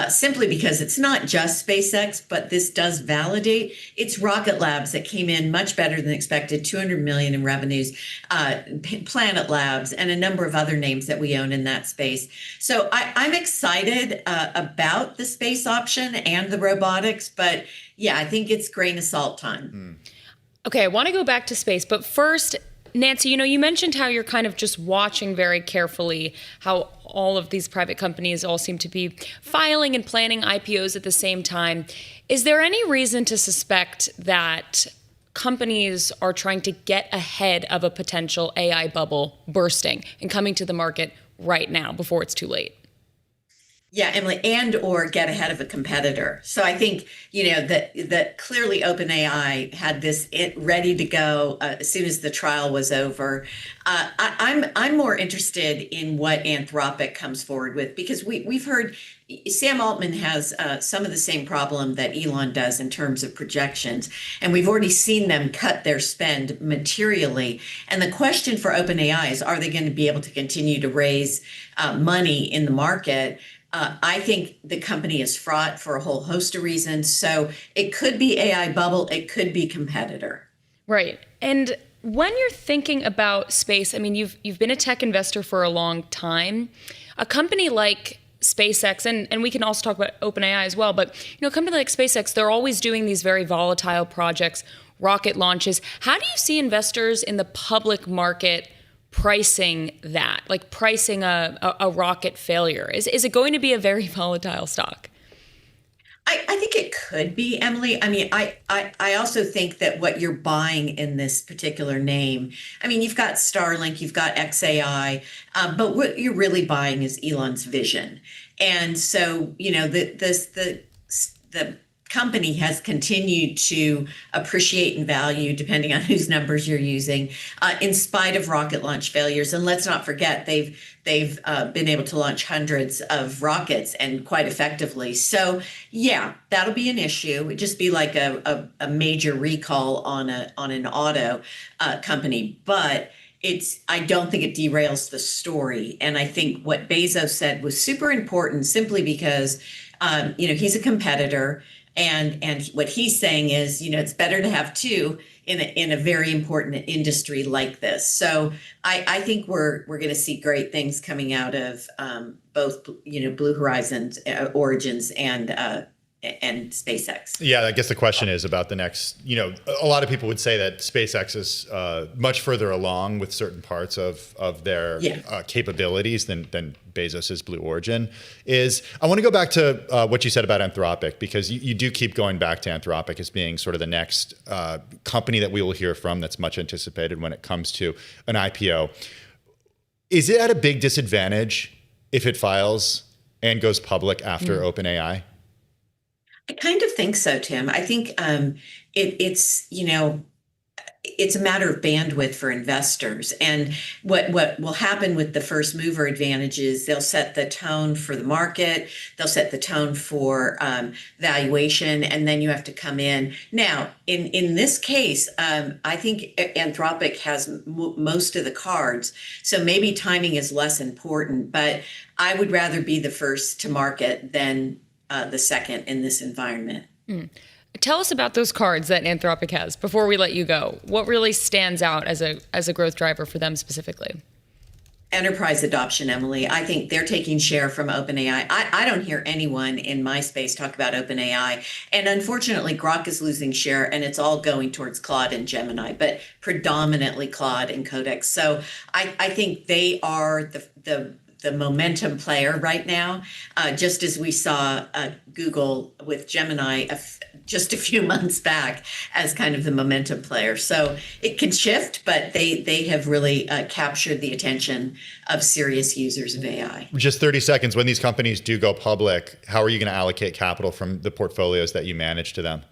simply because it's not just SpaceX, but this does validate. It's Rocket Labs that came in much better than expected, $200 million in revenues, Planet Labs, and a number of other names that we own in that space. So I'm excited about the space option and the robotics, but yeah, I think it's grain of salt time. Okay, I want to go back to space, but first, Nancy, you mentioned how you're kind of just watching very carefully how all of these private companies all seem to be filing and planning IPOs at the same time. Is there any reason to suspect that companies are trying to get ahead of a potential AI bubble bursting and coming to the market right now before it's too late? Yeah, Emily, and or get ahead of a competitor. So I think, that clearly OpenAI had this ready to go as soon as the trial was over. I'm more interested in what Anthropic comes forward with, because we've heard Sam Altman has some of the same problem that Elon does in terms of projections, and we've already seen them cut their spend materially. And the question for OpenAI is, are they going to be able to continue to raise money in the market? I think the company is fraught for a whole host of reasons. So it could be AI bubble, it could be competitor. Right. And when you're thinking about space, you've been a tech investor for a long time. A company like SpaceX, and we can also talk about OpenAI as well, but a company like SpaceX, they're always doing these very volatile projects, rocket launches. How do you see investors in the public market pricing that, like pricing a rocket failure? Is it going to be a very volatile stock? I think it could be, Emily. I mean, I also think that what you're buying in this particular name, I mean, you've got Starlink, you've got XAI, but what you're really buying is Elon's vision. And so, you know, the company has continued to appreciate in value, depending on whose numbers you're using, in spite of rocket launch failures. And let's not forget, they've been able to launch hundreds of rockets and quite effectively. So yeah, that'll be an issue. It'd just be like a major recall on an auto company, but I don't think it derails the story. And I think what Bezos said was super important, simply because you know, he's a competitor. And what he's saying is, you know, it's better to have two in a very important industry like this. So I think we're going to see great things coming out of both, you know, Blue Horizon's Origins and SpaceX. Yeah, I guess the question is about the next, you know, a lot of people would say that SpaceX is much further along with certain parts of their capabilities than Bezos's Blue Origin is. I want to go back to what you said about Anthropic, because you do keep going back to Anthropic as being sort of the next company that we will hear from that's much anticipated when it comes to an IPO. Is it at a big disadvantage if it files and goes public after OpenAI? I kind of think so, Tim. I think it's, you know, it's a matter of bandwidth for investors. And what will happen with the first mover advantage is they'll set the tone for the market, they'll set the tone for valuation, and then you have to come in. Now, in this case, I think Anthropic has most of the cards, so maybe timing is less important, but I would rather be the first to market than the second in this environment. Tell us about those cards that Anthropic has before we let you go. What really stands out as a growth driver for them specifically? Enterprise adoption, Emily. I think they're taking share from OpenAI. I don't hear anyone in my space talk about OpenAI. And unfortunately, Grok is losing share, and it's all going towards Claude and Gemini, but predominantly Claude and Codex. So I think they are the momentum player right now, just as we saw Google with Gemini just a few months back as kind of the momentum player. So it can shift, but they have really captured the attention of serious users of AI. Just 30 seconds. When these companies do go public, how are you going to allocate capital from the portfolios that you manage to them?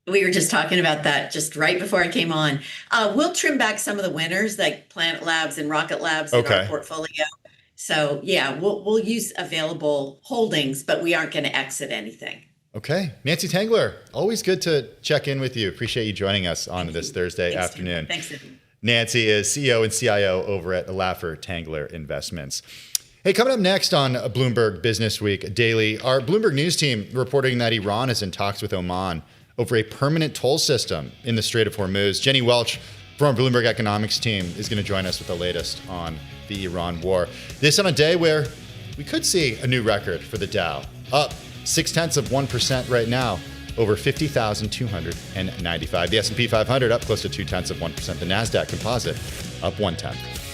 We were just talking about that just right before I came on. We'll trim back some of the winners, like Planet Labs and Rocket Labs in our portfolio. So yeah, we'll use available holdings, but we aren't going to exit anything. Okay. Nancy Tengler, always good to check in with you. Appreciate you joining us on this Thursday afternoon. Thanks, Steve. Nancy is CEO and CIO over at Laffer Tengler Investments. Hey, coming up next on Bloomberg Business Week Daily, our Bloomberg News team reporting that Iran is in talks with Oman over a permanent toll system in the Strait of Hormuz. Jenny Welch from our Bloomberg Economics team is going to join us with the latest on the Iran war. This on a day where we could see a new record for the Dow, up 0.6% right now, over 50,295. The S&P 500 up close to 0.2%. The NASDAQ Composite up 0.1.